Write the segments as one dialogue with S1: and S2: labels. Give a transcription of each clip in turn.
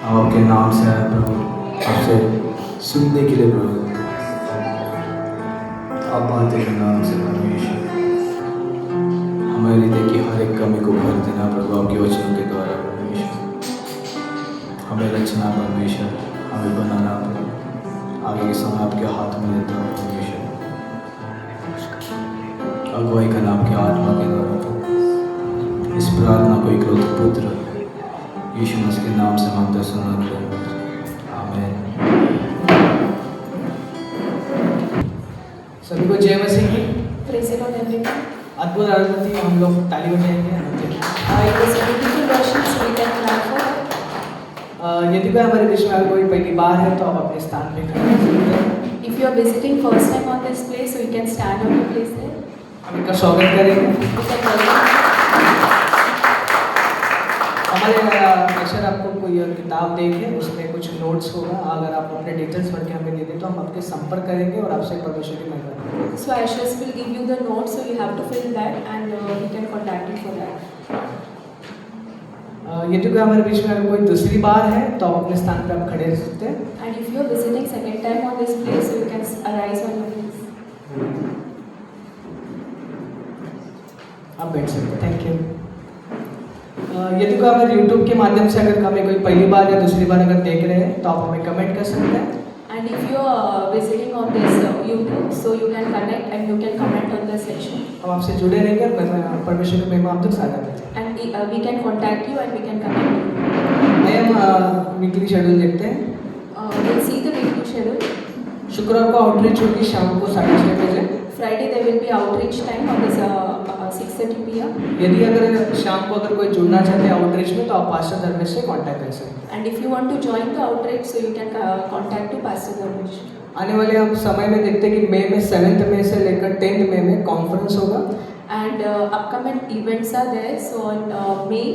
S1: हम आपके नाम से आए प्रभु, आपसे सुनने के लिए प्रभु। आप बातें के नाम से परमेश्वर हमारे हृदय की हर एक कमी को भर देना प्रभु, आपके वचनों के द्वारा परमेश्वर। हमें रचना परमेश्वर, हमें बनाना प्रभु, आगे के समय आपके हाथ में देता है परमेश्वर। अगुवाई करना आपके आत्मा के द्वारा प्रभु। इस प्रार्थना को एक रोत पुत्र यीशु मसीह के नाम से मांगते सुना करें, आमीन।
S2: सभी को जय मसीह की।
S3: Praise the Lord, everyone.
S2: अद्भुत आरती में हम लोग ताली बजाएंगे।
S3: It was a beautiful worship, so we can clap for it.
S2: यदि कोई हमारे बीच में अगर कोई पहली बार है तो आप अपने स्थान पे खड़े हो सकते हैं।
S3: If you are visiting first time on this place, so you can stand on your place there.
S2: हम इनका स्वागत करेंगे।
S3: You can welcome.
S2: हमारे अक्सर आपको कोई किताब देंगे, उसमें कुछ नोट्स होगा। अगर आप अपने डिटेल्स भर के हमें दे दें तो हम आपके संपर्क करेंगे और आपसे परमेश्वर की महिमा करेंगे।
S3: So Ashes will give you the notes, so you have to fill that and we can contact you for that.
S2: यदि कोई हमारे बीच में अगर कोई दूसरी बार है तो आप अपने स्थान पे आप खड़े रह सकते हैं।
S3: And if you are visiting second time on this place, so you can arise on your place.
S2: आप बैठ सकते हैं। Thank you. यदि कोई हमारे यूट्यूब के माध्यम से अगर हमें कोई पहली बार या दूसरी बार अगर देख रहे हैं तो आप हमें कमेंट कर सकते हैं।
S3: And if you are visiting on this YouTube, so you can connect and you can comment on the session.
S2: हम आपसे जुड़े रहेंगे और परमेश्वर की महिमा आप तक साझा करेंगे।
S3: And we can contact you and we can connect you.
S2: आइए हम वीकली शेड्यूल देखते हैं।
S3: We'll see the weekly schedule.
S2: शुक्रवार को आउटरीच होगी शाम को 6:30 बजे।
S3: Friday there will be outreach time on this 6:30 p.m.
S2: यदि अगर शाम को अगर कोई जुड़ना चाहते हैं आउटरीच में तो आप पास्टर धर्मेश से कांटेक्ट कर सकते हैं।
S3: And if you want to join the outreach, so you can contact to Pastor Dharmesh.
S2: आने वाले हम समय में देखते हैं कि मई में 7th मई से लेकर 10th मई में कॉन्फ्रेंस होगा।
S3: And upcoming events are there. So on May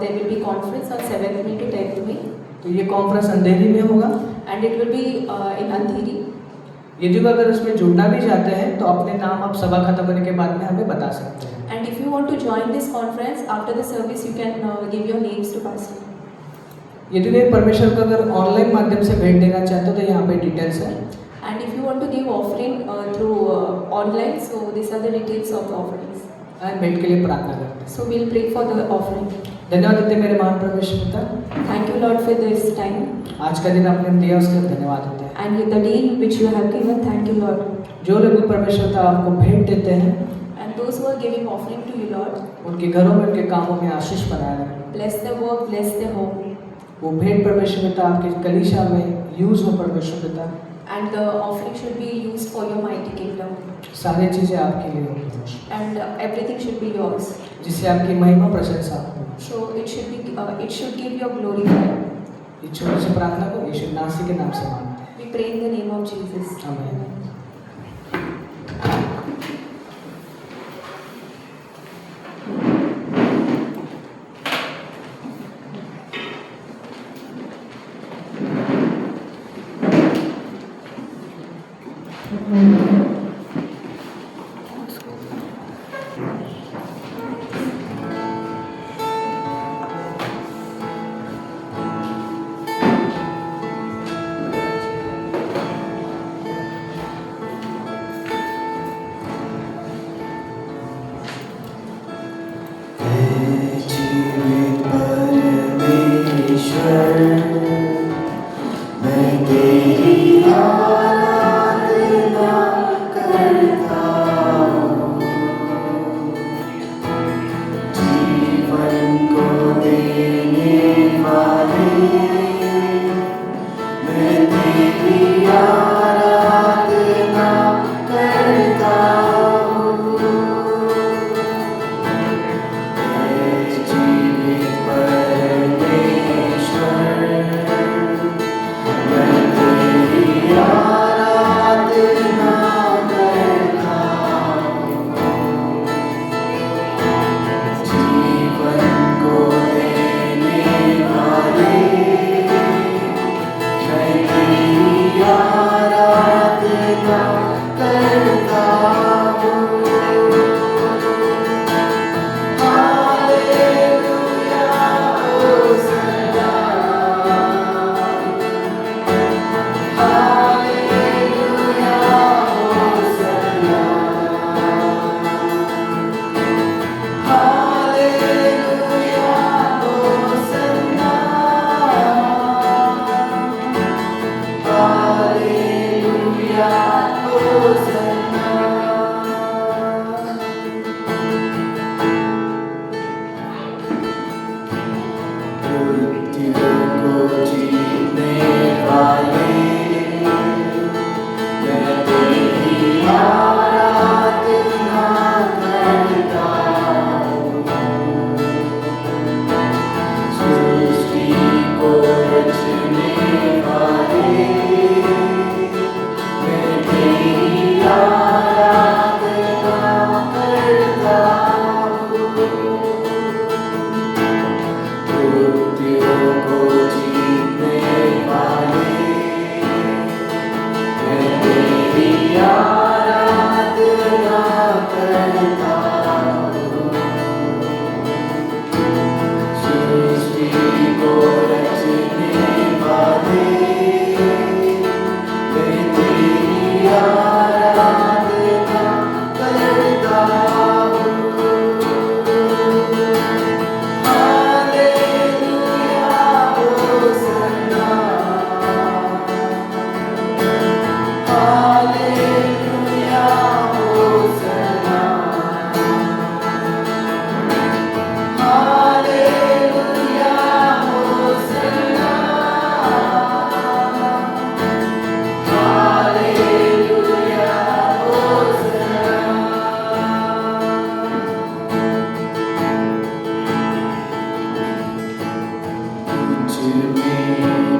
S3: there will be conference on 7th May to 10th May.
S2: तो ये कॉन्फ्रेंस अंधेरी में होगा।
S3: And it will be in Andheri.
S2: यदि वो अगर उसमें जुड़ना भी चाहते हैं तो अपने नाम आप सभा खत्म होने के बाद में हमें बता सकते हैं।
S3: And if you want to join this conference after the service, you can give your names to Pastor.
S2: यदि कोई परमेश्वर को अगर ऑनलाइन माध्यम से भेंट देना चाहते हो तो यहाँ पे डिटेल्स है।
S3: And if you want to give offering through online, so these are the details of the offerings.
S2: और भेंट के लिए प्रार्थना करते हैं।
S3: So we'll pray for the offering.
S2: धन्यवाद देते हैं मेरे महान परमेश्वर पिता।
S3: Thank you Lord for this time.
S2: आज का दिन आपने हमें दिया उसके लिए धन्यवाद देते हैं।
S3: And with the day which you have given, thank you Lord.
S2: जो लोग भी परमेश्वर पिता आपको भेंट देते हैं
S3: And those who are giving offering to you Lord,
S2: उनके घरों में उनके कामों में आशीष बनाए रखें।
S3: bless their work, bless their home.
S2: वो भेंट परमेश्वर पिता आपके कलीसिया में यूज हो परमेश्वर पिता।
S3: And the offering should be used for your mighty kingdom.
S2: सारी चीज़ें आपके लिए हों
S3: And everything should be yours.
S2: जिससे आपकी महिमा प्रशंसा हो।
S3: So it should give your glory.
S2: इस छोटी सी प्रार्थना को यीशु नासी के नाम से मांगते हैं।
S3: We pray in the name of Jesus.
S2: आमीन।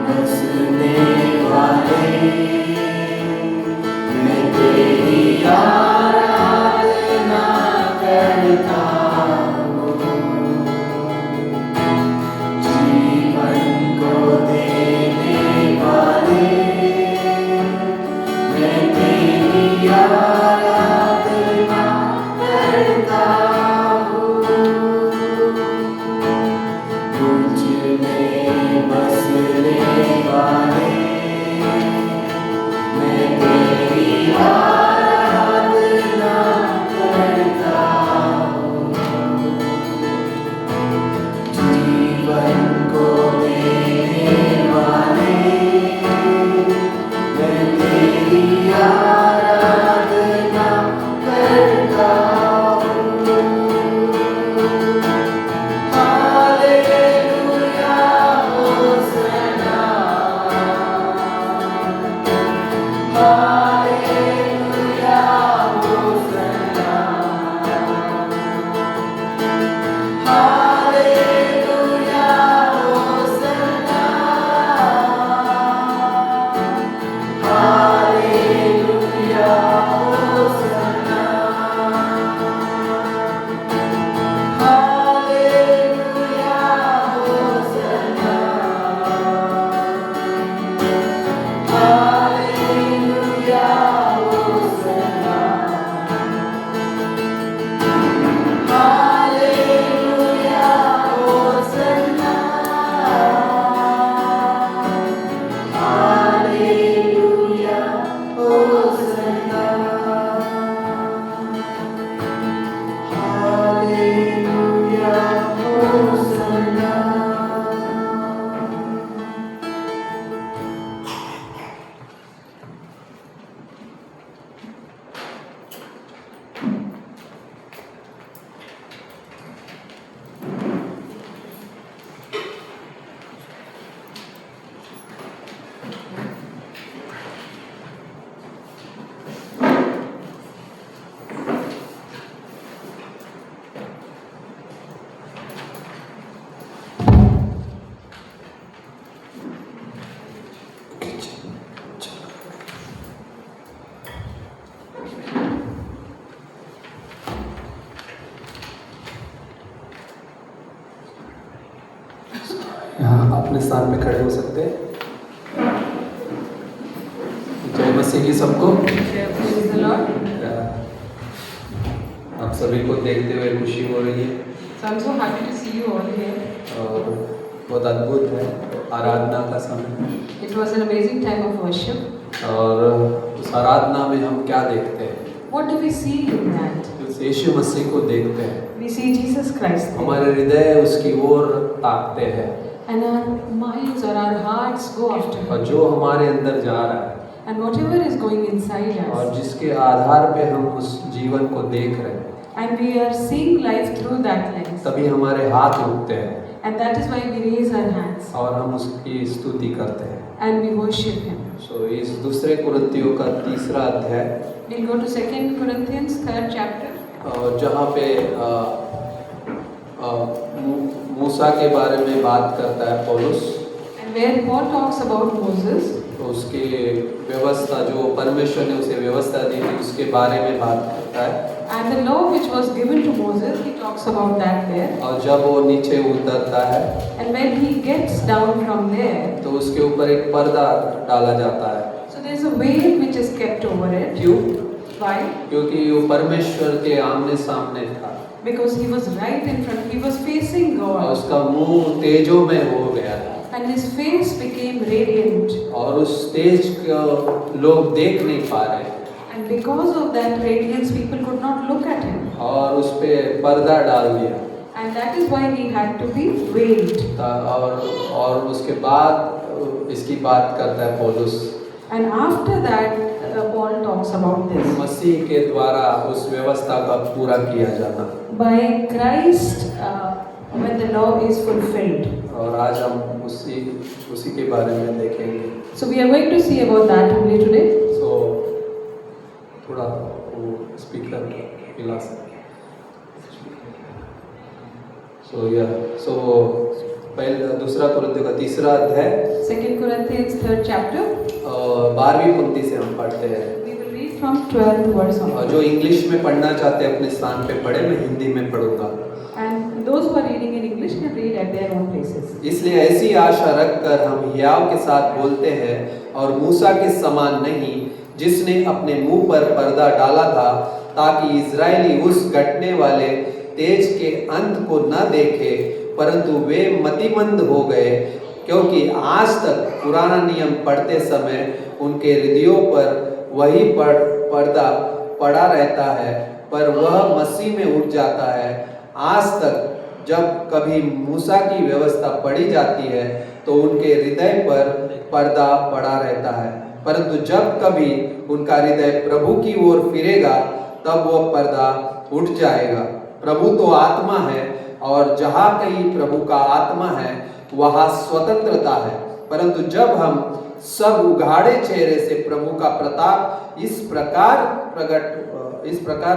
S1: बसने वाले मैं तेरी आराधना करता हूँ। जीवन को देने वाले मैं तेरी आराधना करता हूँ। मुझ में बसने वाले मैं तेरी आराधना करता हूँ। जीवन को देने वाले मैं तेरी आराधना करता हूँ। Hallelujah होसना, hallelujah होसना, hallelujah होसना, hallelujah होसना, hallelujah होसना, hallelujah होसना, hallelujah होसना, hallelujah होसना, hallelujah होसना। यहाँ अपने स्थान पे खड़े हो सकते हैं। जय मसीह की सबको।
S3: Praise the Lord.
S1: आप सभी को देखते हुए खुशी हो रही है
S3: So I'm so happy to see you all here.
S1: और बहुत अद्भुत है आराधना का समय।
S3: It was an amazing time of worship.
S1: और उस आराधना में हम क्या देखते हैं?
S3: What do we see in that?
S1: उस यीशु मसीह को देखते हैं।
S3: We see Jesus Christ there.
S1: हमारे हृदय उसकी ओर ताकते हैं
S3: And our minds or our hearts go after
S1: और
S3: Him.
S1: जो हमारे अंदर जा रहा है
S3: And whatever is going inside
S1: और
S3: us,
S1: जिसके आधार पे हम उस जीवन को देख रहे हैं,
S3: and we are seeing life through that lens.
S1: तभी हमारे हाथ उठते हैं
S3: And that is why we raise our hands
S1: और हम उसकी स्तुति करते हैं।
S3: and we worship Him.
S1: सो इस दूसरे कुरिन्थियों का 3रा अध्याय
S3: We'll go to 2 Corinthians, 3rd chapter.
S1: जहाँ पे मूसा के बारे में बात करता है पौलुस,
S3: And where Paul talks about Moses
S1: तो उसकी व्यवस्था जो परमेश्वर ने उसे व्यवस्था दी थी उसके बारे में बात करता है।
S3: and the law which was given to Moses, he talks about that there.
S1: और जब वो नीचे उतरता है
S3: And when he gets down from there,
S1: तो उसके ऊपर एक पर्दा डाला जाता है।
S3: so there's a veil which is kept over it.
S1: क्यों?
S3: Why?
S1: क्योंकि वो परमेश्वर के आमने सामने था
S3: Because he was right in front, he was facing
S1: और
S3: God,
S1: उसका मुंह तेजों में हो गया था
S3: and his face became radiant.
S1: और उस तेज को लोग देख नहीं पा रहे
S3: And because of that radiance, people could not look at him.
S1: और उस पे पर्दा डाल दिया
S3: And that is why he had to be veiled.
S1: और उसके बाद इसकी बात करता है पौलुस।
S3: And after that, Paul talks about this.
S1: मसीह के द्वारा उस व्यवस्था का पूरा किया जाना।
S3: By Christ, when the law is fulfilled.
S1: और आज हम उसी के बारे में देखेंगे।
S3: So we are going to see about that only today.
S1: सो थोड़ा वो स्पीकर हिला सकते। सो पहले 2 कुरिन्थियों का 3रा अध्याय
S3: 2 Corinthians 23rd chapter.
S4: 12वीं पंक्ति से हम पढ़ते हैं।
S3: We will read from 12th verse
S4: और
S3: on.
S4: जो इंग्लिश में पढ़ना चाहते हैं अपने स्थान पे पढ़े, मैं हिंदी में पढ़ूंगा।
S3: And those who are reading in English can read at their own places.
S4: इसलिए ऐसी आशा रखकर हम हियाव के साथ बोलते हैं और मूसा के समान नहीं, जिसने अपने मुंह पर पर्दा डाला था, ताकि इजरायली उस घटने वाले तेज के अंत को न देखे, परंतु वे मतिमंद हो गए, क्योंकि आज तक पुराना नियम पढ़ते समय उनके हृदयों पर वही पर्दा पड़ा रहता है, पर वह मसीह में उठ जाता है। आज तक जब कभी मूसा की व्यवस्था पढ़ी जाती है तो उनके हृदय पर पर्दा पड़ा रहता है, परंतु जब कभी उनका हृदय प्रभु की ओर फिरेगा तब वह पर्दा उठ जाएगा। प्रभु तो आत्मा है, और जहाँ कहीं प्रभु का आत्मा है वहाँ स्वतंत्रता है, परंतु जब हम सब उघाड़े चेहरे से प्रभु का प्रताप इस प्रकार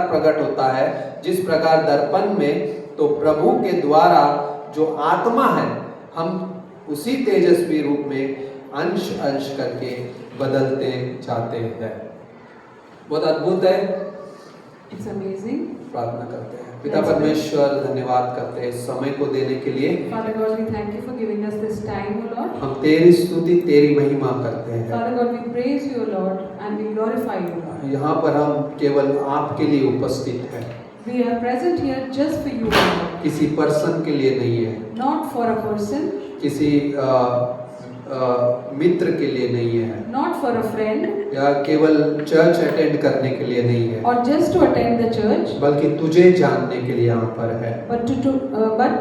S4: प्रकट होता है, जिस प्रकार दर्पण में, तो प्रभु के द्वारा जो आत्मा है हम उसी तेजस्वी रूप में अंश अंश करके बदलते जाते हैं। बहुत अद्भुत है।
S3: It's amazing.
S4: प्रार्थना करते हैं। पिता परमेश्वर, धन्यवाद करते हैं इस समय को देने के लिए।
S3: Father God, we thank you for giving us this time, O Lord.
S4: हम तेरी स्तुति, तेरी महिमा करते हैं।
S3: Father God, we praise you, O Lord, and we glorify you, Lord.
S4: यहाँ पर हम केवल आपके लिए उपस्थित हैं,
S3: We are present here just for you, O Lord.
S4: किसी पर्सन के लिए नहीं है,
S3: Not for a person,
S4: किसी मित्र के लिए नहीं है,
S3: not for a friend,
S4: या केवल चर्च अटेंड करने के लिए नहीं है,
S3: or just to attend the church,
S4: बल्कि तुझे जानने के लिए यहाँ पर है,
S3: but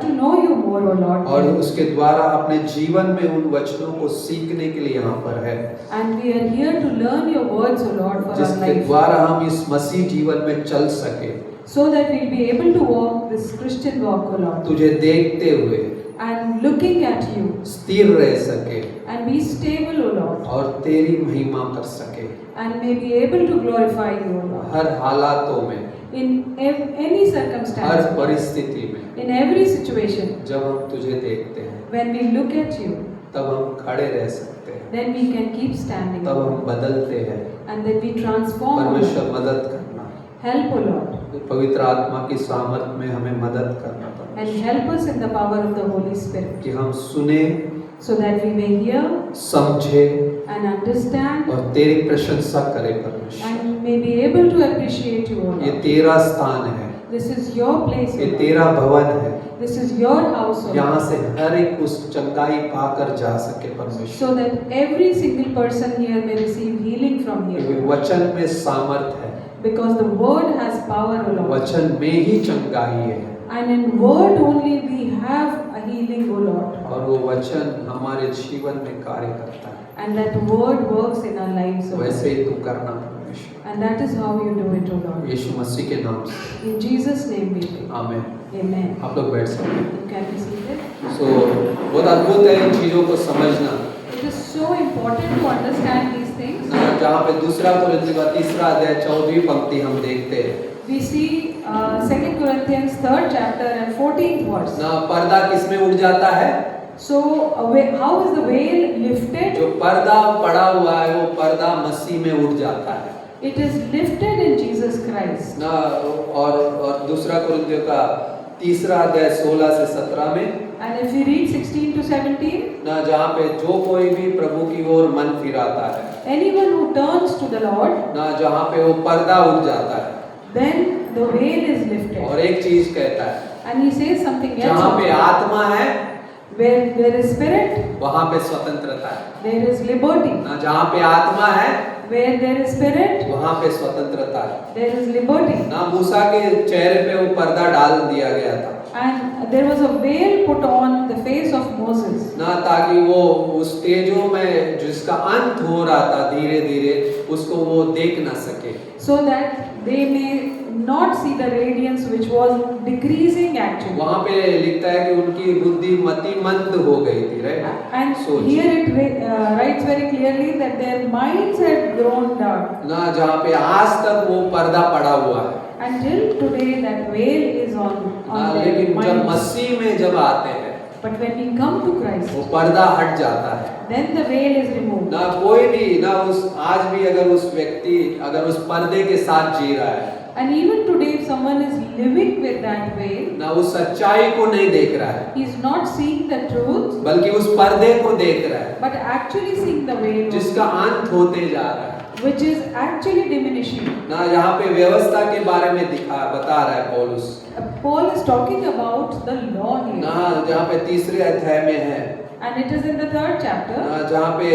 S3: to know you more, O Lord.
S4: और उसके द्वारा अपने जीवन में उन वचनों को सीखने के लिए यहाँ पर है,
S3: And we are here to learn your words, O Lord, for our
S4: जिसके
S3: life,
S4: द्वारा हम इस मसीह जीवन में चल सके,
S3: so that we'll be able to walk this Christian walk, O Lord,
S4: तुझे देखते हुए
S3: and looking at you,
S4: स्थिर रह सके
S3: and be stable, O Lord,
S4: और तेरी महिमा कर सके
S3: and may be able to glorify you, O Lord,
S4: हर हालातों में,
S3: in any
S4: हर
S3: circumstance,
S4: परिस्थिति में।
S3: in every situation.
S4: जब हम तुझे देखते हैं
S3: When we look at you,
S4: तब हम खड़े रह सकते हैं,
S3: then we can keep standing,
S4: तब हम बदलते हैं।
S3: and then we transform, O Lord.
S4: परमेश्वर मदद करना,
S3: Help, O Lord,
S4: पवित्र आत्मा की सामर्थ में हमें मदद करना
S3: and
S4: परमेश्वर,
S3: help us in the power of the Holy Spirit,
S4: कि हम सुने,
S3: so that we may hear
S4: समझे
S3: and understand
S4: और तेरी प्रशंसा करें परमेश्वर।
S3: and may be able to appreciate you, O
S4: ये
S3: Lord.
S4: तेरा स्थान है,
S3: This is your place, O
S4: ये
S3: Lord.
S4: तेरा भवन है,
S3: This is your house, O
S4: यहाँ
S3: Lord.
S4: से हर एक उस चंगाई पाकर जा सके परमेश्वर,
S3: So that every single person here may receive healing from
S4: क्योंकि
S3: here.
S4: वचन में सामर्थ है,
S3: Because the word has power, O Lord.
S4: वचन में ही चंगाई है,
S3: And in word only we have a healing, O Lord.
S4: और वो वचन हमारे जीवन में कार्य करता है।
S3: And that word works in our lives, O
S4: वैसे
S3: Lord.
S4: ही तू करना परमेश्वर,
S3: And that is how you do it, O Lord.
S4: यीशु मसीह के नाम से,
S3: In Jesus' name we pray.
S4: आमीन।
S3: Amen.
S4: आप लोग बैठ सकते हैं।
S3: You can be seated.
S4: बहुत अद्भुत है इन चीजों को समझना।
S3: It is so important to understand these things.
S4: जहाँ पे दूसरा कोरिन्थियों का 3 अध्याय 14वीं पंक्ति हम देखते हैं
S3: We see 2 Corinthians 3rd chapter and 14th verse.
S4: ना, पर्दा किसमें उड़ जाता है?
S3: So, how is the veil lifted?
S4: जो पर्दा पड़ा हुआ है वो पर्दा मसीह में उड़ जाता है
S3: It is lifted in Jesus Christ.
S4: ना। और दूसरा कोरिन्थियों का 3 अध्याय 16 से 17 में
S3: And if we read 16 to 17,
S4: ना, जहाँ पे जो कोई भी प्रभु की ओर मन फिराता है
S3: anyone who turns to the Lord,
S4: ना, जहाँ पे वो पर्दा उड़ जाता है,
S3: then the veil is lifted.
S4: और एक चीज कहता है,
S3: And he says something
S4: जहाँ पे
S3: else.
S4: आत्मा है
S3: Where there is spirit,
S4: वहाँ पे स्वतंत्रता है
S3: there is liberty.
S4: ना, जहाँ पे आत्मा है
S3: Where there is spirit,
S4: वहाँ पे स्वतंत्रता है
S3: there is liberty.
S4: ना। मूसा के चेहरे पे वो पर्दा डाल दिया गया था
S3: And there was a veil put on the face of Moses.
S4: ना, ताकि वो उस तेजों में जिसका अंत हो रहा था धीरे धीरे उसको वो देख ना सके,
S3: So that they may not see the radiance which was decreasing actually.
S4: वहाँ पे लिखता है कि उनकी बुद्धि मतिमंद हो गई थी, राइट।
S3: And
S4: सोच।
S3: here it writes very clearly that their minds had grown dark.
S4: ना, जहाँ पे आज तक वो पर्दा पड़ा हुआ है
S3: Until today that veil is on
S4: ना,
S3: their
S4: लेकिन जब
S3: minds.
S4: मसीह में जब आते हैं
S5: But when we come to Christ,
S4: वो पर्दा हट जाता है।
S5: then the veil is removed.
S4: ना कोई भी ना उस आज भी अगर उस व्यक्ति अगर उस पर्दे के साथ जी रहा है,
S5: And even today, if someone is living with that veil,
S4: ना उस सच्चाई को नहीं देख रहा है,
S5: he is not seeing the truth,
S4: बल्कि उस पर्दे को देख रहा है
S5: but actually seeing the veil,
S4: जिसका अंत होते जा रहा है।
S5: which is actually diminishing.
S4: ना यहाँ पे व्यवस्था के बारे में बता रहा है पौलुस।
S5: Paul is talking about the law here,
S4: ना जहाँ पे तीसरे अध्याय में है,
S5: and it is in the 3rd chapter
S4: ना जहाँ पे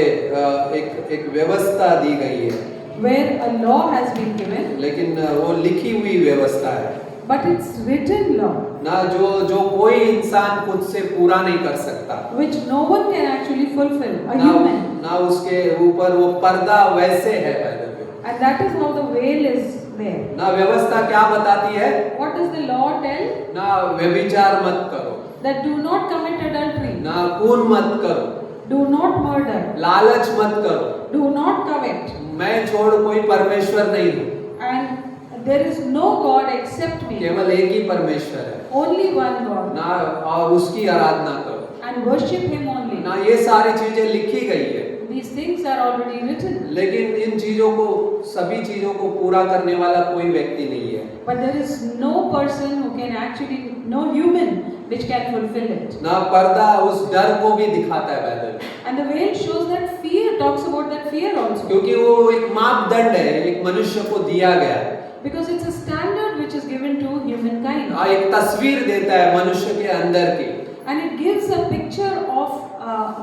S4: एक व्यवस्था दी गई है,
S5: where a law has been given,
S4: लेकिन वो लिखी हुई व्यवस्था है
S5: but it's written law,
S4: ना जो कोई इंसान खुद से पूरा नहीं कर सकता।
S5: which no one can actually fulfill, a
S4: ना
S5: human.
S4: ना उसके ऊपर वो पर्दा वैसे है पहले पे।
S5: And that is how the veil is there.
S4: ना व्यवस्था क्या बताती है?
S5: What does the law tell?
S4: ना व्यभिचार मत करो,
S5: That do not commit adultery,
S4: ना खून मत करो,
S5: do not murder,
S4: लालच मत करो,
S5: do not covet,
S4: मैं छोड़ कोई परमेश्वर नहीं हूँ,
S5: and there is no God except me.
S4: केवल एक ही परमेश्वर है,
S5: Only one God,
S4: ना और उसकी आराधना करो।
S5: and worship Him only.
S4: ना ये सारी चीजें लिखी गई है,
S5: These things are already written,
S4: लेकिन इन चीजों को सभी चीजों को पूरा करने वाला कोई व्यक्ति नहीं है।
S5: but there is no person who can actually, no human which can fulfill it.
S4: ना पर्दा उस डर को भी दिखाता है Bible,
S5: And the veil shows that fear, talks about that fear also.
S4: क्योंकि वो एक मापदंड है, एक मनुष्य को दिया गया है,
S5: Because it's a standard which is given to humankind.
S4: एक तस्वीर देता है मनुष्य के अंदर की।
S5: And it gives a picture of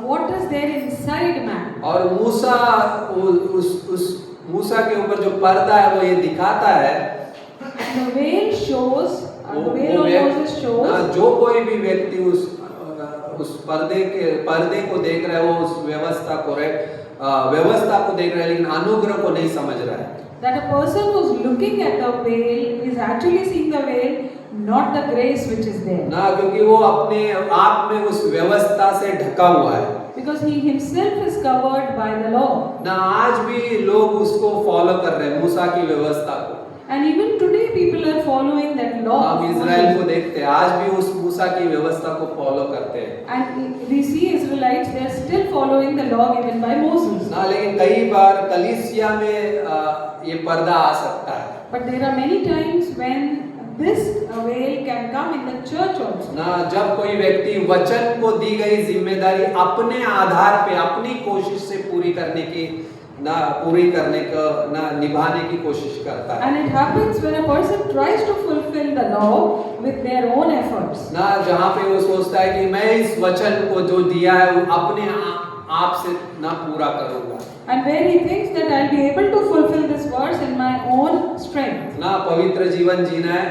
S5: what is there inside man.
S4: और मूसा उस मूसा के ऊपर जो पर्दा है वो ये दिखाता है,
S5: And the veil shows, the veil of Moses shows,
S4: जो कोई भी व्यक्ति उस पर्दे को देख रहा है, वो उस व्यवस्था को देख रहा है, लेकिन अनुग्रह को नहीं समझ रहा है।
S5: that a person who's looking at the veil is actually seeing the veil, not the grace which is there.
S4: ना क्योंकि वो अपने आप में उस व्यवस्था से ढका हुआ है।
S5: Because he himself is covered by the law.
S4: ना आज भी लोग उसको फॉलो कर रहे हैं, मूसा की व्यवस्था को।
S5: And even today people are following that law.
S4: हम इजराइल को देखते हैं, आज भी उस मूसा की व्यवस्था को फॉलो करते हैं।
S5: And we see Israelites, they are still following the law given by Moses.
S4: ना लेकिन कई बार कलीसिया में ये पर्दा आ सकता है।
S5: But there are many times when this veil can come in the church also.
S4: ना जब कोई व्यक्ति वचन को दी गई जिम्मेदारी अपने आधार पे अपनी कोशिश से पूरी करने का निभाने की कोशिश करता है।
S5: And it happens when a person tries to fulfill the law with their own efforts.
S4: ना जहाँ पे वो सोचता है कि मैं इस वचन को जो दिया है वो अपने आप से ना पूरा करूँगा।
S5: And where he thinks that I'll be able to fulfill this verse in my own strength.
S4: ना पवित्र जीवन जीना है,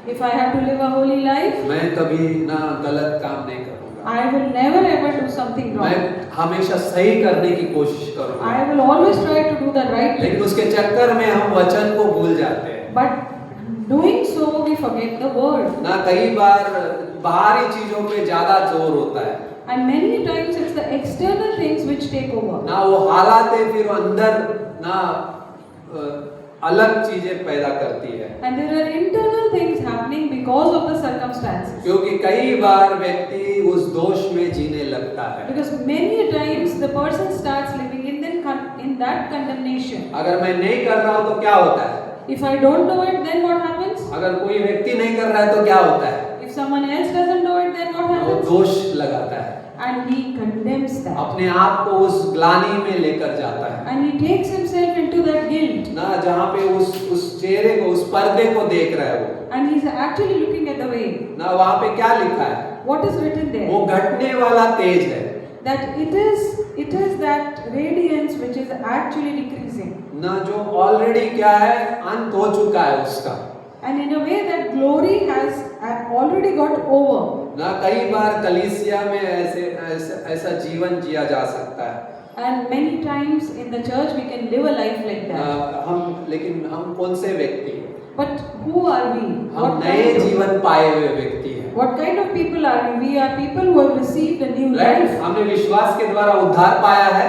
S5: If I have to live a holy life,
S4: मैं कभी ना गलत काम नहीं करूँगा,
S5: I will never ever do something
S4: मैं
S5: wrong.
S4: हमेशा सही करने की कोशिश करूँगा।
S5: I will always try to do the right
S4: लेकिन
S5: thing.
S4: उसके चक्कर में हम वचन को भूल जाते हैं।
S5: But doing so, we forget the word.
S4: ना कई बार बाहरी चीजों पे ज्यादा जोर होता है,
S5: And many times it's the external things which take over.
S4: ना वो हालातें फिर अंदर ना अलग चीजें पैदा करती है।
S5: And there are internal things happening because of the circumstances.
S4: क्योंकि कई बार व्यक्ति उस दोष में जीने लगता है।
S5: Because many times the person starts living in that condemnation.
S4: अगर मैं नहीं कर रहा हूँ तो क्या होता है?
S5: If I don't do it, then what happens?
S4: अगर कोई व्यक्ति नहीं कर रहा है तो क्या होता है?
S5: If someone else doesn't do it, then what
S4: वो
S5: happens?
S4: दोष लगाता है,
S5: And he condemns that.
S4: अपने आप को उस ग्लानि में लेकर जाता है।
S5: And he takes himself into that guilt.
S4: ना जहाँ पे उस चेहरे को, उस पर्दे को देख रहा है वो,
S5: And he's actually looking at the way.
S4: ना वहाँ पे क्या लिखा है?
S5: What is written there?
S4: वो घटने वाला तेज है।
S5: That it is that radiance which is actually decreasing.
S4: ना जो ऑलरेडी क्या है, अंत हो चुका है उसका।
S5: And in a way that glory has already got over.
S4: ना कई बार कलीसिया में ऐसा जीवन जिया जा सकता है।
S5: And many times in the church we can live a life like that.
S4: लेकिन हम कौन से व्यक्ति हैं?
S5: But who are we?
S4: हम नए जीवन पाए हुए व्यक्ति हैं।
S5: What kind of people are we? We are people who have received a new life.
S4: हमने विश्वास के द्वारा उद्धार पाया है,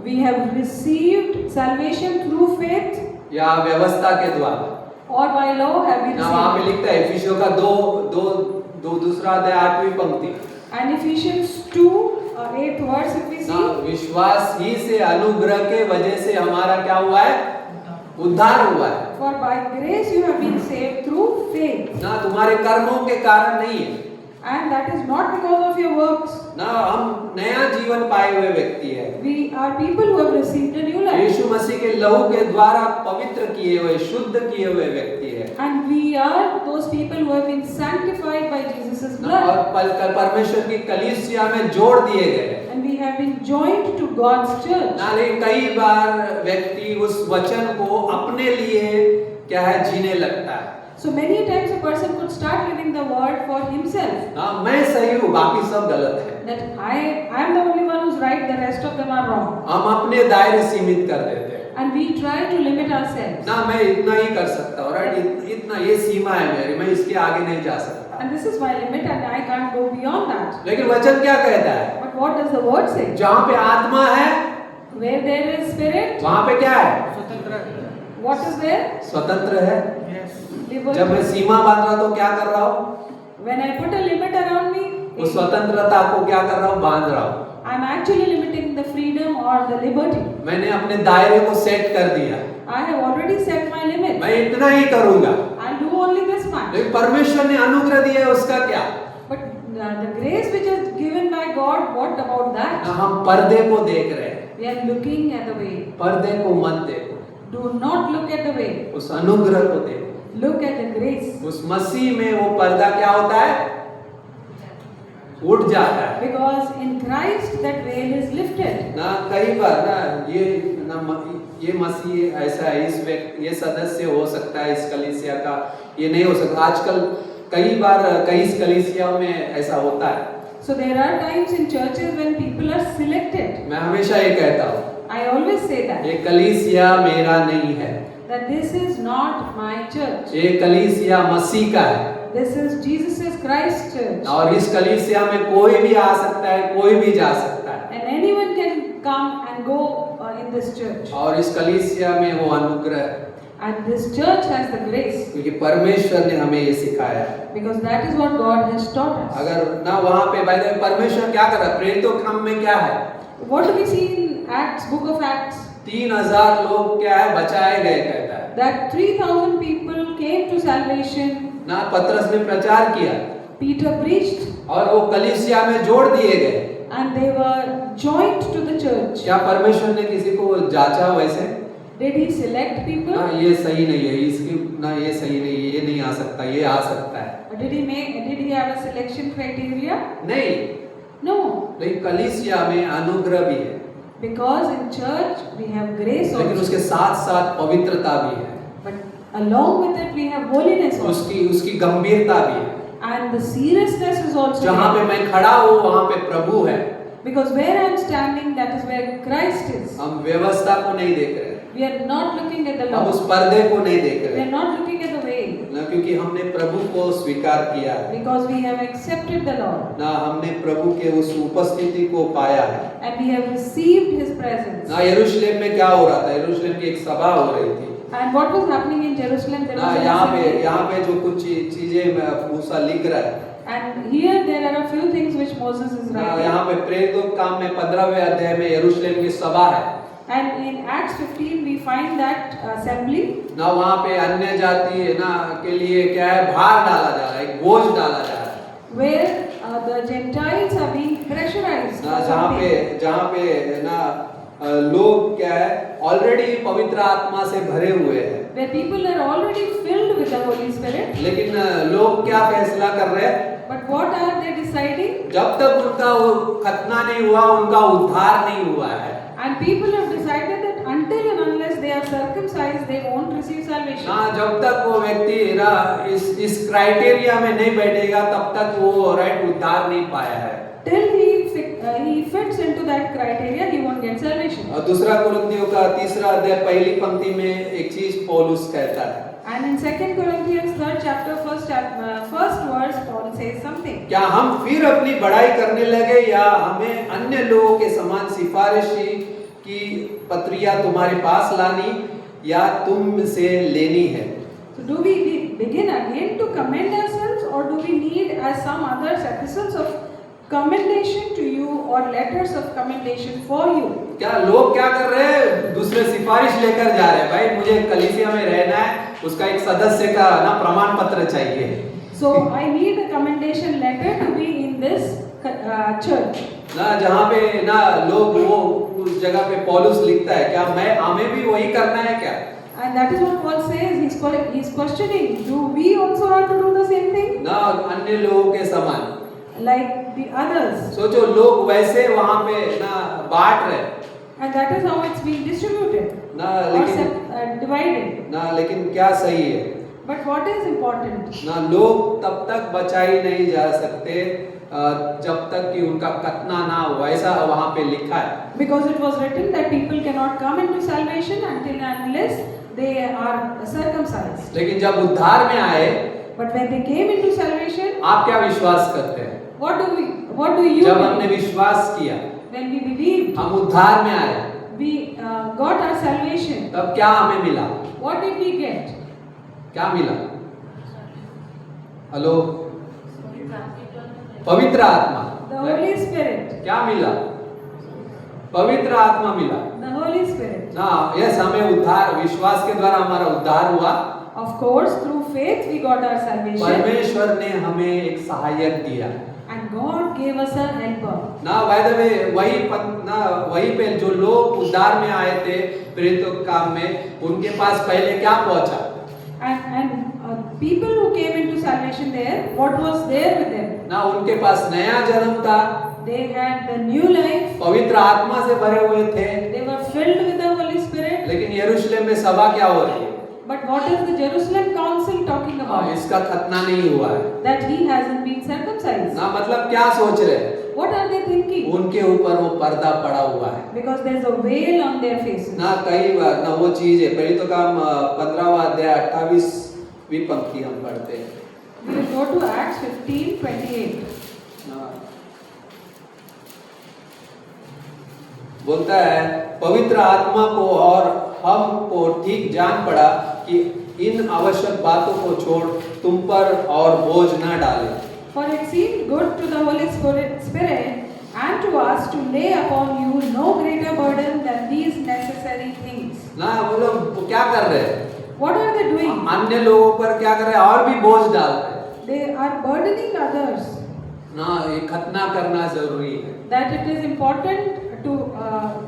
S5: We have received salvation through faith,
S4: या व्यवस्था के द्वारा।
S5: or by law have we
S4: ना वहाँ पे
S5: received.
S4: लिखता है इफिसियों का 2 दूसरा अध्याय 8वीं पंक्ति।
S5: And Ephesians 2, 8th verse, if we
S4: ना
S5: see,
S4: विश्वास ही से अनुग्रह के वजह से हमारा क्या हुआ है, उद्धार हुआ है
S5: for by grace you have been saved through faith.
S4: ना, तुम्हारे कर्मों के कारण नहीं है
S5: And that is not because of your works.
S4: ना, हम नया जीवन पाए हुए व्यक्ति है,
S5: We are people who have received a new life.
S4: यीशु मसीह के लहू के द्वारा पवित्र किए हुए, शुद्ध किए हुए व्यक्ति है
S5: And we are those people who have been sanctified by Jesus'
S4: ना, और
S5: blood.
S4: परमेश्वर की कलीसिया में जोड़ दिए गए हैं
S5: And we have been joined to God's church.
S4: ना। लेकिन कई बार व्यक्ति उस वचन को अपने लिए क्या है, जीने लगता है
S5: So many times a person could start living the word for himself.
S4: ना, मैं सही हूँ, बाकी सब गलत है।
S5: That I am the only one who's right, the rest of them are wrong.
S4: हम अपने दायरे सीमित कर देते हैं
S5: And we try to limit ourselves.
S4: ना, मैं इतना ही कर सकता हूँ, राइट, इतना ये सीमा है मेरी, मैं इसके आगे नहीं जा सकता।
S5: And this is my limit and I can't go beyond that.
S4: लेकिन वचन क्या कहता है,
S5: But what does the word say?
S4: जहाँ पे आत्मा है
S5: Where there is spirit,
S4: वहाँ पे क्या है,
S2: स्वतंत्र
S5: what is there?
S4: स्वतंत्र है।
S2: Yes
S5: Liberty.
S4: जब मैं सीमा बांध रहा तो क्या कर रहा हूँ,
S5: When I put a limit around me,
S4: उस स्वतंत्रता को क्या कर रहा हूँ, बांध रहा हूँ।
S5: I'm actually limiting the freedom or the liberty.
S4: मैंने अपने दायरे को सेट कर दिया,
S5: I have already set my limit.
S4: मैं इतना ही करूंगा।
S5: I'll do only this much.
S4: लेकिन परमेश्वर ने अनुग्रह दिया है, उसका क्या,
S5: But the grace which is given by God, what about that?
S4: ना, हम पर्दे को देख रहे हैं,
S5: We are looking at the way.
S4: पर्दे को मत देखो,
S5: Do not look at the way.
S4: उस अनुग्रह को देखो।
S5: Look at the grace.
S4: उस मसीह में वो पर्दा क्या होता है, उठ जाता है
S5: Because in Christ that veil is lifted.
S4: ना। कई बार ना ये मसीह ऐसा है, इस व्यक्ति, ये सदस्य हो सकता है इस कलीसिया का, ये नहीं हो सकता। आजकल कई बार कई कलीसियाओं में ऐसा होता है।
S5: So there are times in churches when people are selected.
S4: मैं हमेशा ये कहता हूँ,
S5: I always say that.
S4: ये कलीसिया मेरा नहीं है,
S5: That this is not my church.
S4: ये कलीसिया मसीह का है
S5: This is Jesus' Christ church.
S4: और इस कलीसिया में कोई भी आ सकता है, कोई भी जा सकता है
S5: And anyone can come and go in this church.
S4: और इस कलीसिया में वो अनुग्रह है,
S5: And this church has the grace.
S4: क्योंकि परमेश्वर ने हमें ये सिखाया है।
S5: Because that is what God has taught us.
S4: अगर ना वहाँ पे भाई परमेश्वर क्या कर रहा है, प्रेरितों के क्रम में क्या है,
S5: What do we see in Acts, book of Acts?
S4: 3000 लोग क्या है, बचाए गए कहता है
S5: That 3,000 people came to salvation.
S4: ना। पतरस ने प्रचार किया
S5: Peter preached
S4: और वो कलीसिया में जोड़ दिए गए।
S5: and they were joined to the church.
S4: क्या परमेश्वर ने किसी को जांचा वैसे,
S5: Did he select people?
S4: ना ये सही नहीं है, इसकी ना ये सही नहीं है, ये नहीं आ सकता, ये आ सकता है,
S5: Or did he have a selection criteria?
S4: नहीं।
S5: No.
S4: लेकिन कलीसिया में अनुग्रह भी है,
S5: Because in church we have grace
S4: लेकिन
S5: also.
S4: उसके साथ साथ पवित्रता भी है,
S5: But along with it we have holiness also.
S4: उसकी गंभीरता भी है।
S5: And the seriousness is also
S4: जहाँ पे
S5: there.
S4: मैं खड़ा हूँ वहाँ पे प्रभु है।
S5: Because where I am standing, that is where Christ is.
S4: हम व्यवस्था को नहीं देख रहे,
S5: We are not looking at the
S4: हम उस
S5: law.
S4: पर्दे को नहीं देख
S5: We
S4: रहे
S5: are not looking at the way.
S4: ना, क्योंकि हमने प्रभु को स्वीकार किया है
S5: Because we have accepted the Lord.
S4: ना, हमने प्रभु के उस उपस्थिति को पाया है
S5: And we have received His presence.
S4: ना। यरूशलेम में क्या हो रहा था, यरूशलेम की एक सभा हो रही थी
S5: And what was happening in Jerusalem? There
S4: ना।
S5: was an assembly.
S4: यहाँ पे जो कुछ चीजें मूसा लिख रहा है
S5: And here there are a few things which Moses is
S4: ना,
S5: writing.
S4: यहाँ पे प्रेरितों के काम में 15वें अध्याय में यरूशलेम की सभा है
S5: And in Acts 15 we find that assembly.
S4: ना। वहाँ पे अन्य जाति ना के लिए क्या है, भार डाला जा रहा है, एक बोझ डाला जा रहा है
S5: Where the Gentiles are being pressurized.
S4: ना।
S5: for
S4: जहाँ
S5: something.
S4: पे ना लोग क्या है, ऑलरेडी पवित्र आत्मा से भरे हुए हैं,
S5: Where people are already filled with the Holy Spirit.
S4: लेकिन लोग क्या फैसला कर रहे हैं,
S5: But what are they deciding?
S4: जब तक उनका वो खतना नहीं हुआ, उनका उद्धार नहीं हुआ है
S5: And people have decided that until and unless they are circumcised, they won't receive salvation.
S4: ना। जब तक वो व्यक्ति ना इस क्राइटेरिया में नहीं बैठेगा, तब तक वो राइट उद्धार नहीं पाया है।
S5: Till he fits into that criteria, he won't get salvation.
S4: और दूसरा कुरिन्थियों का 3रा अध्याय पहली पंक्ति में एक चीज पौलुस कहता है,
S5: And in 2 Corinthians 3rd chapter, first verse, Paul says something.
S4: क्या हम फिर अपनी बड़ाई करने लगे या हमें अन्य लोगों के समान सिफारिशी की पत्रियां तुम्हारे पास लानी या तुम से लेनी है?
S5: So do we begin again to commend ourselves, or do we need, as some others, epistles of commendation to you or letters of commendation for you.
S4: क्या लोग क्या कर रहे हैं, दूसरे सिफारिश लेकर जा रहे हैं, भाई मुझे कलीसिया में रहना है, उसका एक सदस्य का ना प्रमाण पत्र चाहिए।
S5: So I need a commendation letter to be in this church.
S4: ना जहाँ पे ना लोग वो उस जगह पे पौलुस लिखता है, क्या हमें भी वही करना है क्या?
S5: And that is what Paul says. He's questioning, do we also have to do the same thing
S4: ना अन्य लोगों के समान।
S5: like the others?
S4: सोचो लोग वैसे वहाँ पे ना बांट रहे,
S5: And that is how it's being distributed
S4: ना
S5: or
S4: लेकिन
S5: divided.
S4: ना लेकिन क्या सही है
S5: But what is important?
S4: ना, लोग तब तक बचाई नहीं जा सकते जब तक कि उनका खतना ना हो, ऐसा वहाँ पे लिखा है।
S5: Because it was written that people cannot come into salvation until and unless they are circumcised.
S4: लेकिन जब उद्धार में आए,
S5: But when they came into salvation,
S4: आप क्या विश्वास करते हैं?
S5: what do you
S4: जब
S5: do?
S4: हमने विश्वास किया,
S5: When we believed,
S4: हम उद्धार में आए,
S5: we got our salvation.
S4: तब क्या हमें मिला?
S5: What did we get?
S4: क्या मिला? हेलो, पवित्र आत्मा।
S5: The Holy Spirit.
S4: क्या मिला? पवित्र आत्मा मिला
S5: The Holy Spirit.
S4: ना। यस, हमें उद्धार, विश्वास के द्वारा हमारा उद्धार हुआ।
S5: Of course, through faith we got our salvation.
S4: परमेश्वर ने हमें एक सहायक दिया
S5: And God gave us a helper.
S4: ना। बाय द वे वही पे जो लोग उद्धार में आए थे प्रेरितों के काम में, उनके पास पहले क्या पहुंचा?
S5: And people who came into salvation there, what was there with them?
S4: ना उनके पास नया जन्म था,
S5: They had the new life.
S4: पवित्र आत्मा से भरे हुए थे।
S5: They were filled with the Holy Spirit.
S4: लेकिन यरूशलेम में सभा क्या हो रही है?
S5: But what is the Jerusalem Council talking about?
S4: इसका खतना नहीं हुआ है
S5: That he hasn't been circumcised.
S4: ना। मतलब क्या सोच रहे हैं?
S5: What are they thinking?
S4: उनके ऊपर वो पर्दा पड़ा हुआ है
S5: Because there's a veil on their faces.
S4: ना। कई बार ना वो चीज है, प्रेरितों का 15वां अध्याय 28वीं पंक्ति हम पढ़ते हैं
S5: We will go to Acts 15:28.
S4: ना। बोलता है, पवित्र आत्मा को और हमको ठीक जान पड़ा कि इन आवश्यक बातों को छोड़ तुम पर और बोझ न डाले।
S5: For it seemed good to the Holy Spirit and to us to lay upon you no greater burden than these necessary things.
S4: ना वो लोग क्या कर रहे हैं?
S5: What are they doing?
S4: अन्य लोगों पर क्या कर रहे हैं? और भी बोझ डाल रहे हैं
S5: They are burdening others.
S4: ना। ये खतना करना जरूरी है
S5: That it is important to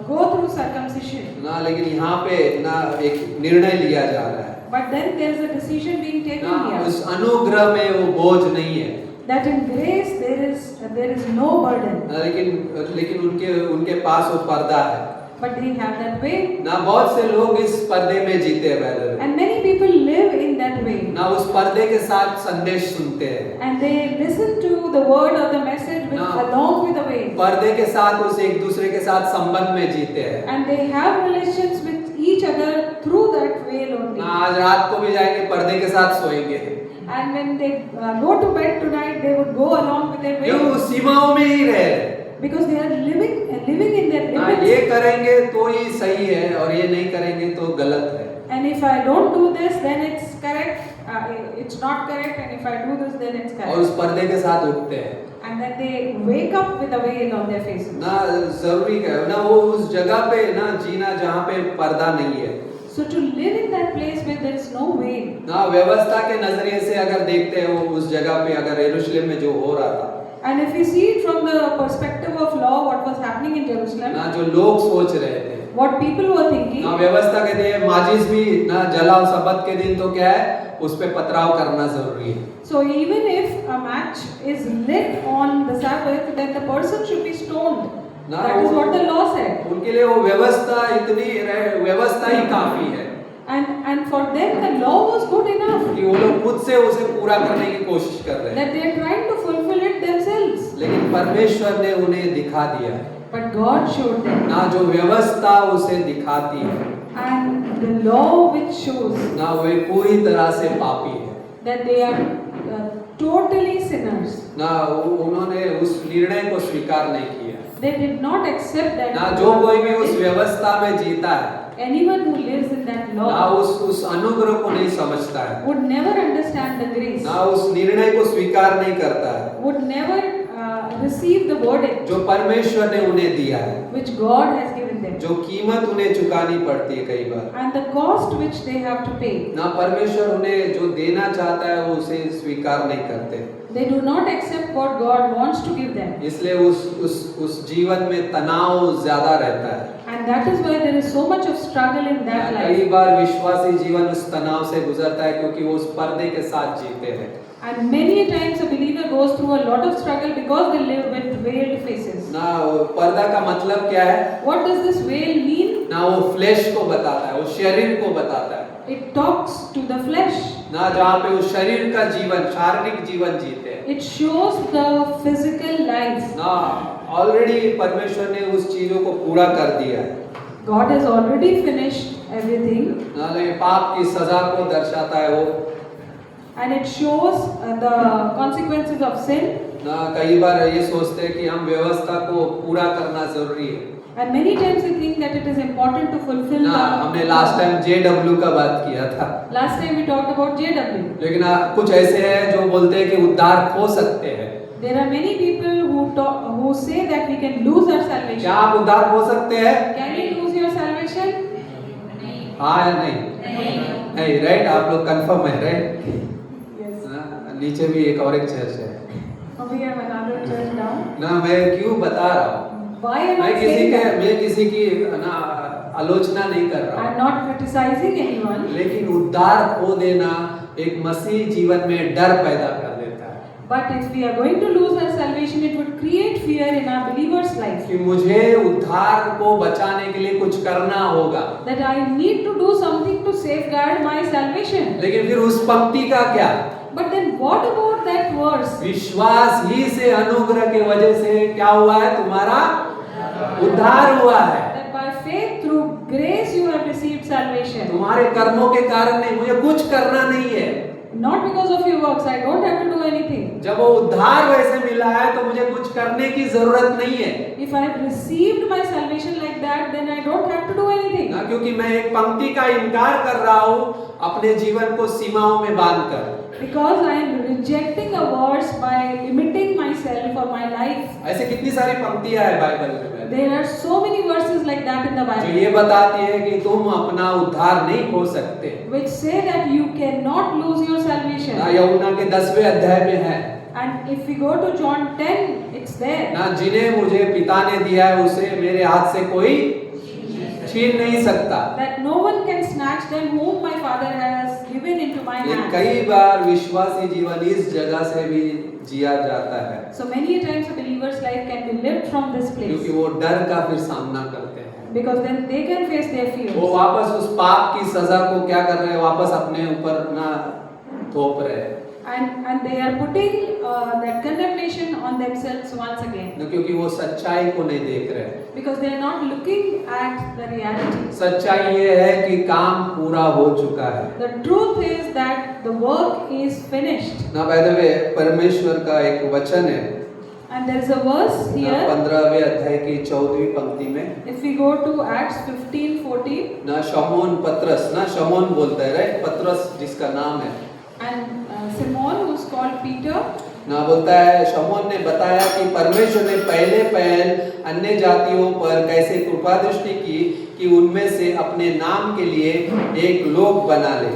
S5: go through circumcision.
S4: ना। लेकिन यहाँ पे ना एक निर्णय लिया जा रहा है
S5: But then there is a decision being taken
S4: ना।
S5: here.
S4: उस अनुग्रह में वो बोझ नहीं है
S5: That in grace there is no burden.
S4: ना। लेकिन उनके पास वो पर्दा है
S5: But they have that way.
S4: ना। बहुत से लोग इस पर्दे में जीते हैं पहले
S5: And many people live in that way.
S4: ना। उस पर्दे के साथ संदेश सुनते हैं
S5: And they listen to the word or the message
S4: No.
S5: along with the way.
S4: पर्दे के साथ उस एक दूसरे के साथ संबंध में जीते हैं
S5: And they have relations with each other through that veil only.
S4: ना। आज रात को भी जाएंगे पर्दे के साथ सोएंगे,
S5: And when they go to bed tonight, they would go along with their
S4: क्यों?
S5: veil.
S4: सीमाओं में ही रह रहे
S5: Because they are living in their
S4: ना।
S5: limits.
S4: ये करेंगे तो ही सही है और ये नहीं करेंगे तो गलत है।
S5: And if I don't do this, then it's correct. It's not correct. And if I do this, then it's
S4: और
S5: correct.
S4: उस पर्दे के साथ उठते हैं
S5: And then they wake up with a veil on their faces.
S4: ना। जरूरी है ना वो उस जगह पे ना जीना जहाँ पे पर्दा नहीं है
S5: So to live in that place where there is no veil.
S4: ना। व्यवस्था के नजरिए से अगर देखते हैं वो उस जगह पे, अगर यरूशलेम में जो हो रहा था
S5: And if we see it from the perspective of law, what was happening in Jerusalem,
S4: ना, जो लोग सोच रहे थे
S5: what people were thinking,
S4: ना, व्यवस्था के दिन माचिस भी ना जलाओ, सबत के दिन तो क्या है, उस पे पथराव करना जरूरी है।
S5: so even if a match is lit on the Sabbath, then the person should be stoned.
S4: ना,
S5: That is what the law said.
S4: उनके लिए वो व्यवस्था व्यवस्था ही काफी है
S5: And for them the law was good enough
S4: कि वो लोग खुद से उसे पूरा करने की कोशिश कर रहे हैं,
S5: that they are trying to fulfill it themselves.
S4: लेकिन परमेश्वर ने उन्हें दिखा दिया
S5: But God showed them.
S4: ना, जो व्यवस्था उसे दिखाती है
S5: And the law which shows
S4: ना, वे पूरी तरह से पापी है
S5: that they are totally sinners.
S4: ना। उन्होंने उस निर्णय को स्वीकार नहीं किया
S5: They did not accept that.
S4: ना। जो कोई भी उस व्यवस्था में जीता है
S5: Anyone who lives in that
S4: ना,
S5: law
S4: उस अनुग्रह को नहीं समझता है
S5: would never understand the grace,
S4: ना, उस निर्णय को स्वीकार नहीं करता है
S5: would never receive the verdict
S4: जो परमेश्वर ने उन्हें दिया है,
S5: which God has given them
S4: जो कीमत उन्हें चुकानी पड़ती है कई बार
S5: and the cost which they have to pay.
S4: ना, परमेश्वर उन्हें जो देना चाहता है वो उसे स्वीकार नहीं करते,
S5: They do not accept what God wants to give them,
S4: इसलिए उस जीवन में तनाव ज्यादा रहता है।
S5: and that is why there is so much of struggle in that
S4: कई
S5: life.
S4: बार विश्वासी जीवन उस तनाव से गुजरता है क्योंकि वो उस पर्दे के साथ जीते हैं।
S5: And many a times a believer goes through a lot of struggle because they live with veiled faces.
S4: ना, वो पर्दा का मतलब क्या है?
S5: What does this veil mean?
S4: ना वो फ्लेश को बताता है, वो शरीर को बताता है,
S5: It talks to the flesh.
S4: ना जहाँ पे वो शरीर का जीवन, शारीरिक जीवन जीते हैं।
S5: It shows the physical life.
S4: ना, ऑलरेडी परमेश्वर ने उस चीजों को पूरा कर दिया है।
S5: God has already finished everything,
S4: ना, ये पाप की सजा को दर्शाता है वो।
S5: and it shows the consequences of sin.
S4: ना, कई बार ये सोचते हैं कि हम व्यवस्था को पूरा करना जरूरी है।
S5: And many times we think that it is important to fulfill
S4: ना, हमने लास्ट टाइम JW का बात किया था,
S5: Last time we talked about JW.
S4: लेकिन कुछ ऐसे हैं जो बोलते हैं कि उद्धार खो सकते हैं।
S5: There are many people who say that we can lose our salvation.
S4: क्या आप उद्धार हो सकते हैं?
S5: Can you lose your salvation?
S4: हाँ या नहीं? नहीं, राइट? आप लोग कंफर्म है, राइट?
S5: Yes.
S4: नीचे भी एक और एक चर्च है
S5: We have another church down.
S4: ना। मैं क्यों बता रहा हूँ?
S5: Why am I saying that?
S4: मैं किसी की ना आलोचना नहीं कर रहा हूँ,
S5: I'm not criticizing anyone.
S4: लेकिन उद्धार खो देना एक मसीह जीवन में डर पैदा कर देता है
S5: But if we are going to lose our salvation, it would create fear in our believer's life.
S4: कि मुझे उद्धार को बचाने के लिए कुछ करना होगा।
S5: That I need to do something to safeguard my salvation.
S4: लेकिन फिर उस पंक्ति का क्या?
S5: But then what about that verse?
S4: विश्वास ही से अनुग्रह के वजह से क्या हुआ है? तुम्हारा उद्धार हुआ है।
S5: That by faith through grace you have received salvation.
S4: तुम्हारे कर्मों के कारण नहीं, मुझे कुछ करना नहीं है।
S5: Not because of your works, I don't have to do anything.
S4: जब वो उद्धार वैसे मिला है तो मुझे कुछ करने की जरूरत नहीं है
S5: If I have received my salvation like that, then I don't have to do anything.
S4: ना, क्योंकि मैं एक पंक्ति का इनकार कर रहा हूँ अपने जीवन को सीमाओं में बांधकर।
S5: Because I am rejecting a verse by limiting myself or my life.
S4: ऐसे कितनी सारी पंक्तियां हैं बाइबल में
S5: There are so many verses like that in the
S4: जो
S5: Bible,
S4: ये बताती है कि तुम अपना उद्धार नहीं खो सकते।
S5: which say that you cannot lose your salvation.
S4: ना, यूहन्ना के 10वें अध्याय में है
S5: And if we go to John 10, it's there.
S4: ना, जिन्हें मुझे पिता ने दिया है उसे मेरे हाथ से कोई छीन नहीं सकता।
S5: That no one can snatch them whom my Father has given into my
S4: ये
S5: hand.
S4: कई बार विश्वासी जीवन इस जगह से भी जिया जाता है
S5: So many times a believer's life can be lived from this place.
S4: क्योंकि वो डर का फिर सामना करते हैं।
S5: Because then they can face their
S4: वो
S5: fears.
S4: वापस उस पाप की सजा को क्या कर रहे हैं? वापस अपने ऊपर ना थोप रहे हैं
S5: And they are putting that condemnation on themselves once again.
S4: ना, क्योंकि वो सच्चाई को नहीं देख रहे हैं।
S5: Because they are not looking at the reality.
S4: सच्चाई ये है कि काम पूरा हो चुका है
S5: The truth is that the work is finished.
S4: ना। बाय द वे, परमेश्वर का एक वचन है
S5: And there is a verse
S4: ना,
S5: here.
S4: 15वें अध्याय की 14वीं पंक्ति में
S5: If we go to Acts 15:14,
S4: ना, शमौन पतरस ना, शमौन बोलता है, राइट? पतरस जिसका नाम है
S5: and Simon, who is called Peter,
S4: ना, बोलता है, शमौन ने बताया कि परमेश्वर ने पहले अन्य जातियों पर कैसे कृपा दृष्टि की कि उनमें से अपने नाम के लिए एक लोग बना ले।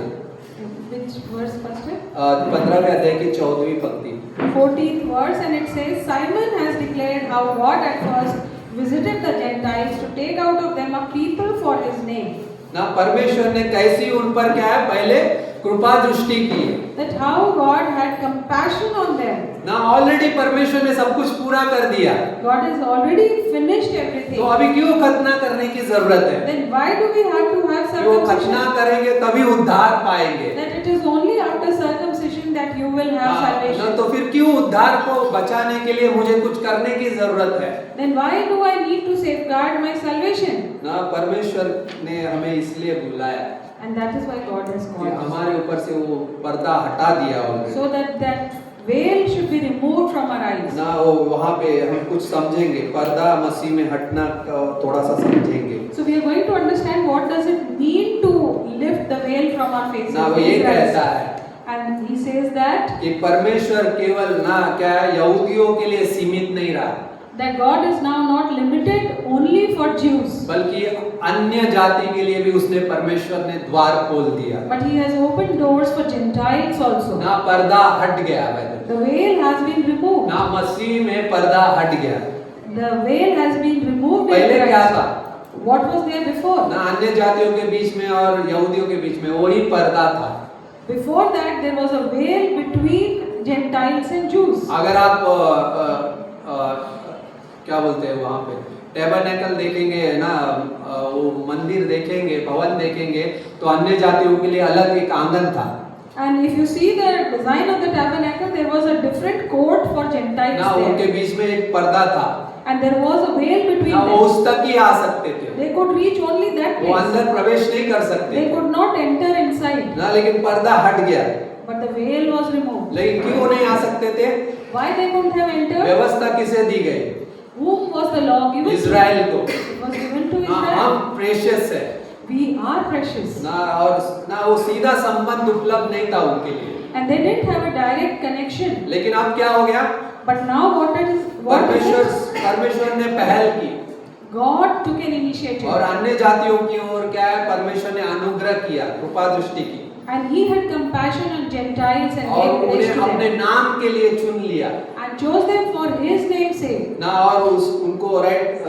S5: which verse first?
S4: 15वें अध्याय की 14वीं पंक्ति।
S5: 14th verse, and it says, Simon has declared how God at first visited the Gentiles to take out of them a people for his name.
S4: ना, परमेश्वर ने कैसी उन पर क्या है? पहले कृपा दृष्टि की।
S5: That how God had compassion on them.
S4: ना, ऑलरेडी परमेश्वर ने सब कुछ पूरा कर दिया,
S5: God has already finished everything.
S4: तो अभी क्यों खतना करने की जरूरत है?
S5: Then why do we have to have
S4: कि वो खतना
S5: circumcision?
S4: करेंगे तभी उद्धार पाएंगे।
S5: That it is only after circumcision that you will have
S4: ना,
S5: salvation.
S4: तो फिर क्यों उद्धार को बचाने के लिए मुझे कुछ करने की जरूरत है?
S5: Then why do I need to safeguard my salvation?
S4: ना, परमेश्वर ने हमें इसलिए बुलाया
S5: And that is why God has
S4: कि
S5: called us.
S4: हमारे ऊपर से वो पर्दा हटा दिया already.
S5: So that veil should be removed from our eyes.
S4: ना, वो वहाँ पे हम कुछ समझेंगे, पर्दा मसीह में हटना का थोड़ा सा समझेंगे।
S5: So we are going to understand what does it mean to lift the veil from our faces.
S4: ना, वो ये कहता है
S5: And And he says that
S4: कि परमेश्वर केवल ना क्या है यहूदियों के लिए सीमित नहीं रहा,
S5: God is now not limited only for Jews,
S4: बल्कि अन्य जाति के लिए भी उसने परमेश्वर ने द्वार खोल दिया।
S5: but he has opened doors for Gentiles also.
S4: ना पर्दा हट गया वैसे,
S5: The veil has been removed.
S4: ना मसीह में पर्दा हट गया।
S5: The veil has been removed in
S4: पहले क्या
S5: Christ.
S4: था?
S5: What was there before?
S4: ना अन्य जातियों के बीच में और यहूदियों के बीच में वही पर्दा था।
S5: Before that, there was a veil between Gentiles and Jews.
S4: अगर आप क्या बोलते हैं वहाँ पे टैबरनेकल देखेंगे ना, वो मंदिर देखेंगे, भवन देखेंगे, तो अन्य जातियों के लिए अलग एक आंगन था।
S5: And if you see the design of the tabernacle, there was a different court for Gentiles
S4: ना उनके
S5: there.
S4: बीच में एक पर्दा था,
S5: And there was a veil between
S4: ना वो
S5: them.
S4: उस तक ही आ सकते थे,
S5: They could reach only that
S4: वो
S5: place.
S4: अंदर प्रवेश नहीं कर सकते
S5: They could not enter inside.
S4: ना, लेकिन पर्दा हट गया।
S5: But the veil was removed.
S4: लेकिन क्यों नहीं आ सकते थे?
S5: Why they couldn't have entered?
S4: व्यवस्था किसे दी गई?
S5: Whom was the law given to?
S4: Israel को।
S5: It was given to
S4: ना
S5: Israel.
S4: हम प्रेशियस है
S5: We are precious.
S4: ना, और ना वो सीधा संबंध उपलब्ध नहीं था उनके लिए।
S5: And they didn't have a direct connection.
S4: लेकिन अब क्या हो गया?
S5: But now what is
S4: परमेश्वर ने पहल की
S5: God took an initiative.
S4: और अन्य जातियों की ओर क्या है, परमेश्वर ने अनुग्रह किया, कृपा दृष्टि की,
S5: And he had compassion on Gentiles and
S4: और
S5: gave grace
S4: उन्हें
S5: to
S4: अपने
S5: them.
S4: नाम के लिए चुन लिया
S5: And chose them for his name's sake.
S4: ना, और उनको राइट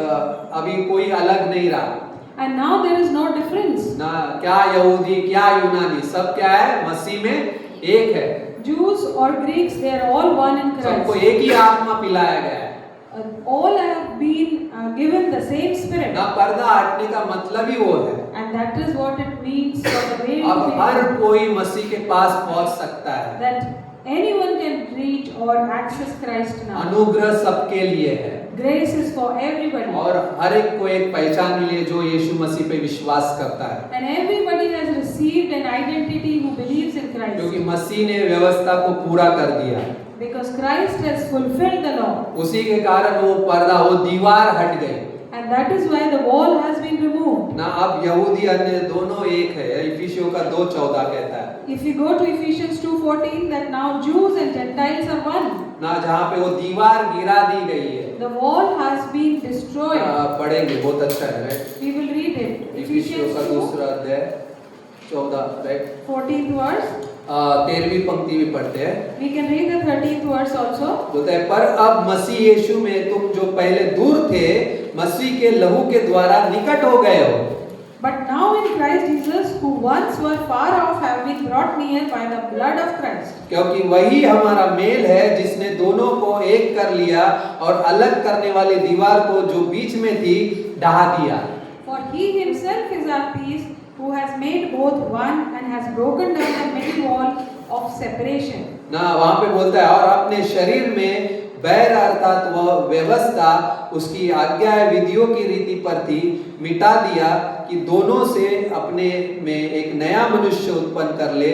S4: अभी कोई अलग नहीं रहा
S5: And now there is no difference.
S4: ना, क्या यहूदी क्या यूनानी, सब क्या है मसीह में एक है,
S5: Jews or Greeks, they are all one in
S4: सबको
S5: Christ.
S4: एक ही आत्मा पिलाया गया है
S5: All have been given the same spirit.
S4: ना। पर्दा हटने का मतलब ही वो है,
S5: And that is what it means for the veil
S4: अब
S5: to be
S4: हर
S5: removed.
S4: कोई मसीह के पास पहुंच सकता है,
S5: That anyone can reach or access Christ now.
S4: अनुग्रह सबके लिए है
S5: Grace is for everybody.
S4: और हर एक को एक पहचान मिली है जो यीशु मसीह पे विश्वास करता है,
S5: And everybody has received an identity who believes in Christ.
S4: क्योंकि मसीह ने व्यवस्था को पूरा कर दिया।
S5: Because Christ has fulfilled the law.
S4: उसी के कारण वो पर्दा, वो दीवार हट गई
S5: And that is why the wall has been removed.
S4: ना। अब यहूदी अन्य दोनों एक है, इफिसियों का 2:14 कहता है
S5: If you go to Ephesians 2:14, that now Jews and Gentiles are one.
S4: ना, जहाँ पे वो दीवार गिरा दी गई है।
S5: The wall has been destroyed.
S4: पढ़ेंगे, बहुत अच्छा है right.
S5: We will read it.
S4: इफिसियों
S5: Ephesians
S4: का
S5: 2,
S4: दूसरा अध्याय 14 राइट,
S5: 14th verse.
S4: 13वीं पंक्ति भी पढ़ते हैं।
S5: We can read the 13th verse also.
S4: बोलता है, पर अब मसीह यीशु में तुम जो पहले दूर थे, मसीह के लहू के द्वारा निकट हो गए हो।
S5: But now in Christ Jesus, who once were far off, have been brought near by the blood of Christ.
S4: क्योंकि वही हमारा मेल है जिसने दोनों को एक कर लिया और अलग करने वाली दीवार को जो बीच में थी ढहा दिया।
S5: For he himself is our peace, who has made both one and has broken down the middle wall of separation.
S4: ना, वहां पे बोलता है, और अपने शरीर में बैर अर्थात वह व्यवस्था उसकी आज्ञा विधियों की रीति पर थी, मिटा दिया कि दोनों से अपने में एक नया मनुष्य उत्पन्न कर ले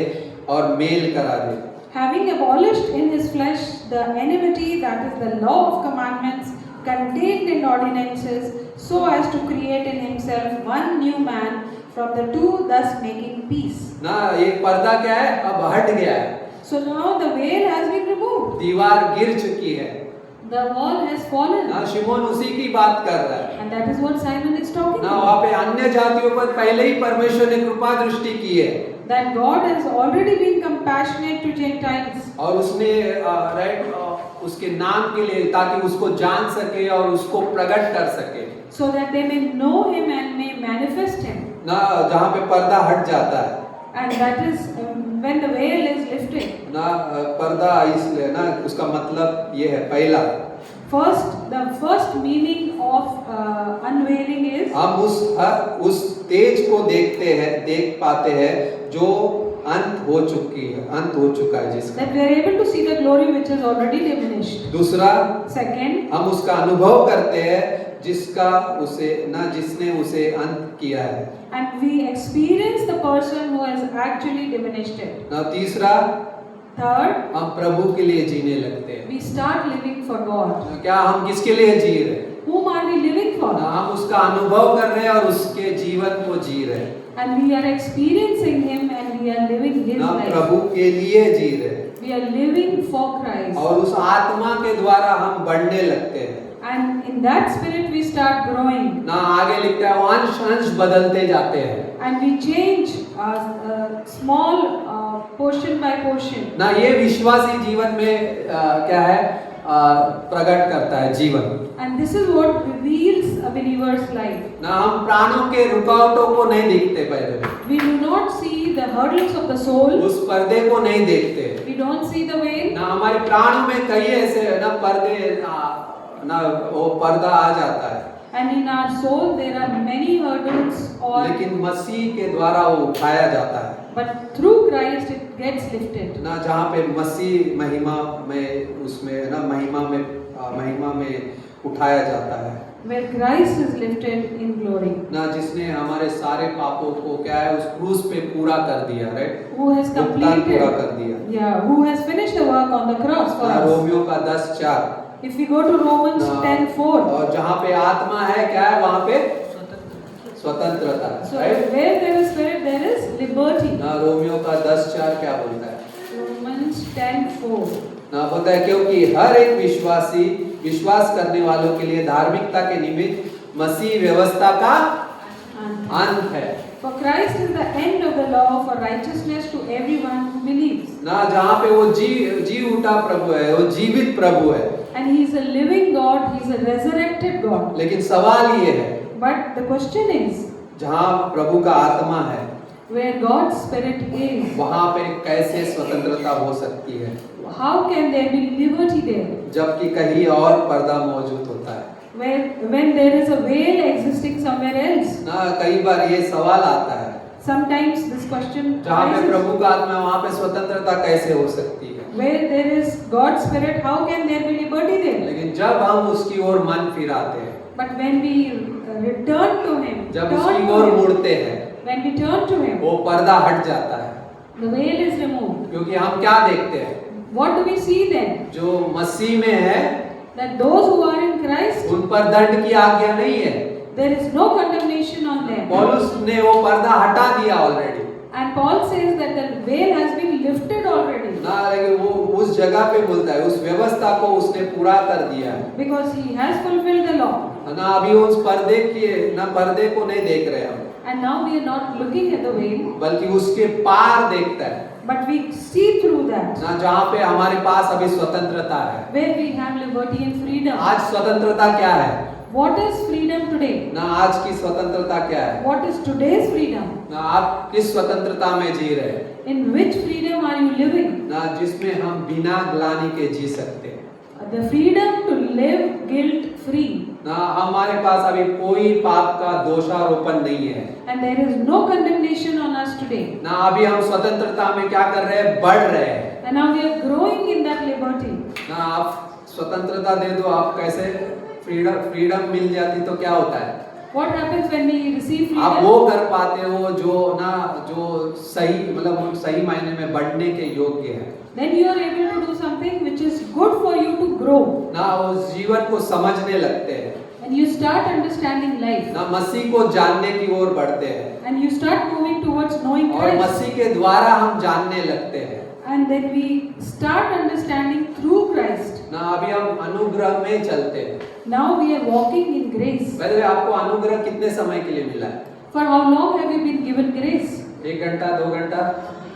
S4: और मेल करा दे।
S5: Having abolished in his flesh the enmity, that is the law of commandments contained in ordinances, so as to create in himself one new man from the two, thus making peace.
S4: ना, एक पर्दा क्या है, अब हट गया है,
S5: So now the veil has been removed.
S4: दीवार गिर चुकी है
S5: The wall has fallen.
S4: ना। शिमोन उसी की बात कर रहा है
S5: And that is what Simon is talking
S4: ना।
S5: about.
S4: वहाँ पे अन्य जातियों पर पहले ही परमेश्वर ने कृपा दृष्टि की है
S5: That God has already been compassionate to Gentiles.
S4: और उसने राइट उसके नाम के लिए, ताकि उसको जान सके और उसको प्रकट कर सके
S5: So that they may know him and may manifest him.
S4: ना। जहाँ पे पर्दा हट जाता है
S5: And that is when the veil is lifted.
S4: ना, पर्दा इसलिए ना, उसका मतलब ये है, पहला
S5: The first meaning of unveiling is
S4: हम उस तेज को देखते हैं, देख पाते हैं जो अंत हो चुका है जिसका।
S5: that we are able to see the glory which is already diminished.
S4: दूसरा,
S5: Second,
S4: हम उसका अनुभव करते हैं जिसने उसे अंत किया है
S5: and we experience the person who has actually diminished it.
S4: ना। तीसरा,
S5: Third,
S4: हम प्रभु के लिए जीने लगते हैं।
S5: we start living for God.
S4: क्या हम किसके लिए जी रहे हैं?
S5: Whom are we living for?
S4: ना, हम उसका अनुभव कर रहे हैं और उसके जीवन को जी रहे हैं,
S5: And we are experiencing Him and we are living His
S4: ना
S5: life.
S4: प्रभु के लिए जी रहे हैं,
S5: We are living for Christ.
S4: और उस आत्मा के द्वारा हम बढ़ने लगते हैं।
S5: And in that spirit we start growing.
S4: ना आगे लिखता है अंश अंश बदलते जाते हैं,
S5: And we change small portion by portion.
S4: ना ये विश्वासी जीवन में क्या है प्रकट करता है जीवन।
S5: And this is what reveals a believer's life.
S4: ना हम प्राणों के रुकावटों को नहीं देखते, पहले
S5: We do not see the hurdles of the soul.
S4: उस पर्दे को नहीं देखते,
S5: We don't see the veil.
S4: ना हमारे प्राणों में कई ऐसे ना पर्दे ना वो पर्दा आ जाता है,
S5: And in our soul there are many hurdles,
S4: लेकिन मसीह के द्वारा वो उठाया जाता है।
S5: but through Christ it gets lifted.
S4: ना जहाँ पे मसीह महिमा में उसमें ना महिमा में उठाया जाता है,
S5: Where Christ is lifted in glory.
S4: ना जिसने हमारे सारे पापों को क्या है उस क्रूस पे पूरा कर दिया, राइट,
S5: Who has
S4: भुगतान पूरा
S5: completed,
S4: कर दिया।
S5: yeah, who has finished the work on the cross for
S4: ना
S5: us.
S4: रोमियो का 10:4,
S5: If we go to Romans
S4: ना,
S5: 10:4,
S4: और जहाँ पे आत्मा है क्या है वहाँ पे स्वतंत्रता,
S5: so
S4: right.
S5: where there is spirit there is liberty.
S4: ना रोमियो का 10:4 क्या बोलता है?
S5: Romans 10:4.
S4: ना बोलता है क्योंकि हर एक विश्वासी विश्वास करने वालों के लिए धार्मिकता के निमित्त मसीह व्यवस्था का
S5: And
S4: अंत है।
S5: for Christ is the end of the law for righteousness to everyone who believes.
S4: ना जहाँ पे वो जी उठा प्रभु है, वो जीवित प्रभु है,
S5: And he is a living God, he is a resurrected God.
S4: लेकिन सवाल ये है
S5: But the question is,
S4: जहाँ प्रभु का आत्मा है
S5: where God's spirit is,
S4: वहाँ पे कैसे स्वतंत्रता हो सकती है,
S5: how can there be liberty there?
S4: जबकि कहीं और पर्दा मौजूद होता है।
S5: When there is a veil existing somewhere else.
S4: ना कई बार ये सवाल आता है
S5: Sometimes this question
S4: जहाँ पे
S5: arises.
S4: प्रभु का आत्मा है वहाँ पे स्वतंत्रता कैसे हो सकती है,
S5: Where there is God's spirit, how can there be liberty there?
S4: लेकिन जब हम उसकी ओर मन फिराते हैं,
S5: But when we return to Him,
S4: जब
S5: turn
S4: उसकी
S5: to
S4: ओर
S5: Him,
S4: मुड़ते हैं,
S5: when we turn to Him,
S4: वो पर्दा हट जाता है,
S5: the veil is removed.
S4: क्योंकि हम क्या देखते हैं,
S5: What do we see then?
S4: जो मसीह में है
S5: That those who are in Christ,
S4: उन पर दंड की आज्ञा नहीं है।
S5: there is no condemnation on them.
S4: पौलुस ने वो पर्दा हटा दिया already,
S5: And Paul says that the veil has been lifted already.
S4: ना लेकिन वो उस जगह पे बोलता है उस व्यवस्था को उसने पूरा कर दिया है,
S5: Because he has fulfilled the law.
S4: ना अभी उस पर्दे को नहीं देख रहे हम,
S5: And now we are not looking at the veil,
S4: बल्कि उसके पार देखता है,
S5: but we see through that,
S4: ना जहाँ पे हमारे पास अभी स्वतंत्रता है।
S5: where we have liberty and freedom.
S4: आज स्वतंत्रता क्या है,
S5: What is freedom today?
S4: ना आज की स्वतंत्रता क्या है,
S5: What is today's freedom?
S4: ना आप किस स्वतंत्रता में जी रहे हैं,
S5: In which freedom are you living?
S4: ना जिसमें हम बिना ग्लानि के जी सकते हैं,
S5: The freedom to live guilt free.
S4: ना हमारे पास अभी कोई पाप का दोषारोपण नहीं है,
S5: And there is no condemnation on us today.
S4: ना अभी हम स्वतंत्रता में क्या कर रहे हैं, बढ़ रहे हैं।
S5: And now we are growing in that liberty.
S4: ना आप स्वतंत्रता दे दो, आप कैसे फ्रीडम मिल जाती तो क्या होता है,
S5: What happens when we receive
S4: आप
S5: freedom?
S4: वो कर पाते हो जो सही मतलब सही मायने में बढ़ने के योग्य है,
S5: Then you are able to do something which is good for you to grow.
S4: ना उस जीवन को समझने लगते हैं,
S5: And you start understanding life.
S4: ना मसीह को जानने की ओर बढ़ते हैं,
S5: And you start moving towards knowing
S4: और
S5: Christ.
S4: मसीह के द्वारा हम जानने लगते हैं,
S5: And then we start understanding through Christ.
S4: ना अभी हम अनुग्रह में चलते हैं।
S5: Now we are walking in grace.
S4: पहले आपको अनुग्रह कितने समय के लिए मिला है,
S5: For how long have you been given grace?
S4: 1 घंटा 2 घंटा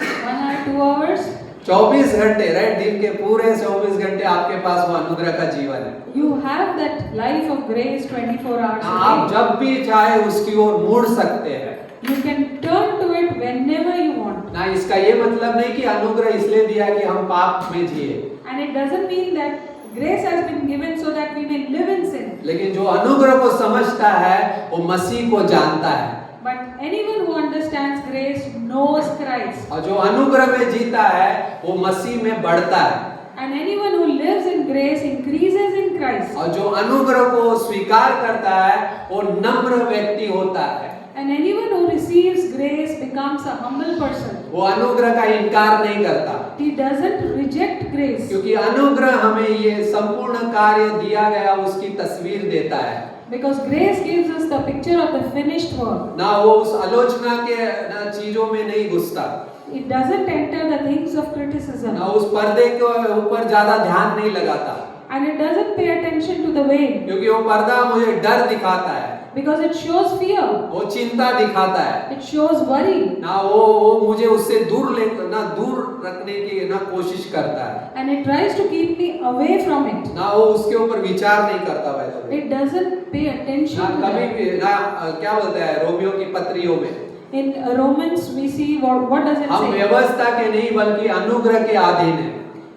S5: 1 hour, 2 hours?
S4: 24 घंटे, राइट, दिन के पूरे 24 घंटे आपके पास वो अनुग्रह का जीवन है।
S5: You have that life of grace 24 hours
S4: आप
S5: a day.
S4: जब भी चाहे उसकी ओर मुड़ सकते हैं,
S5: You can turn to it whenever you want.
S4: ना इसका ये मतलब नहीं कि अनुग्रह इसलिए दिया कि हम पाप में जिए,
S5: And it doesn't mean that grace has been given so that we may live in sin.
S4: लेकिन जो अनुग्रह को समझता है वो मसीह को जानता है,
S5: But anyone who understands grace knows Christ.
S4: और जो अनुग्रह में जीता है वो मसीह में बढ़ता है,
S5: And anyone who lives in grace increases in Christ.
S4: और जो अनुग्रह को स्वीकार करता है वो नम्र व्यक्ति होता है,
S5: And anyone who receives grace becomes a humble person.
S4: वो अनुग्रह का इनकार नहीं करता,
S5: He doesn't reject grace.
S4: क्योंकि अनुग्रह हमें ये संपूर्ण कार्य दिया गया उसकी तस्वीर देता है।
S5: Because grace gives us the picture of the finished work.
S4: ना वो उस आलोचना के ना चीजों में नहीं घुसता,
S5: It doesn't enter the things of criticism.
S4: ना उस पर्दे के ऊपर ज्यादा ध्यान नहीं लगाता,
S5: And it doesn't pay attention to the veil.
S4: क्योंकि वो पर्दा मुझे डर दिखाता है,
S5: Because it shows fear.
S4: वो चिंता दिखाता है,
S5: It shows worry.
S4: ना वो मुझे उससे दूर रखने की ना कोशिश करता है,
S5: And it tries to keep me away from it.
S4: ना वो उसके ऊपर विचार नहीं करता वैसे,
S5: It doesn't pay attention
S4: ना
S5: to
S4: कभी
S5: that.
S4: भी ना क्या बोलता है रोमियो की पत्रियों में,
S5: In Romans we see what does it
S4: हम
S5: say?
S4: व्यवस्था के नहीं बल्कि अनुग्रह के अधीन है।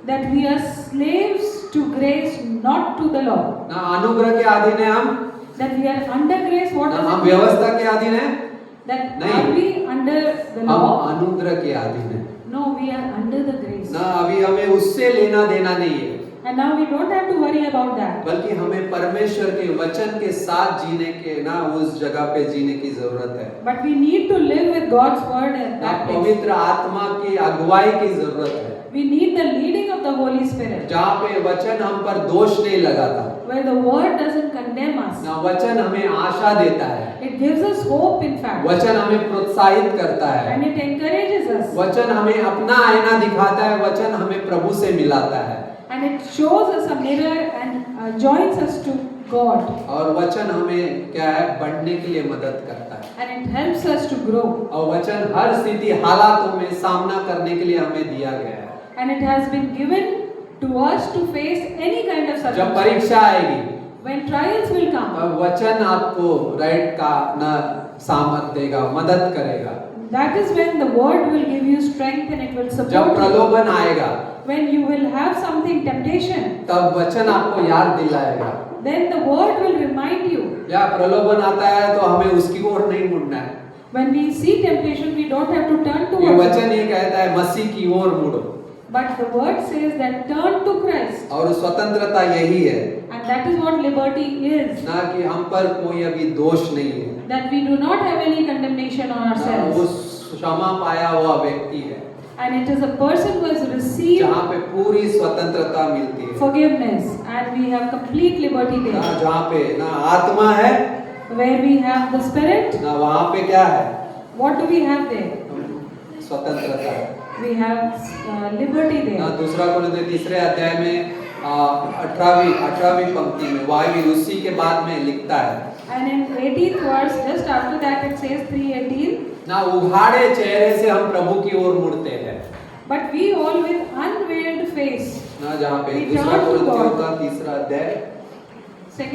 S5: That we are slaves to grace, not to the law.
S4: ना अनुग्रह के अधीन है हम,
S5: That we are under grace, what
S4: ना
S5: does
S4: हम
S5: it mean?
S4: व्यवस्था के अधीन है,
S5: That
S4: नहीं।
S5: are we under the
S4: हम
S5: law?
S4: अनुग्रह के अधीन है।
S5: No, we are under the grace.
S4: ना अभी हमें उससे लेना देना नहीं है,
S5: And now we don't have to worry about that.
S4: बल्कि हमें परमेश्वर के वचन के साथ जीने के ना उस जगह पे जीने की जरूरत है।
S5: But we need to live with God's word at
S4: ना
S5: that place.
S4: पवित्र आत्मा की अगुवाई की जरूरत है,
S5: We need the leading of the Holy Spirit,
S4: जहाँ पे वचन हम पर दोष नहीं लगाता,
S5: where the word doesn't condemn us.
S4: ना वचन हमें आशा देता है,
S5: It gives us hope, in fact,
S4: वचन हमें प्रोत्साहित करता है,
S5: and it encourages us,
S4: वचन हमें अपना आईना दिखाता है, वचन हमें प्रभु से मिलाता है,
S5: and it shows us a mirror and joins us to God,
S4: और वचन हमें क्या है बढ़ने के लिए मदद करता है,
S5: and it helps us to grow.
S4: और वचन हर स्थिति हालातों में सामना करने के लिए हमें दिया गया है।
S5: And it has been given to us to face any kind of
S4: जब
S5: circumstance.
S4: परीक्षा आएगी
S5: When trials will come,
S4: तब वचन आपको राइट का ना सामर्थ देगा, मदद करेगा।
S5: that is when the word will give you strength and it will
S4: जब
S5: support you.
S4: प्रलोभन आएगा
S5: When you will have something temptation,
S4: तब वचन आपको याद दिलाएगा।
S5: then the word will remind you.
S4: या प्रलोभन आता है तो हमें उसकी ओर नहीं मुड़ना है,
S5: When we see temptation, we don't have to turn
S4: ये
S5: towards it.
S4: वचन ये कहता है मसीह की ओर मुड़ो,
S5: But the word says that turn to Christ.
S4: और स्वतंत्रता यही है
S5: And that is what liberty is.
S4: ना कि हम पर कोई अभी दोष नहीं है,
S5: That we do not have any condemnation on
S4: ना वो
S5: ourselves.
S4: क्षमा पाया हुआ व्यक्ति है
S5: And it is a person who has received
S4: जहाँ पे पूरी स्वतंत्रता मिलती है,
S5: forgiveness. And we have complete liberty
S4: ना
S5: there.
S4: जहाँ पे ना आत्मा है
S5: Where we have the Spirit,
S4: ना वहाँ पे क्या है
S5: what do we have there?
S4: स्वतंत्रता है।
S5: We have liberty
S4: ना
S5: there.
S4: दूसरा कोरिन्थियों तीसरे अध्याय में 18वीं पंक्ति में वह भी उसी के बाद में लिखता है,
S5: And in 18th verse, just after that it says 3:18,
S4: ना उघाड़े चेहरे से हम प्रभु की ओर मुड़ते हैं,
S5: but we all with unveiled face.
S4: ना जहाँ पे
S5: We
S4: दूसरा
S5: turn to
S4: कोरिन्थियों
S5: God.
S4: का तीसरा अध्याय
S5: 2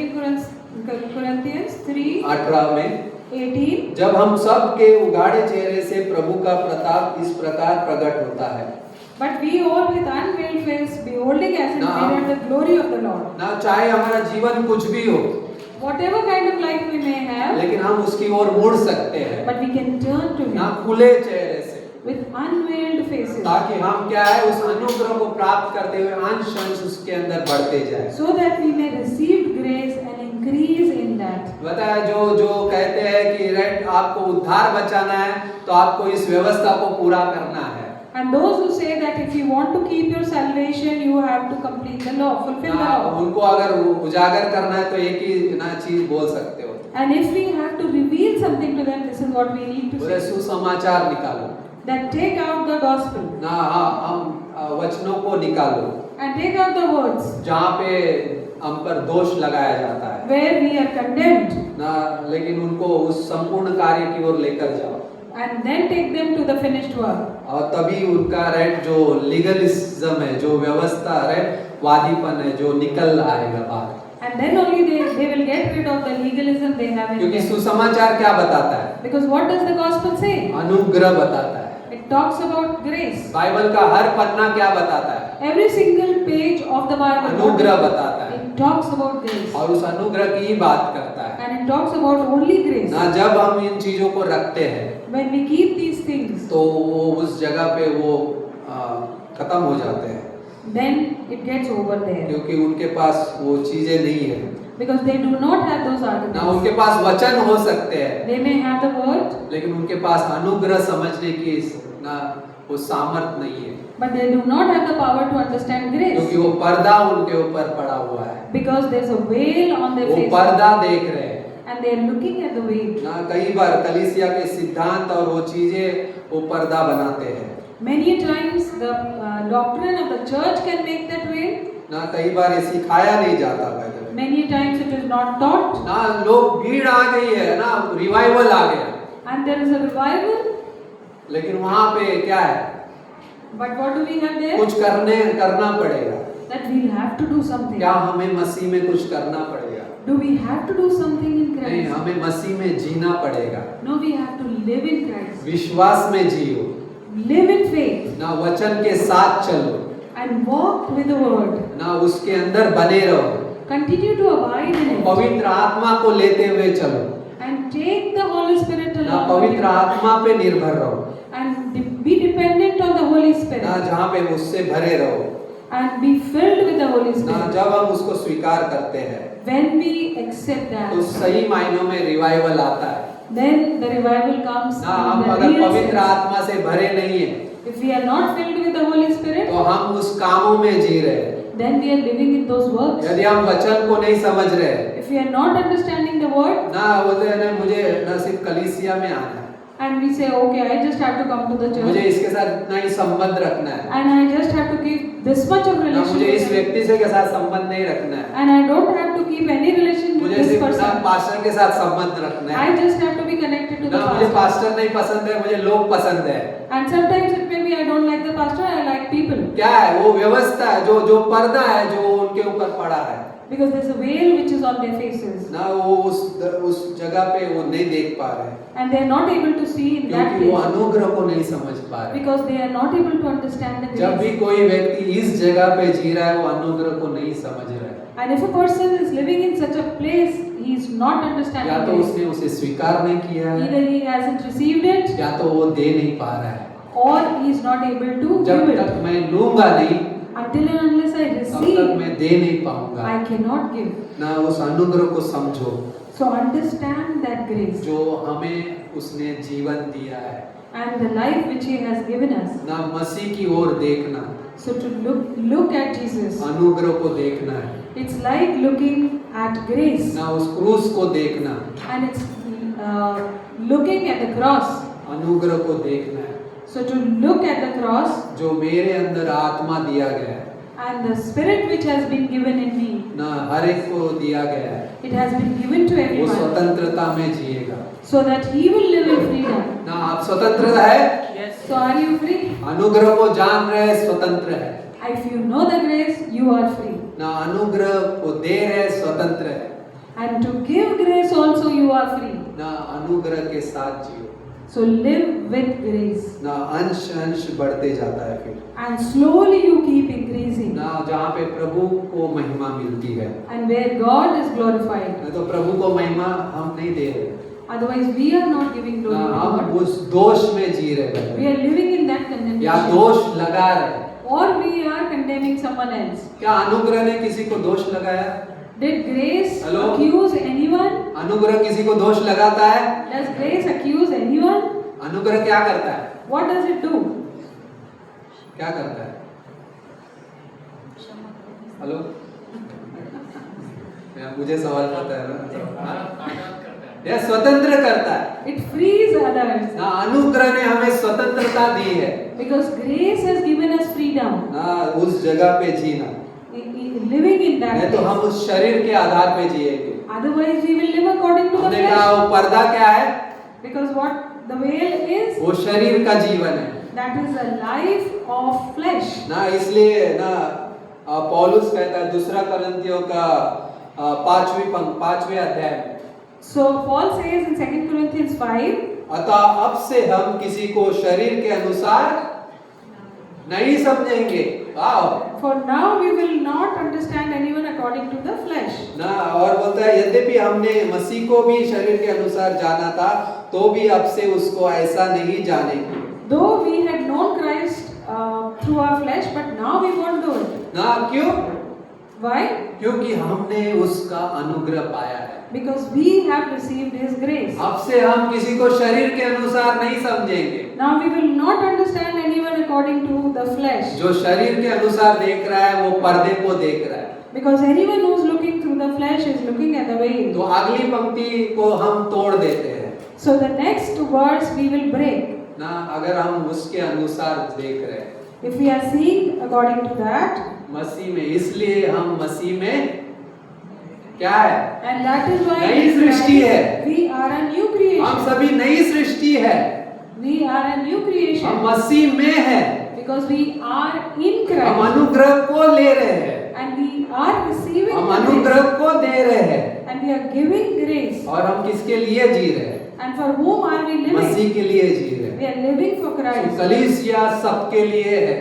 S5: Corinthians 3:18.
S4: 18 में, जब हम सब के उघाड़े चेहरे से प्रभु का प्रताप इस प्रकार प्रकट होता है,
S5: But we all with unveiled face, beholding as in
S4: Now-
S5: mirror the glory of the Lord.
S4: ना चाहे हमारा जीवन कुछ भी हो,
S5: Whatever kind of life we may have,
S4: लेकिन हम उसकी ओर मुड़ सकते हैं,
S5: but we can turn to
S4: ना
S5: Him
S4: खुले चेहरे से,
S5: with unveiled faces,
S4: ताकि हम क्या है उस अनुग्रह को प्राप्त करते हुए अंश अंश उसके अंदर बढ़ते जाए।
S5: so that we may receive grace and increase in that.
S4: बताया जो कहते हैं कि राइट आपको उद्धार बचाना है तो आपको इस व्यवस्था को पूरा करना है,
S5: And those who say that if you want to keep your salvation, you have to complete the law, fulfill the
S4: ना
S5: law.
S4: उनको अगर उजागर करना है तो एक ही ना चीज बोल सकते हो,
S5: And if we have to reveal something to them, this is what we need to
S4: बोले
S5: say.
S4: सुसमाचार निकालो,
S5: That take out the gospel
S4: ना हम वचनों को निकालो
S5: and take out the words
S4: जहाँ पे हम पर दोष लगाया जाता है
S5: where we are condemned,
S4: ना, लेकिन उनको उस संपूर्ण कार्य की ओर लेकर जाओ,
S5: and then take them to the finished work.
S4: और तभी उनका राइट जो लीगलिज्म है, जो व्यवस्था राइट वादीपन है, जो निकल आएगा बाहर।
S5: And then only they will get rid of the legalism they have in
S4: क्योंकि
S5: them.
S4: सुसमाचार क्या बताता है?
S5: Because what does the gospel say?
S4: अनुग्रह बताता है।
S5: It talks about grace.
S4: Bible का हर पन्ना क्या बताता है?
S5: Every single page of the Bible,
S4: अनुग्रह बताता है,
S5: it talks about grace.
S4: और उस अनुग्रह की ही बात करता है।
S5: And it talks about only grace.
S4: ना जब हम इन चीजों को रखते हैं
S5: When we keep these things,
S4: तो वो उस जगह पे वो खत्म हो जाते हैं,
S5: then it gets over there.
S4: क्योंकि उनके पास वो चीजें नहीं है।
S5: because they do not have those
S4: ना
S5: arguments.
S4: उनके पास वचन हो सकते हैं,
S5: They may have the word,
S4: लेकिन उनके पास अनुग्रह समझने की ना वो सामर्थ नहीं है,
S5: but they do not have the power to understand
S4: क्योंकि
S5: grace,
S4: वो पर्दा उनके ऊपर पड़ा हुआ है,
S5: because there's a veil on their
S4: वो
S5: faces
S4: पर्दा देख रहे हैं।
S5: and they are looking at the veil.
S4: ना कई बार कलीसिया के सिद्धांत और वो चीजें वो पर्दा बनाते हैं,
S5: Many times the doctrine of the church can make that veil.
S4: ना कई बार ये सिखाया नहीं जाता बाइबल में,
S5: Many times it is not taught,
S4: ना लोग भीड़ आ गई है ना, रिवाइवल आ गया,
S5: and there is a revival.
S4: लेकिन वहां पे क्या है,
S5: But what do we have there?
S4: कुछ करना पड़ेगा।
S5: That we'll have to do something.
S4: क्या हमें मसीह में कुछ करना पड़ेगा?
S5: Do we have to do something in
S4: नहीं,
S5: Christ?
S4: हमें मसीह में जीना पड़ेगा,
S5: No, we have to live in Christ.
S4: विश्वास में जियो,
S5: Live in faith
S4: ना वचन के साथ चलो,
S5: and walk with the word.
S4: ना उसके अंदर बने रहो,
S5: Continue to abide in it
S4: पवित्र आत्मा को लेते हुए चलो,
S5: and take the Holy Spirit
S4: ना
S5: along with
S4: पवित्र
S5: you
S4: आत्मा पे निर्भर रहो,
S5: and be dependent on the Holy
S4: ना
S5: Spirit
S4: जहाँ पे उससे भरे रहो,
S5: and be filled with the Holy
S4: ना
S5: Spirit.
S4: जब हम उसको स्वीकार करते हैं
S5: When we accept
S4: तो
S5: that,
S4: सही मायनों में रिवाइवल आता है।
S5: then the revival comes
S4: ना हम
S5: in the
S4: अगर
S5: real
S4: पवित्र
S5: sense.
S4: आत्मा से भरे नहीं है
S5: If we are not filled with the Holy Spirit,
S4: तो हम उस कामों में जी रहे हैं।
S5: then we are living in those works.
S4: यदि हम वचन को नहीं समझ रहे हैं,
S5: If we are not understanding the word,
S4: ना बोलते हैं ना मुझे ना सिर्फ कलीसिया में आना है,
S5: and we say, okay, I just have to come to the
S4: मुझे
S5: church
S4: इसके साथ इतना ही संबंध रखना है,
S5: and I just have to keep this much of
S4: ना
S5: relation
S4: मुझे इस
S5: with them,
S4: व्यक्ति से के साथ संबंध नहीं रखना है,
S5: and I don't have to keep any relation with
S4: मुझे
S5: this
S4: सिर्फ ना
S5: person.
S4: पास्टर के साथ संबंध रखना है,
S5: I just have to be connected to the
S4: ना मुझे
S5: pastor.
S4: पास्टर नहीं पसंद है, मुझे लोग पसंद है।
S5: And sometimes it may be I don't like the pastor, I like people.
S4: क्या है वो व्यवस्था है, जो पर्दा है जो उनके ऊपर पड़ा है,
S5: Because there's a veil which is on their faces.
S4: ना वो उस जगह पे वो नहीं देख पा रहे,
S5: And they are not able to see in that
S4: क्योंकि वो
S5: place.
S4: अनुग्रह को नहीं समझ पा रहे।
S5: Because they are not able to understand the
S4: जब भी
S5: grace.
S4: कोई व्यक्ति इस जगह पे जी रहा है वो अनुग्रह को नहीं समझ रहा है,
S5: And if a person is living in such a place, he is not
S4: या
S5: understanding
S4: तो
S5: grace.
S4: उसने उसे स्वीकार नहीं किया है,
S5: Either he hasn't received it,
S4: या तो वो दे नहीं पा रहा है।
S5: or he is not able to
S4: जब
S5: give
S4: तक
S5: it.
S4: मैं लूंगा नहीं
S5: Until and unless I
S4: तब तक
S5: receive,
S4: मैं दे नहीं पाऊंगा।
S5: I cannot give.
S4: ना उस अनुग्रह को समझो
S5: So understand that grace
S4: जो हमें उसने जीवन दिया है,
S5: and the life which he has given us.
S4: ना मसीह की ओर देखना,
S5: So to look at Jesus,
S4: अनुग्रह को देखना है,
S5: it's like looking at grace,
S4: ना उस क्रूस को देखना,
S5: and it's looking at the cross.
S4: अनुग्रह को देखना है
S5: So to look at the cross
S4: जो मेरे अंदर आत्मा दिया गया है,
S5: and the spirit which has been given in me,
S4: ना हर एक को दिया गया है,
S5: it has been given to
S4: वो
S5: everyone,
S4: स्वतंत्रता में जिएगा।
S5: so that he will live in freedom.
S4: ना आप स्वतंत्र है,
S5: So are you free?
S4: अनुग्रह को जान रहे स्वतंत्र है,
S5: If you know the grace, you are free.
S4: ना अनुग्रह को दे रहे स्वतंत्र है,
S5: And to give grace also you are free.
S4: ना अनुग्रह के साथ जियो,
S5: So live with grace.
S4: ना अंश अंश बढ़ते जाता है फिर,
S5: And slowly you keep increasing.
S4: ना जहाँ पे प्रभु को महिमा मिलती है,
S5: And where God is glorified.
S4: ना तो प्रभु को महिमा हम नहीं दे रहे,
S5: Otherwise we are not giving
S4: ना
S5: glory to
S4: हम
S5: God.
S4: उस दोष में जी
S5: We
S4: रहे
S5: are living in that
S4: या
S5: condemnation.
S4: दोष लगा रहे।
S5: Or we are condemning someone else.
S4: क्या अनुग्रह ने किसी को दोष लगाया?
S5: Did grace
S4: Hello?
S5: accuse anyone?
S4: अनुग्रह किसी को दोष लगाता है?
S5: Does grace accuse anyone?
S4: अनुग्रह क्या करता है?
S5: What does it do?
S4: क्या करता है? हेलो, मुझे सवाल पता है ना, यह स्वतंत्र करता है
S5: It frees others.
S4: ना, अनुग्रह ने हमें स्वतंत्रता दी है
S5: Because grace has given us freedom.
S4: ना, उस जगह पे जीना,
S5: Living in that
S4: नहीं तो हम
S5: place.
S4: उस शरीर के आधार पे जिएंगे।
S5: Otherwise we will live according to the
S4: हमने कहा
S5: flesh.
S4: वो पर्दा क्या है?
S5: Because what the veil is,
S4: वो शरीर का जीवन है
S5: that is a life of flesh.
S4: ना, इसलिए ना पौलुस कहता है दूसरा करंथियों का 5वें अध्याय में,
S5: So Paul says in 2 Corinthians 5,
S4: अतः अब से हम किसी को शरीर के अनुसार नहीं समझेंगे। वाह,
S5: for now we will not understand anyone according to the flesh.
S4: ना, और बोलता है यद्यपि हमने मसीह को भी शरीर के अनुसार जाना था तो भी अब से उसको ऐसा नहीं जानेंगे।
S5: Though we had known Christ through our flesh, but now we won't do it.
S4: ना, क्यों?
S5: Why?
S4: क्योंकि हमने उसका अनुग्रह पाया है।
S5: Because we have received His grace.
S4: अब से हम किसी को शरीर के अनुसार नहीं समझेंगे।
S5: Now we will not understand anyone according to the flesh.
S4: जो शरीर के अनुसार देख रहा है वो पर्दे को देख रहा है।
S5: Because anyone who is looking through the flesh is looking at the veil.
S4: तो अगली पंक्ति को हम तोड़ देते हैं
S5: So the next words we will break.
S4: ना, अगर हम उसके अनुसार देख रहे हैं
S5: If we are seeing according to that,
S4: मसीह में, इसलिए हम मसीह में क्या है?
S5: and that is why
S4: नई सृष्टि है।
S5: we are a new
S4: हम
S5: creation.
S4: सभी नई सृष्टि है।
S5: We are a new
S4: हम
S5: creation
S4: मसीह में है।
S5: because we are in
S4: हम
S5: Christ
S4: अनुग्रह को ले रहे हैं,
S5: and we are receiving
S4: हम
S5: the grace
S4: अनुग्रह को दे रहे हैं,
S5: and we are giving grace.
S4: और हम किसके लिए जी रहे हैं?
S5: And for whom are we living?
S4: मसीह के लिए जी रहे
S5: We
S4: हैं।
S5: are living for Christ.
S4: कलीसिया सबके लिए है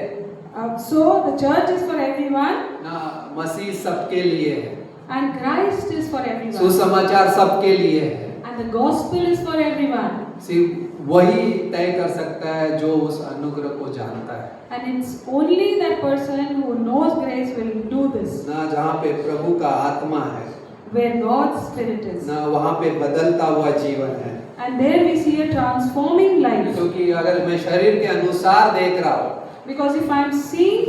S5: So the church is for everyone
S4: ना, मसीह सबके लिए है,
S5: and Christ is for everyone.
S4: सुसमाचार सबके लिए है।
S5: And the gospel is for everyone.
S4: सिर्फ वही तय कर सकता है जो उस अनुग्रह को जानता है
S5: And it's only that person who knows grace will do this.
S4: ना, जहाँ पे प्रभु का आत्मा है
S5: Where God's Spirit is.
S4: ना, वहाँ पे बदलता हुआ जीवन है।
S5: And there we see a transforming life.
S4: क्योंकि अगर मैं शरीर के अनुसार देख रहा हूँ
S5: Because if I am seeing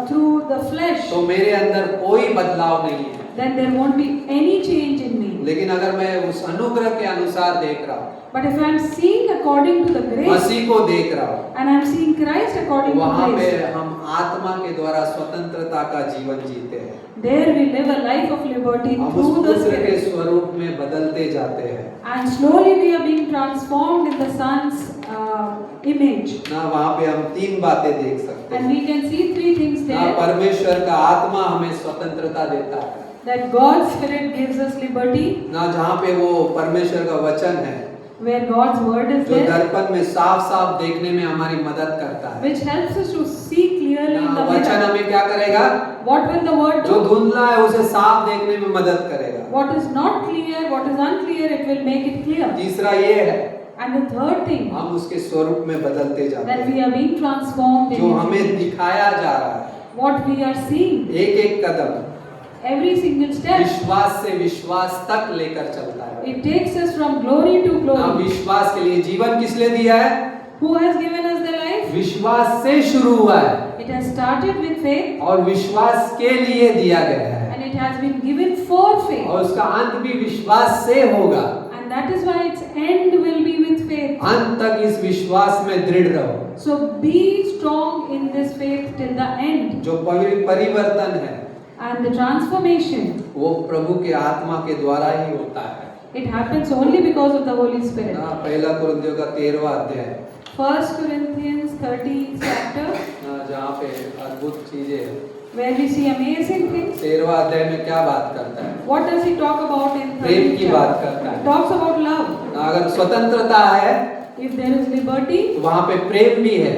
S5: through the flesh,
S4: तो मेरे अंदर कोई बदलाव नहीं है।
S5: then there won't be any change in me.
S4: लेकिन अगर मैं उस अनुग्रह के अनुसार देख रहा हूँ,
S5: But if I am seeing according to the grace,
S4: मसीह को देख रहा हूँ,
S5: and I am seeing Christ according to
S4: वहाँ पे
S5: grace,
S4: हम आत्मा के द्वारा स्वतंत्रता का जीवन जीते हैं।
S5: there we live a life of liberty
S4: हम उस
S5: through the
S4: पुत्र के
S5: Spirit.
S4: स्वरूप में बदलते जाते हैं
S5: And slowly we are being transformed in the Son's image.
S4: ना, वहाँ पे हम तीन बातें देख सकते
S5: And
S4: हैं
S5: we can see three things
S4: ना,
S5: there.
S4: परमेश्वर का आत्मा हमें स्वतंत्रता देता है
S5: That God's Spirit gives us liberty,
S4: ना, जहाँ पे वो परमेश्वर का वचन है
S5: where God's word is
S4: जो
S5: there,
S4: दर्पण में साफ साफ देखने में हमारी मदद करता है
S5: which helps us to see clearly in
S4: ना,
S5: the
S4: वचन
S5: mirror.
S4: हमें क्या करेगा?
S5: What will the word
S4: जो
S5: do?
S4: धुंधला है उसे साफ देखने में मदद करेगा।
S5: What is not clear, what is unclear, it will make it clear.
S4: तीसरा ये है,
S5: And the third thing,
S4: हम उसके स्वरूप में बदलते जाते
S5: that we
S4: हैं।
S5: are being transformed in
S4: जो
S5: His
S4: हमें
S5: image.
S4: दिखाया जा रहा है,
S5: What we are seeing,
S4: एक एक कदम
S5: every single step,
S4: विश्वास से विश्वास तक लेकर चलता है।
S5: it takes us from glory to
S4: हम
S5: glory.
S4: विश्वास के लिए जीवन किस लिए दिया है?
S5: Who has given us the life?
S4: विश्वास से शुरू हुआ है
S5: It has started with faith
S4: और विश्वास के लिए दिया गया है
S5: and it has been given for faith.
S4: और उसका अंत भी विश्वास से होगा।
S5: And that is why its end will be with faith.
S4: अंत तक इस विश्वास में दृढ़ रहो।
S5: So be strong in this faith till the end.
S4: जो परिवर्तन है
S5: And the transformation,
S4: वो प्रभु के आत्मा के द्वारा ही होता है
S5: it happens only because of the Holy Spirit.
S4: ना, पहला कुरिन्थियों का 13वां अध्याय
S5: 1 Corinthians 13th chapter,
S4: ना, जहाँ पे अद्भुत चीजें हैं।
S5: where we see amazing things.
S4: 13वां अध्याय में क्या बात करता है?
S5: What does he talk about in
S4: Prem
S5: 13th
S4: की
S5: chapter?
S4: बात करता है।
S5: He talks about love.
S4: ना, अगर स्वतंत्रता है
S5: If there is liberty,
S4: तो वहाँ पे प्रेम भी है।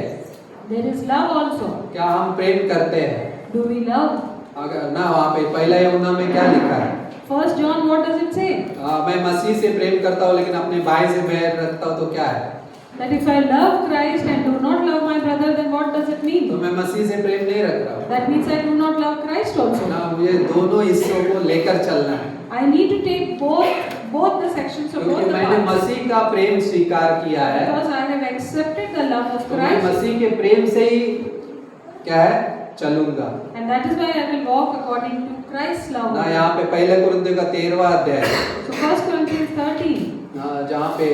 S5: there is love also.
S4: क्या हम प्रेम करते हैं?
S5: Do we love?
S4: अगर ना, वहाँ पे पहला यूहन्ना में क्या लिखा है?
S5: 1 John, what does it say?
S4: मैं मसीह से प्रेम करता हूँ लेकिन अपने भाई से बैर रखता हूँ तो क्या है?
S5: That if I love Christ and do not love my brother, then what does it
S4: तो
S5: mean?
S4: मैं मसीह से प्रेम नहीं रख रहा हूँ
S5: That means I do not love Christ also.
S4: ना, मुझे दोनों हिस्सों को लेकर चलना है
S5: I need to take both the sections of both
S4: क्योंकि
S5: the
S4: मैंने
S5: parts.
S4: मसीह का प्रेम स्वीकार किया है
S5: Because I have accepted the love of
S4: तो मैं
S5: Christ,
S4: मसीह के प्रेम से ही क्या है चलूंगा
S5: and that is why I will walk according to Christ's love.
S4: ना। यहाँ पे पहले कुरिन्थियों का 13वां अध्याय
S5: So 1 Corinthians 13,
S4: जहाँ पे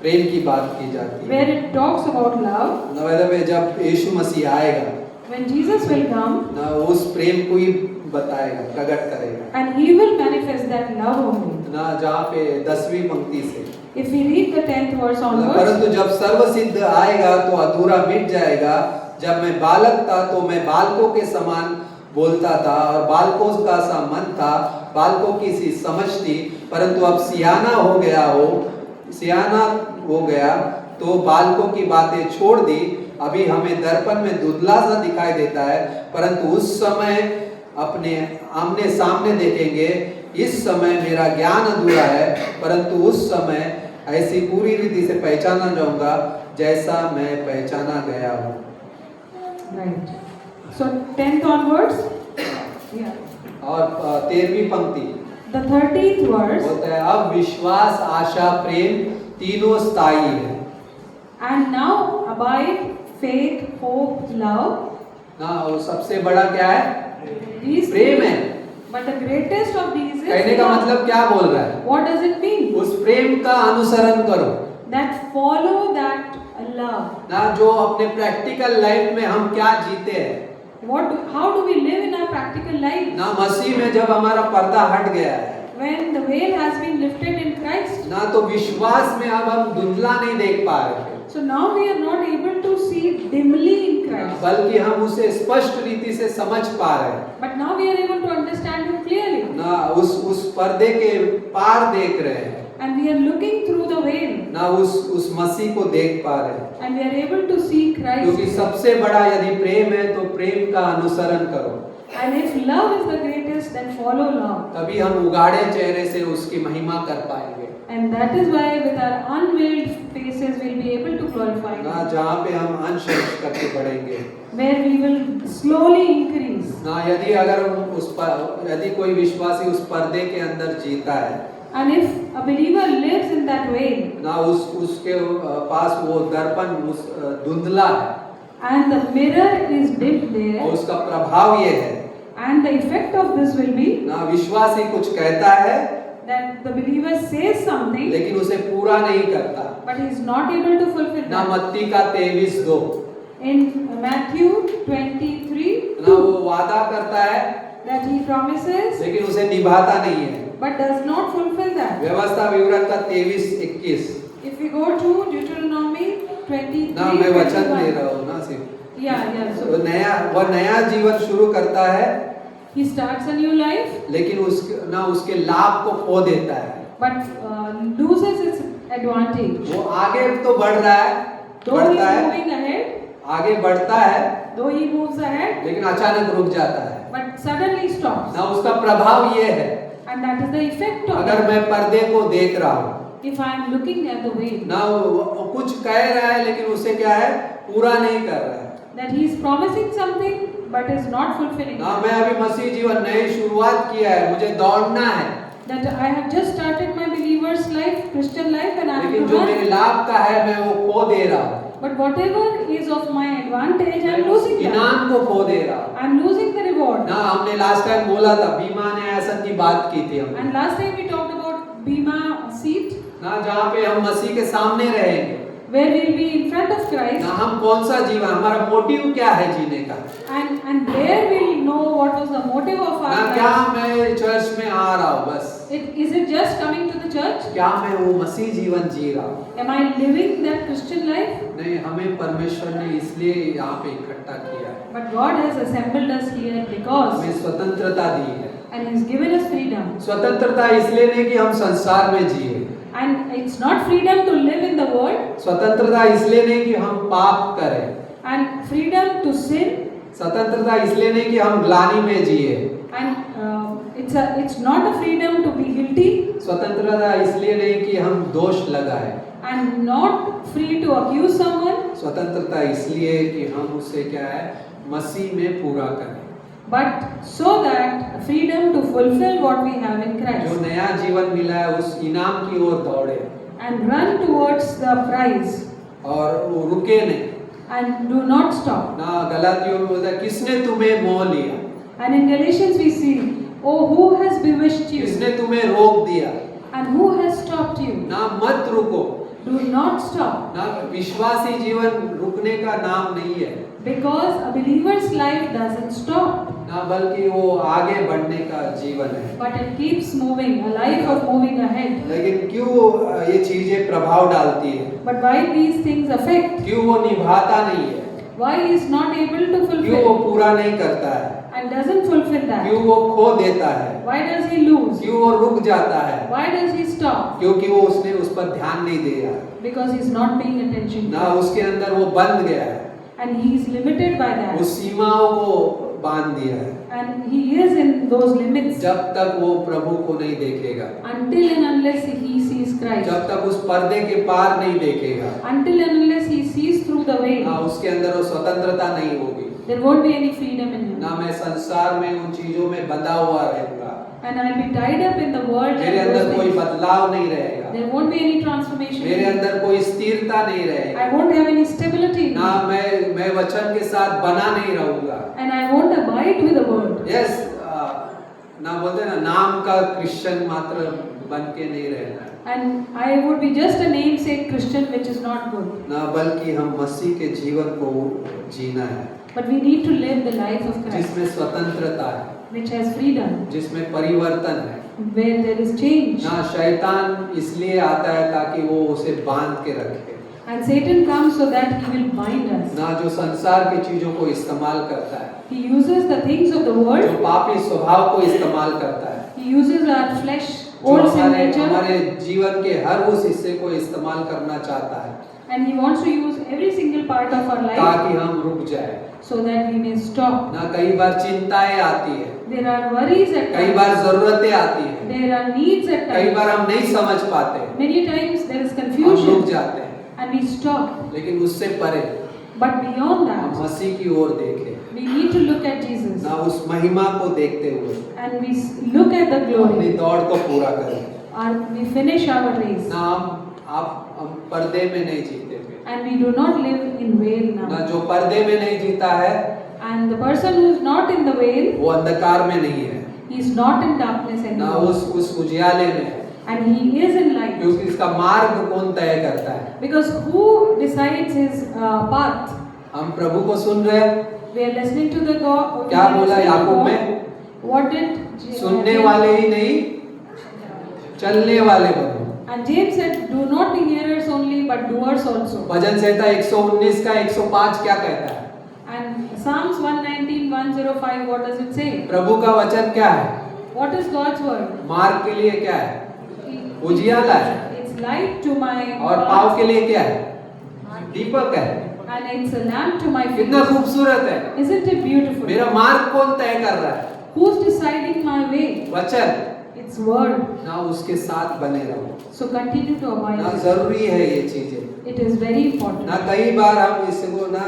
S4: प्रेम की बात की जाती है
S5: where it talks about love,
S4: ना, में जब यीशु मसीह आएगा
S5: when Jesus will come
S4: ना, उस प्रेम को ही बताएगा, प्रकट करेगा
S5: and He will manifest that love only.
S4: ना, जहाँ पे 10वीं पंक्ति से
S5: If we read the 10th verse onwards,
S4: परंतु जब सर्वसिद्ध आएगा तो अधूरा मिट जाएगा। जब मैं बालक था तो मैं बालकों के समान बोलता था और बालकों का सा मन था, बालकों की सी समझ थी, परंतु अब सियाना हो गया तो बालकों की बातें छोड़ दी। अभी हमें दर्पण में धुंधला सा दिखाई देता है, परंतु उस समय अपने आमने सामने देखेंगे। इस समय मेरा ज्ञान अधूरा है, परंतु उस समय ऐसी पूरी रीति से पहचाना जाऊंगा जैसा मैं पहचाना गया हूँ।
S5: right. So 10th onwards, yeah.
S4: और 13वीं पंक्ति
S5: The 13th verse.
S4: बोलता है अब विश्वास आशा प्रेम तीनों स्थायी है
S5: And now abide faith, hope, love.
S4: ना। वो सबसे बड़ा क्या है?
S5: These
S4: प्रेम है।
S5: But the greatest of these is
S4: कहने का
S5: love.
S4: मतलब क्या बोल रहा है?
S5: What does it mean?
S4: उस प्रेम का अनुसरण करो
S5: That follow that love.
S4: ना, जो अपने प्रैक्टिकल लाइफ में हम क्या जीते हैं
S5: How do we live in our practical life?
S4: ना। मसीह में जब हमारा पर्दा हट गया है
S5: When the veil has been lifted in Christ.
S4: ना, तो विश्वास में अब हम धुंधला नहीं देख पा रहे हैं,
S5: So now we are not able to see dimly in Christ.
S4: बल्कि हम उसे स्पष्ट रीति से समझ पा रहे हैं
S5: But now we are able to understand Him clearly.
S4: ना। उस पर्दे के पार देख रहे हैं
S5: And we are looking through the veil.
S4: ना, उस मसीह को देख पा रहे हैं।
S5: And we are able to see
S4: क्योंकि
S5: Christ.
S4: सबसे बड़ा यदि प्रेम है तो प्रेम का अनुसरण करो,
S5: And if love is the greatest, then follow love.
S4: तभी हम उगाड़े चेहरे से उसकी महिमा कर पाएंगे
S5: And that is why with our unveiled faces we'll be able to glorify
S4: ना,
S5: Him.
S4: जहाँ पे हम अंश अंश करके बढ़ेंगे
S5: Where we will slowly increase.
S4: ना। यदि कोई विश्वासी उस पर्दे के अंदर जीता है
S5: And if a believer lives in that way,
S4: ना, उसके पास वो दर्पण धुंधला है
S5: and the mirror is dim
S4: और
S5: there,
S4: उसका प्रभाव ये है
S5: and the effect of this will be
S4: ना, विश्वासी कुछ कहता है
S5: that the believer says something,
S4: लेकिन उसे पूरा नहीं करता
S5: but he is not able to fulfill
S4: ना।
S5: that.
S4: मत्ती का 23:2
S5: In Matthew 23,
S4: ना, वो वादा करता है
S5: that he promises,
S4: लेकिन उसे निभाता नहीं है।
S5: but does not fulfill that.
S4: व्यवस्था विवरण का 23:21
S5: If we go to Deuteronomy 23,
S4: ना, मैं वचन दे
S5: 21.
S4: रहा हूँ ना सिर्फ।
S5: Yeah.
S4: वो
S5: So
S4: नया जीवन शुरू करता है
S5: he starts a new life,
S4: लेकिन उसके लाभ को खो देता है।
S5: but loses its advantage.
S4: वो आगे तो बढ़ रहा है,
S5: Though he
S4: बढ़ता
S5: is
S4: है,
S5: moving ahead,
S4: आगे बढ़ता है,
S5: though he moves ahead,
S4: लेकिन अचानक रुक जाता है
S5: but suddenly stops.
S4: ना। उसका प्रभाव ये है,
S5: And that is the effect of
S4: अगर
S5: it.
S4: मैं पर्दे को देख रहा हूँ
S5: If I am looking at the way
S4: ना, वो कुछ कह रहा है लेकिन उसे क्या है, पूरा नहीं कर रहा है
S5: that he is promising something but is not fulfilling
S4: ना।
S5: it.
S4: मैं अभी मसीह जीवन नई शुरुआत किया है, मुझे दौड़ना है,
S5: That I have just started my believer's life, Christian life, and I have
S4: लेकिन
S5: to
S4: जो मेरे
S5: run.
S4: लाभ का है मैं वो खो दे रहा हूँ,
S5: But whatever is of my advantage, I am losing that.
S4: इनाम को खो दे रहा हूँ
S5: I am losing the reward.
S4: ना। हमने लास्ट टाइम बोला था, बीमा न्यायासन की बात की थी हमने
S5: And last time we talked about Bima seat,
S4: ना, जहाँ पे हम मसीह के सामने रहेंगे
S5: where we will be in front of Christ,
S4: ना। हम कौन सा जीवन, हमारा मोटिव क्या है जीने का
S5: and there we will know what was the motive of
S4: ना।
S5: our
S4: क्या
S5: life.
S4: मैं चर्च में आ रहा हूँ बस,
S5: Is it just coming to the church?
S4: क्या मैं वो मसीह जीवन जी रहा हूँ?
S5: Am I living that Christian life?
S4: नहीं, हमें परमेश्वर ने इसलिए यहाँ पे इकट्ठा किया है,
S5: But God has assembled us here because,
S4: हमें स्वतंत्रता दी है।
S5: and He's given us freedom.
S4: स्वतंत्रता इसलिए नहीं कि हम संसार में जिए,
S5: And it's not freedom to live in the world,
S4: स्वतंत्रता इसलिए नहीं कि हम पाप करें,
S5: and freedom to sin,
S4: स्वतंत्रता इसलिए नहीं कि हम ग्लानि में जिए,
S5: and it's not a freedom to be guilty,
S4: स्वतंत्रता इसलिए नहीं कि हम दोष लगाए,
S5: and not free to accuse someone,
S4: स्वतंत्रता इसलिए कि हम उसे क्या है, मसीह में पूरा करें।
S5: but so that freedom to fulfill what we have in
S4: जो
S5: Christ
S4: नया जीवन मिला है उस इनाम की ओर दौड़े
S5: and run towards the prize
S4: और वो रुके नहीं
S5: and do not stop.
S4: ना। गलातियों में बोलता है, किसने तुम्हें मोह लिया,
S5: And in Galatians we see, oh, who has bewitched you
S4: किसने तुम्हें रोक दिया
S5: and who has stopped you?
S4: ना। मत रुको
S5: Do not stop,
S4: ना। विश्वासी जीवन रुकने का नाम नहीं है
S5: because a believer's life doesn't stop,
S4: ना, बल्कि वो आगे बढ़ने का जीवन है।
S5: but it keeps moving, a life of moving ahead.
S4: लेकिन क्यों ये चीजें प्रभाव डालती है,
S5: But why these things affect?
S4: क्यों वो निभाता नहीं है,
S5: Why he is not able to
S4: क्यों वो
S5: fulfill
S4: पूरा नहीं करता है,
S5: and doesn't fulfill that?
S4: क्यों वो खो देता है,
S5: Why does he lose?
S4: क्यों वो रुक जाता है,
S5: Why does he stop?
S4: क्योंकि वो उसने उस पर ध्यान नहीं दिया
S5: Because he is not paying attention to
S4: ना।
S5: it.
S4: उसके अंदर वो बंध गया है,
S5: And he is limited by
S4: उस
S5: that.
S4: सीमाओं को बांध दिया है,
S5: And he is in those limits
S4: जब तक वो प्रभु को नहीं देखेगा,
S5: until and unless he sees Christ.
S4: जब तक उस पर्दे के पार नहीं देखेगा
S5: Until and unless he sees through the veil.
S4: ना, उसके अंदर वो स्वतंत्रता नहीं होगी
S5: There won't be any freedom in
S4: ना
S5: him.
S4: मैं संसार में उन चीजों में बंधा हुआ रहूंगा,
S5: And I'll be tied up in the world
S4: मेरे
S5: and
S4: अंदर
S5: those
S4: कोई
S5: things.
S4: बदलाव नहीं रहेगा,
S5: There won't be any transformation.
S4: मेरे अंदर कोई स्थिरता नहीं रहेगी,
S5: I won't have any stability in
S4: ना
S5: me.
S4: मैं वचन के साथ बना नहीं रहूंगा।
S5: And I won't abide with the word.
S4: Yes, ना बोलते ना नाम का क्रिश्चियन मात्र बन के नहीं रहना है,
S5: And I would be just a namesake Christian, which is not good.
S4: ना बल्कि हम मसीह के जीवन को जीना है
S5: But we need to live the life of Christ,
S4: जिसमें स्वतंत्रता है,
S5: which has freedom,
S4: जिसमें परिवर्तन है।
S5: where there is change.
S4: ना शैतान इसलिए आता है ताकि वो उसे बांध के रखे,
S5: And Satan comes so that he will bind us.
S4: ना जो संसार की चीजों को इस्तेमाल करता है,
S5: He uses the things of the
S4: जो
S5: world.
S4: पापी स्वभाव को इस्तेमाल करता है,
S5: He uses our flesh,
S4: जो
S5: old sin nature,
S4: हमारे जीवन के हर उस हिस्से को इस्तेमाल करना चाहता है
S5: and he wants to use every single part of our life
S4: ताकि हम रुक जाए।
S5: so that we may stop.
S4: ना कई बार चिंताएं आती है,
S5: There are worries at
S4: कई
S5: times.
S4: बार जरूरतें आती है,
S5: There are needs at
S4: कई
S5: times.
S4: बार हम नहीं समझ पाते,
S5: Many times there is
S4: हम रुक
S5: confusion
S4: जाते हैं,
S5: and we stop.
S4: लेकिन उससे परे
S5: But beyond
S4: हम
S5: that,
S4: मसीह की ओर देखें,
S5: we need to look at Jesus
S4: ना उस महिमा को देखते हुए
S5: and we look at the
S4: अपनी
S5: glory
S4: दौड़ को पूरा करें।
S5: and we finish our race.
S4: ना हम पर्दे में नहीं जीते थे,
S5: And we do not live in veil
S4: ना
S5: now.
S4: जो पर्दे में नहीं जीता है
S5: And the person who is not in the veil,
S4: वो अंधकार में नहीं है,
S5: he is not in darkness
S4: ना
S5: anymore.
S4: उस उजियाले में है,
S5: And he is in light.
S4: क्योंकि इसका मार्ग कौन तय करता है?
S5: Because who decides his path?
S4: हम प्रभु को सुन रहे हैं,
S5: We are listening to the God.
S4: क्या बोला याकूब में?
S5: What did
S4: सुनने वाले ही नहीं चलने वाले बनो।
S5: And James said, do not be hearers only, but doers also.
S4: भजन संहिता 119 का 105 क्या कहता है?
S5: And Psalms 119, 105, what does it say?
S4: प्रभु का वचन क्या है?
S5: What is God's word?
S4: मार्ग के लिए क्या है? उजियाला है,
S5: It's light to my
S4: और
S5: path,
S4: पाँव के लिए क्या है? दीपक है।
S5: and it's a lamp to my feet.
S4: कितना खूबसूरत है।
S5: Isn't it beautiful?
S4: मेरा मार्ग कौन तय कर रहा है?
S5: Who's deciding my way?
S4: वचन।
S5: It's word.
S4: ना उसके साथ बने रहो,
S5: So continue to abide.
S4: ना जरूरी है ये चीजें,
S5: It is very important.
S4: ना कई बार हम इसको ना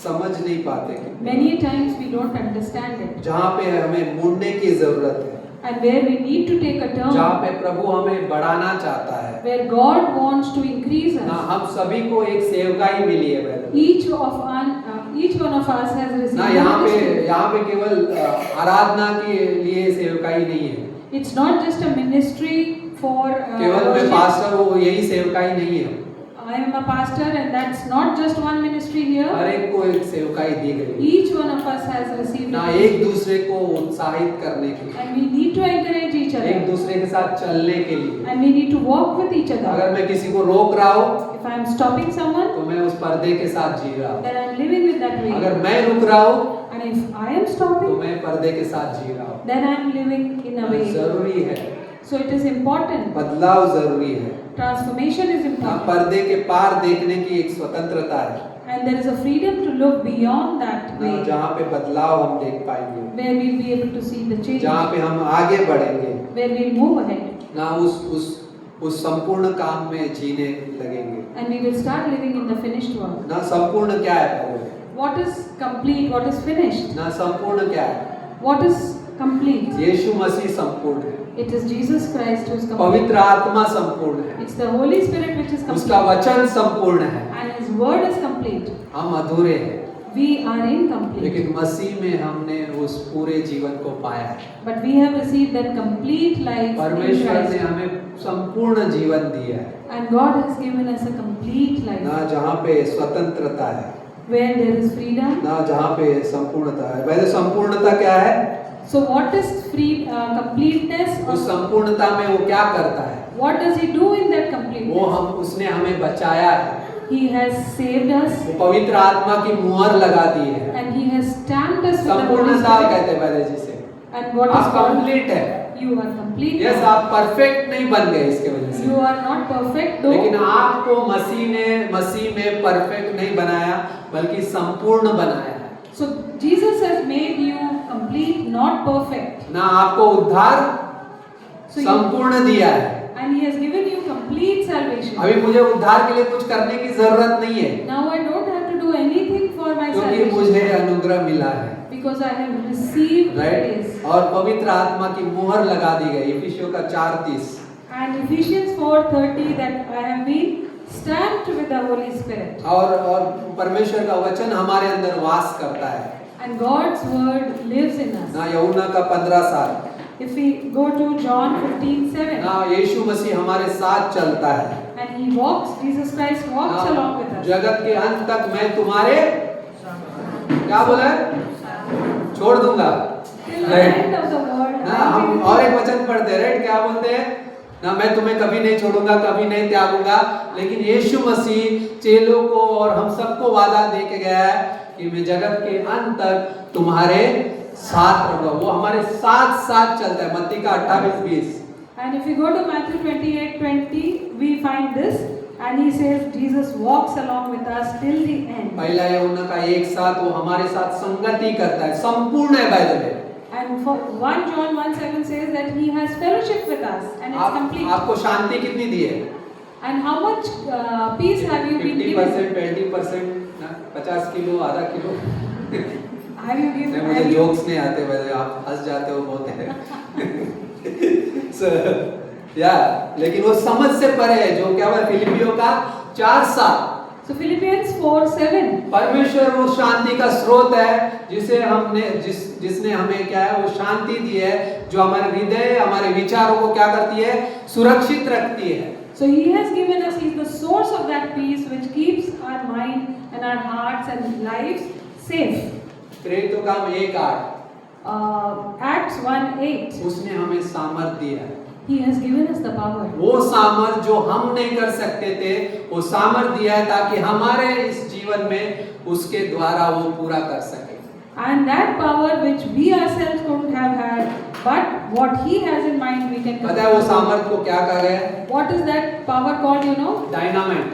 S4: समझ नहीं पाते,
S5: Many times we don't understand it.
S4: जहाँ पे हमें मुड़ने की जरूरत है,
S5: And where we need to take a
S4: जहाँ
S5: turn,
S4: पे प्रभु हमें बढ़ाना चाहता है,
S5: where God wants to increase
S4: ना
S5: us.
S4: हम सभी को एक सेवकाई मिली है brother।
S5: Each one of us has received
S4: ना
S5: a ministry.
S4: यहाँ पे केवल आराधना के लिए सेवकाई नहीं है,
S5: It's not just a ministry for
S4: केवल मैं
S5: worship.
S4: पास्टर हूँ यही सेवकाई नहीं है,
S5: I am a pastor, and that's not just one ministry here.
S4: हर एक को एक सेवकाई दी गई,
S5: Each one of us has received
S4: ना
S5: a
S4: एक
S5: ministry.
S4: दूसरे को उत्साहित करने के लिए,
S5: And we need to encourage each
S4: एक
S5: other.
S4: दूसरे के साथ चलने के लिए।
S5: And we need to walk with each other.
S4: अगर मैं किसी को रोक रहा हूँ
S5: If I am stopping someone,
S4: तो मैं उस पर्दे के साथ जी रहा हूँ,
S5: then I am living with that way.
S4: अगर मैं रुक रहा हूँ
S5: And if I am
S4: तो
S5: stopping,
S4: मैं पर्दे के साथ जी रहा हूँ।
S5: then I am living in a way.
S4: जरूरी है,
S5: So it is important.
S4: बदलाव जरूरी है।
S5: Transformation is
S4: ना
S5: important.
S4: पर्दे के पार देखने की एक स्वतंत्रता है,
S5: And there is a freedom to look beyond that
S4: ना
S5: way,
S4: जहाँ पे बदलाव हम देख पाएंगे,
S5: where we'll be able to see the change,
S4: जहाँ पे हम आगे बढ़ेंगे,
S5: where we'll move ahead.
S4: ना उस संपूर्ण काम में जीने लगेंगे।
S5: And we will start living in the finished work.
S4: ना संपूर्ण क्या है पहले?
S5: What is complete? What is finished?
S4: ना संपूर्ण क्या है?
S5: What is complete?
S4: यीशु मसीह संपूर्ण है,
S5: It is Jesus Christ who is complete.
S4: पवित्र आत्मा संपूर्ण है,
S5: It's the Holy Spirit which is
S4: उसका
S5: complete.
S4: वचन संपूर्ण है।
S5: And His word is complete.
S4: हम अधूरे हैं,
S5: We are incomplete.
S4: लेकिन मसीह में हमने उस पूरे जीवन को पाया है।
S5: But we have received that complete life in
S4: परमेश्वर ने
S5: Christ.
S4: हमें संपूर्ण जीवन दिया है,
S5: And God has given us a complete life,
S4: ना जहाँ पे स्वतंत्रता है,
S5: where there is freedom.
S4: ना जहाँ पे संपूर्णता है। वैसे संपूर्णता क्या है?
S5: So what is completeness?
S4: उस संपूर्णता में वो क्या करता है?
S5: What does He do in that
S4: वो
S5: completeness?
S4: उसने हमें बचाया है,
S5: He has saved us,
S4: वो पवित्र आत्मा की मुहर लगा दी है।
S5: and He has stamped us with the Holy
S4: संपूर्णता
S5: Spirit.
S4: कहते हैं पहले जिसे,
S5: And what is
S4: आप
S5: called?
S4: कंप्लीट है।
S5: You are complete.
S4: Yes,
S5: now.
S4: आप परफेक्ट नहीं बन गए इसके वजह से,
S5: You are not perfect though.
S4: लेकिन आपको मसीह में परफेक्ट नहीं बनाया बल्कि संपूर्ण बनाया है।
S5: So Jesus has made you complete, not perfect.
S4: ना आपको उद्धार
S5: So you,
S4: संपूर्ण दिया है।
S5: and He has given you complete salvation.
S4: अभी मुझे उद्धार के लिए कुछ करने की जरूरत नहीं है,
S5: Now I don't have to do anything for my
S4: क्योंकि
S5: salvation
S4: मुझे अनुग्रह मिला है,
S5: because I have received
S4: right?
S5: grace.
S4: और पवित्र आत्मा की मुहर लगा दी गई, इफिसियों का 4:30।
S5: And Ephesians 4:30 that I have been stamped with the Holy Spirit.
S4: और परमेश्वर का वचन हमारे अंदर वास करता है।
S5: And God's word lives in us.
S4: ना यूहन्ना का 15:7,
S5: If we go to John 15:7,
S4: ना यीशु मसीह हमारे साथ चलता है,
S5: and he walks, Jesus Christ walks
S4: ना
S5: along with us.
S4: जगत के अंत तक मैं तुम्हारे, क्या बोला है? छोड़ दूंगा,
S5: Till the
S4: right?
S5: end of the world.
S4: ना
S5: I
S4: हम
S5: will
S4: और
S5: be
S4: एक वचन पढ़ते हैं, राइट? क्या बोलते हैं? ना मैं तुम्हें कभी नहीं छोड़ूंगा, कभी नहीं त्यागूंगा। लेकिन यीशु मसीह चेलों को और हम सबको वादा दे के गया है कि मैं जगत के अंत तक तुम्हारे साथ रहूंगा। वो हमारे साथ साथ चलता है। मत्ती का 28:20।
S5: And if we go to Matthew 28:20, we find this, and he says Jesus walks along with us till the end.
S4: पहला यूहन्ना का 1:7 वो हमारे साथ संगति करता है, संपूर्ण है by the way.
S5: And for 1 John 1:7 says that he has fellowship with us, and it's complete.
S4: आपको शांति कितनी दी है?
S5: And how much peace have you been given?
S4: 50%, 20%, ना 50 किलो, आधा किलो।
S5: Have you given?
S4: नहीं, मुझे
S5: have you-
S4: जोक्स नहीं आते, वैसे आप हंस जाते हो बहुत है। So, लेकिन वो समझ से परे है, जो क्या हुआ फिलिपियों का 4:7।
S5: So Philippians 4:7.
S4: परमेश्वर वो शांति का स्रोत है, जिसे हमने जिसने हमें क्या है वो शांति दी है, जो हमारे हृदय, हमारे विचारों को क्या करती है? सुरक्षित रखती है।
S5: So he has given us, he is the source of that peace which keeps our mind and our hearts and lives safe.
S4: प्रेरितों का काम 1:8,
S5: Acts 1:8.
S4: उसने हमें सामर्थ दिया है।
S5: He has given us the power.
S4: वो सामर्थ जो हम नहीं कर सकते थे, वो सामर्थ दिया है ताकि हमारे इस जीवन में उसके द्वारा वो पूरा कर सके।
S5: And that power which we ourselves couldn't have had, but what he has in mind we can.
S4: पता है वो सामर्थ को क्या कह रहे हैं?
S5: What is that power called, you know?
S4: Dynamite,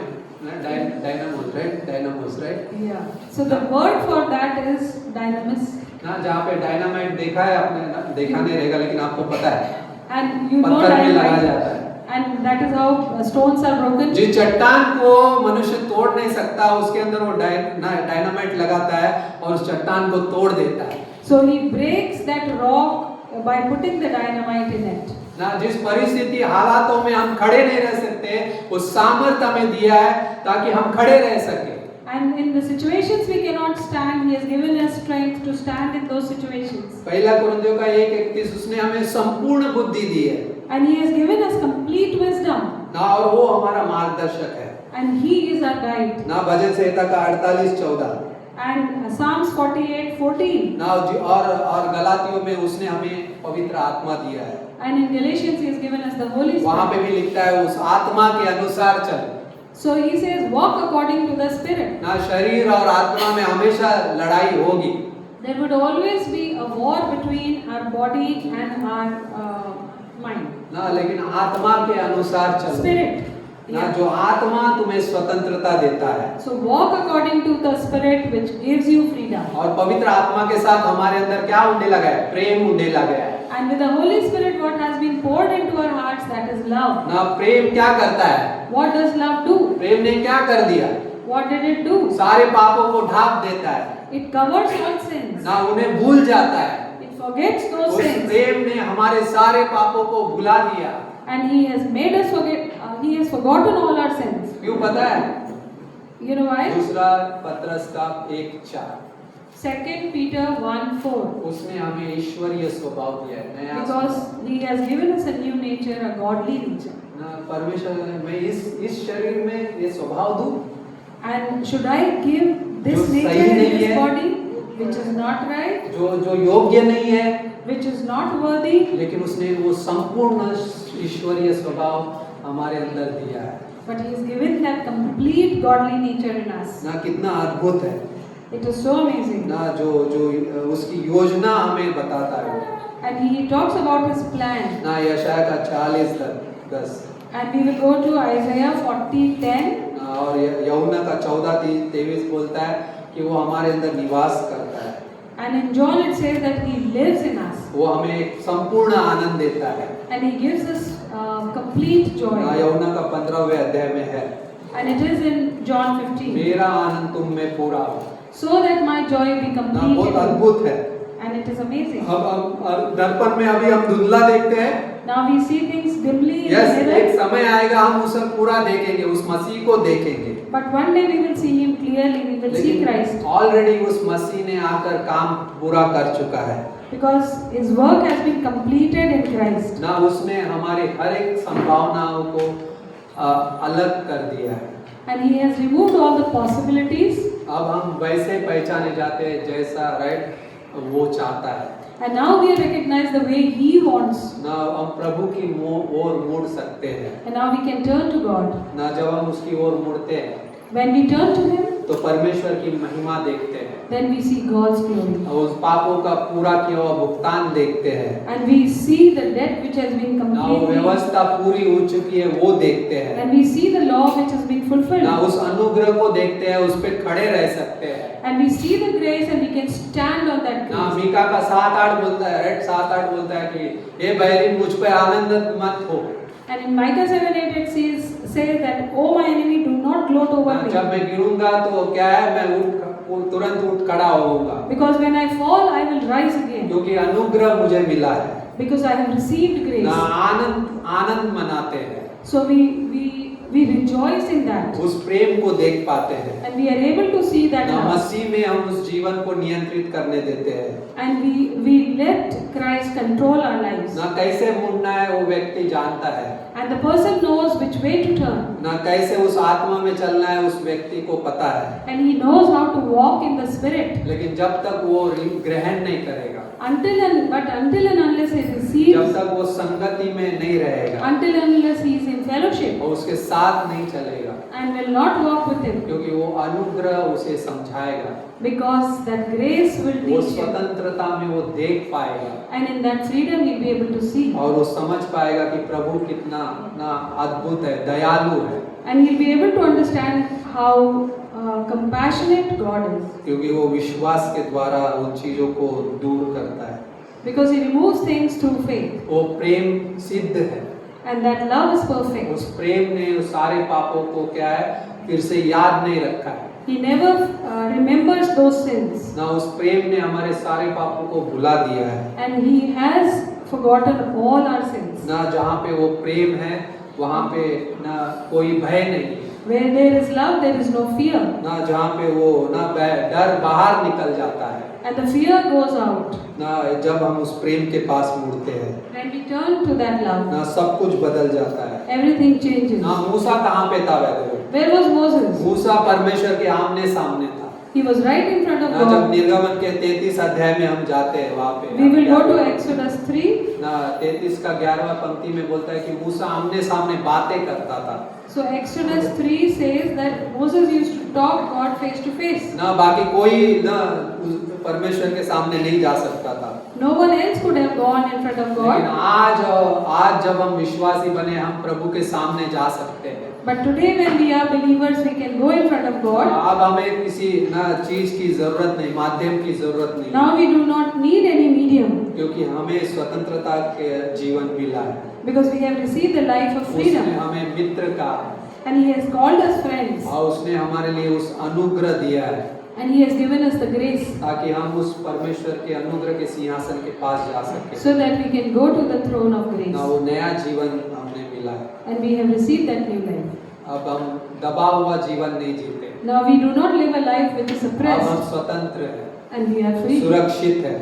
S4: Dynamos, right? Dynamos, right?
S5: Yeah. So the word for that is dynamis.
S4: ना जहाँ पे डायनामाइट देखा है आपने, ना देखा नहीं रहेगा, लेकिन आपको पता है
S5: And you know
S4: पत्थर में लगाया
S5: dynamite.
S4: जाता है।
S5: And that is how stones are broken.
S4: जिस चट्टान को मनुष्य तोड़ नहीं सकता, उसके अंदर वो डायनामाइट लगाता है और उस चट्टान को तोड़ देता है।
S5: So he breaks that rock by putting the dynamite in it.
S4: ना जिस परिस्थिति हालातों में हम खड़े नहीं रह सकते, वो सामर्थ हमें दिया है ताकि हम खड़े रह सके।
S5: And in the situations we cannot stand, he has given us strength to stand in those situations.
S4: पहला कुरिन्थियों का 1:31 उसने हमें संपूर्ण बुद्धि दी है
S5: And he has given us complete wisdom.
S4: ना, और वो हमारा मार्गदर्शक है
S5: And he is our guide.
S4: ना। भजन संहिता का 48:14
S5: And Psalms 48:14.
S4: ना, और गलातियों में उसने हमें पवित्र आत्मा दिया है।
S5: And in Galatians he has given us the Holy
S4: वहां पे
S5: Spirit.
S4: भी लिखता है उस आत्मा के अनुसार चल।
S5: So he says walk according to the Spirit.
S4: ना शरीर और आत्मा में हमेशा लड़ाई होगी।
S5: There would always be a war between our body and our mind.
S4: ना, लेकिन आत्मा के अनुसार चलो
S5: Spirit.
S4: ना,
S5: Yeah.
S4: जो आत्मा तुम्हें स्वतंत्रता देता है।
S5: So walk according to the Spirit which gives you freedom.
S4: और पवित्र आत्मा के साथ हमारे अंदर क्या उंडेला गया है? प्रेम उंडेला गया है।
S5: And with the Holy Spirit what has been poured into our hearts, that is love.
S4: ना, प्रेम क्या करता है?
S5: What does love do?
S4: प्रेम ने क्या कर दिया?
S5: What did it do?
S4: सारे पापों को ढांप देता है
S5: It covers all sins.
S4: ना, उन्हें भूल जाता है।
S5: It forgets those
S4: उस
S5: sins.
S4: प्रेम ने हमारे सारे पापों को भुला दिया।
S5: And he has made us forget, he has forgotten all our sins.
S4: क्यों पता है?
S5: You know why?
S4: दूसरा पत्रस का 1:4
S5: 2 Peter 1:4.
S4: उसने हमें ईश्वरीय स्वभाव दिया है, नया
S5: Because
S4: स्वभाव।
S5: he has given us a new nature, a godly nature.
S4: ना, परमेश्वर ने मैं इस शरीर में ये स्वभाव दूं
S5: And should I give this
S4: जो
S5: nature
S4: सही
S5: in
S4: नहीं
S5: this
S4: है,
S5: body, which is not right,
S4: जो योग्य नहीं है,
S5: which is not worthy,
S4: लेकिन उसने वो संपूर्ण ईश्वरीय स्वभाव हमारे अंदर दिया है।
S5: but he has given that complete godly nature in us.
S4: ना, कितना अद्भुत है
S5: It is so amazing.
S4: ना, जो उसकी योजना हमें बताता है।
S5: And he talks about his plan.
S4: ना, यशाया का 40:10
S5: And we will go to Isaiah 40:10.
S4: और यूहन्ना का 14:23 बोलता है कि वो हमारे अंदर निवास करता है।
S5: And in John it says that he lives in us.
S4: वो हमें एक संपूर्ण आनंद देता है।
S5: And he gives us complete joy.
S4: यूहन्ना का 15वें अध्याय में है,
S5: And it is in John 15.
S4: मेरा आनंद तुम में पूरा हो।
S5: so that my joy be
S4: ना
S5: complete.
S4: बहुत
S5: in you.
S4: अद्भुत है।
S5: And it is amazing.
S4: अब दर्पण में अभी हम धुंधला देखते हैं।
S5: Now we see things dimly in
S4: yes,
S5: the
S4: एक
S5: mirror,
S4: समय आएगा हम उसे पूरा देखेंगे, उस मसीह को देखेंगे।
S5: but one day we will see him clearly. We will see Christ,
S4: लेकिन ऑलरेडी उस मसीह ने आकर काम पूरा कर चुका है।
S5: because his work has been completed in Christ.
S4: ना उसने हमारे हर एक संभावनाओं को अलग कर दिया है।
S5: And he has removed all the possibilities.
S4: अब हम वैसे पहचाने जाते हैं जैसा राइट वो चाहता है।
S5: And now we recognize the way he wants.
S4: ना हम प्रभु की ओर मुड़ सकते हैं।
S5: And now we can turn to God.
S4: ना जब हम उसकी ओर मुड़ते हैं
S5: When we turn to him,
S4: तो परमेश्वर की महिमा देखते हैं
S5: then we see God's glory.
S4: और उस पापों का पूरा किया हुआ भुगतान देखते हैं।
S5: And we see the debt which has been
S4: ना वो
S5: completely,
S4: व्यवस्था पूरी हो चुकी है वो देखते हैं।
S5: and we see the law which has been
S4: ना
S5: fulfilled.
S4: उस अनुग्रह को देखते हैं, उस पे खड़े रह सकते हैं।
S5: And we see the grace and we can stand on that
S4: ना
S5: grace.
S4: मीका का 7:8 बोलता है, राइट 7:8 बोलता है कि हे बैरी मुझ पे आनंदित मत हो।
S5: And in Micah 7:8 it says that, "Oh my enemy, do not gloat over
S4: ना
S5: me,
S4: जब मैं गिरूंगा तो क्या है मैं तुरंत उठ खड़ा होऊंगा
S5: because when I fall, I will rise again,
S4: क्योंकि अनुग्रह मुझे मिला है।
S5: because I have received
S4: ना
S5: grace."
S4: आनंद मनाते हैं,
S5: So we rejoice in that,
S4: उस प्रेम को देख पाते हैं।
S5: and we are able to see that
S4: ना
S5: love,
S4: मसीह में हम उस जीवन को नियंत्रित करने देते हैं।
S5: and we let Christ control our lives,
S4: ना कैसे मुड़ना है वो व्यक्ति जानता है,
S5: and the person knows which way to turn,
S4: ना कैसे उस आत्मा में चलना है उस व्यक्ति को पता है।
S5: and he knows how to walk in the spirit.
S4: लेकिन जब तक वो ग्रहण नहीं करेगा,
S5: Until and unless he
S4: जब
S5: receives,
S4: तक वो संगति में नहीं रहेगा
S5: until and unless he is in fellowship,
S4: और उसके साथ नहीं चलेगा,
S5: and will not walk with him,
S4: क्योंकि वो अनुग्रह उसे समझाएगा,
S5: because that grace will
S4: वो
S5: teach him,
S4: स्वतंत्रता में वो देख पाएगा
S5: and in that freedom he'll be able to see,
S4: और वो समझ पाएगा कि प्रभु कितना ना अद्भुत है, दयालु है,
S5: and he'll be able to understand how compassionate God is,
S4: क्योंकि वो विश्वास के द्वारा उन चीजों को दूर करता है।
S5: because he removes things through faith,
S4: वो प्रेम सिद्ध है,
S5: and that love is perfect.
S4: उस प्रेम ने उस सारे पापों को क्या है फिर से याद नहीं रखा है।
S5: He never remembers those sins,
S4: ना उस प्रेम ने हमारे सारे पापों को भुला दिया है।
S5: and he has forgotten all our sins.
S4: ना जहाँ पे वो प्रेम है वहाँ पे ना कोई भय नहीं है,
S5: Where there is love, there is no fear,
S4: ना जहाँ पे वो ना डर बाहर निकल जाता है,
S5: and the fear goes out.
S4: ना जब हम उस प्रेम के पास मुड़ते हैं
S5: When we turn to that love,
S4: ना सब कुछ बदल जाता है।
S5: everything changes.
S4: ना मूसा कहाँ पे था वैसे?
S5: Where was Moses?
S4: मूसा परमेश्वर के आमने सामने था।
S5: He was right in front of
S4: ना जब
S5: God.
S4: निर्गमन के 33 अध्याय में हम जाते हैं वहाँ पे
S5: We will go to Exodus 3.
S4: ना 33 का 11वां पंक्ति में बोलता है कि मूसा आमने सामने बातें करता था।
S5: So Exodus 3 says that Moses used to talk God face to face.
S4: ना बाकी कोई ना परमेश्वर के सामने नहीं जा सकता था।
S5: No one else could have gone in front of
S4: लेकिन
S5: God.
S4: आज जब हम विश्वासी बने हम प्रभु के सामने जा सकते हैं।
S5: But today when we are believers, we can go in front of God.
S4: अब हमें किसी ना चीज की जरूरत नहीं, माध्यम की जरूरत नहीं,
S5: Now we do not need any medium,
S4: क्योंकि हमें स्वतंत्रता के जीवन मिला है।
S5: because we have received the life of
S4: उसने
S5: freedom,
S4: हमें मित्र का
S5: and He has called us friends,
S4: और उसने हमारे लिए उस अनुग्रह दिया है
S5: and He has given us the grace,
S4: ताकि हम उस परमेश्वर के अनुग्रह के सिंहासन के पास जा सके।
S5: so that we can go to the throne of grace,
S4: ना वो नया जीवन हमें मिला है।
S5: and we have received that new life.
S4: अब हम दबा हुआ जीवन नहीं जीते,
S5: Now we do not live a life which is
S4: अब हम
S5: suppressed,
S4: स्वतंत्र हैं,
S5: and we are free,
S4: सुरक्षित है।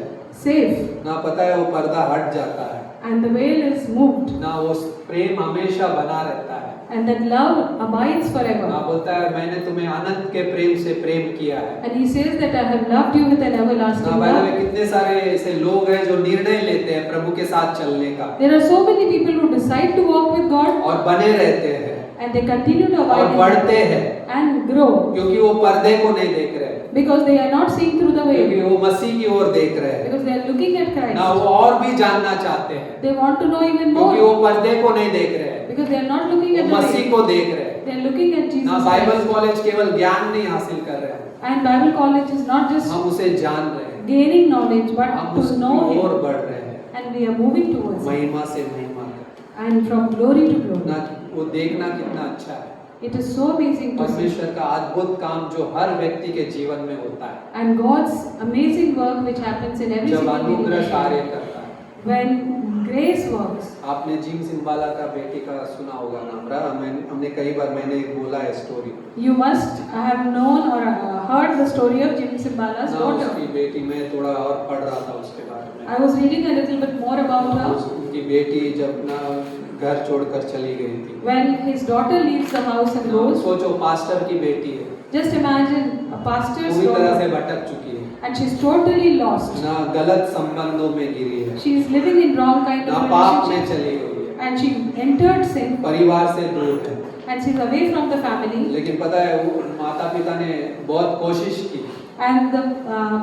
S5: safe,
S4: ना पता है वो पर्दा हट जाता है,
S5: and the veil is moved,
S4: ना वो प्रेम हमेशा बना रहता है।
S5: and that love abides
S4: ना
S5: forever.
S4: बोलता है मैंने तुम्हें अनंत के प्रेम से प्रेम किया है।
S5: And He says that I have loved you with an
S4: ना
S5: everlasting
S4: भाई
S5: love.
S4: कितने सारे ऐसे लोग हैं जो निर्णय लेते हैं प्रभु के साथ चलने का
S5: There are so many people who decide to walk with God,
S4: और बने रहते हैं
S5: and they continue to
S4: और
S5: abide in
S4: बढ़ते
S5: God
S4: हैं,
S5: and grow,
S4: क्योंकि वो पर्दे को नहीं देख रहे,
S5: because they are not seeing through the
S4: क्योंकि
S5: veil,
S4: वो मसीह की ओर देख रहे हैं।
S5: because they are looking at
S4: ना
S5: Christ.
S4: वो और भी जानना चाहते हैं,
S5: They want to know even
S4: क्योंकि वो
S5: more,
S4: पर्दे को नहीं देख रहे हैं,
S5: because they are not looking
S4: वो
S5: at the
S4: मसीह
S5: veil.
S4: को देख रहे हैं।
S5: They are looking at
S4: ना
S5: Jesus
S4: बाइबल
S5: Christ.
S4: कॉलेज केवल ज्ञान नहीं हासिल कर रहे हैं,
S5: And Bible college is not just
S4: हम उसे जान रहे हैं,
S5: gaining knowledge, but
S4: हम
S5: to know
S4: उसकी ओर
S5: Him,
S4: बढ़ रहे हैं,
S5: and we are moving towards Him,
S4: महिमा से महिमा तक।
S5: and from glory to glory.
S4: ना वो देखना कितना अच्छा है,
S5: It is so amazing to see.
S4: परमेश्वर का अद्भुत काम जो हर व्यक्ति के जीवन में होता है,
S5: And God's amazing work which happens in every
S4: जब
S5: single
S4: अनुग्रह
S5: individual.
S4: कार्य करता है।
S5: When grace works.
S4: आपने जिम सिंबाला का बेटी का सुना होगा नाम रहा, हमने कई बार मैंने बोला है story
S5: You must have known or heard the story of Jim Simbala's
S4: ना,
S5: daughter.
S4: उसकी बेटी, मैं थोड़ा और पढ़ रहा था उसके बारे में।
S5: I was reading a little bit more about her.
S4: उनकी बेटी जब ना घर छोड़कर चली गई थी,
S5: When his daughter leaves the house and goes,
S4: सोचो पास्टर की बेटी है,
S5: just imagine a pastor's
S4: पूरी तरह से
S5: daughter,
S4: भटक चुकी है
S5: and she's totally lost.
S4: ना, गलत संबंधों में गिरी है
S5: She is living in wrong kind
S4: ना,
S5: of
S4: पाप में
S5: relationship,
S4: चली गई है,
S5: and she entered sin,
S4: परिवार से दूर है।
S5: and she's away from the family.
S4: लेकिन पता है वो माता पिता ने बहुत कोशिश की
S5: And the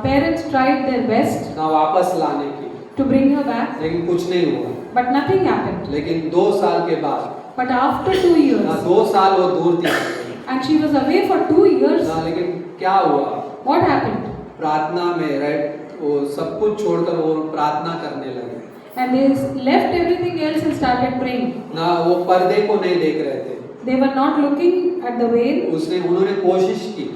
S5: parents tried their best
S4: ना वापस लाने की,
S5: to bring her back,
S4: लेकिन कुछ नहीं हुआ।
S5: but nothing happened.
S4: लेकिन 2 साल के बाद
S5: But after 2
S4: ना,
S5: years,
S4: 2 साल वो दूर थी
S5: and she was away for 2 years,
S4: ना, लेकिन क्या हुआ,
S5: what happened?
S4: प्रार्थना में राइट वो सब कुछ छोड़कर वो प्रार्थना करने लगे
S5: And they left everything else and started praying.
S4: ना, वो पर्दे को नहीं देख रहे थे,
S5: They were not looking at the veil.
S4: उन्होंने कोशिश की,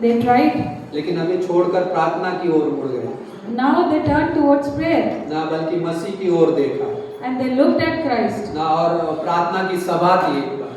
S5: They tried.
S4: लेकिन अभी छोड़कर प्रार्थना की ओर मुड़ गए
S5: Now they turned towards prayer
S4: ना, बल्कि मसीह की ओर देखा
S5: and they looked at Christ.
S4: ना, और प्रार्थना की सभा थी एक बार,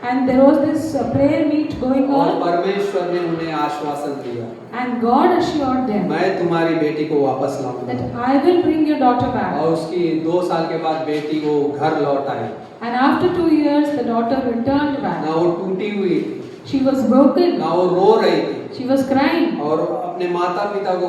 S5: And there was this prayer meet going
S4: और
S5: on,
S4: परमेश्वर ने उन्हें आश्वासन दिया,
S5: and God assured them
S4: मैं तुम्हारी बेटी को वापस लाऊंगा।
S5: that I will bring your daughter back.
S4: और उसकी 2 साल के बाद बेटी वो घर लौट आई
S5: And after 2 years, the daughter returned
S4: ना,
S5: back.
S4: वो टूटी हुई थी
S5: She was broken.
S4: ना, वो रो रही थी
S5: She was crying.
S4: और अपने माता पिता को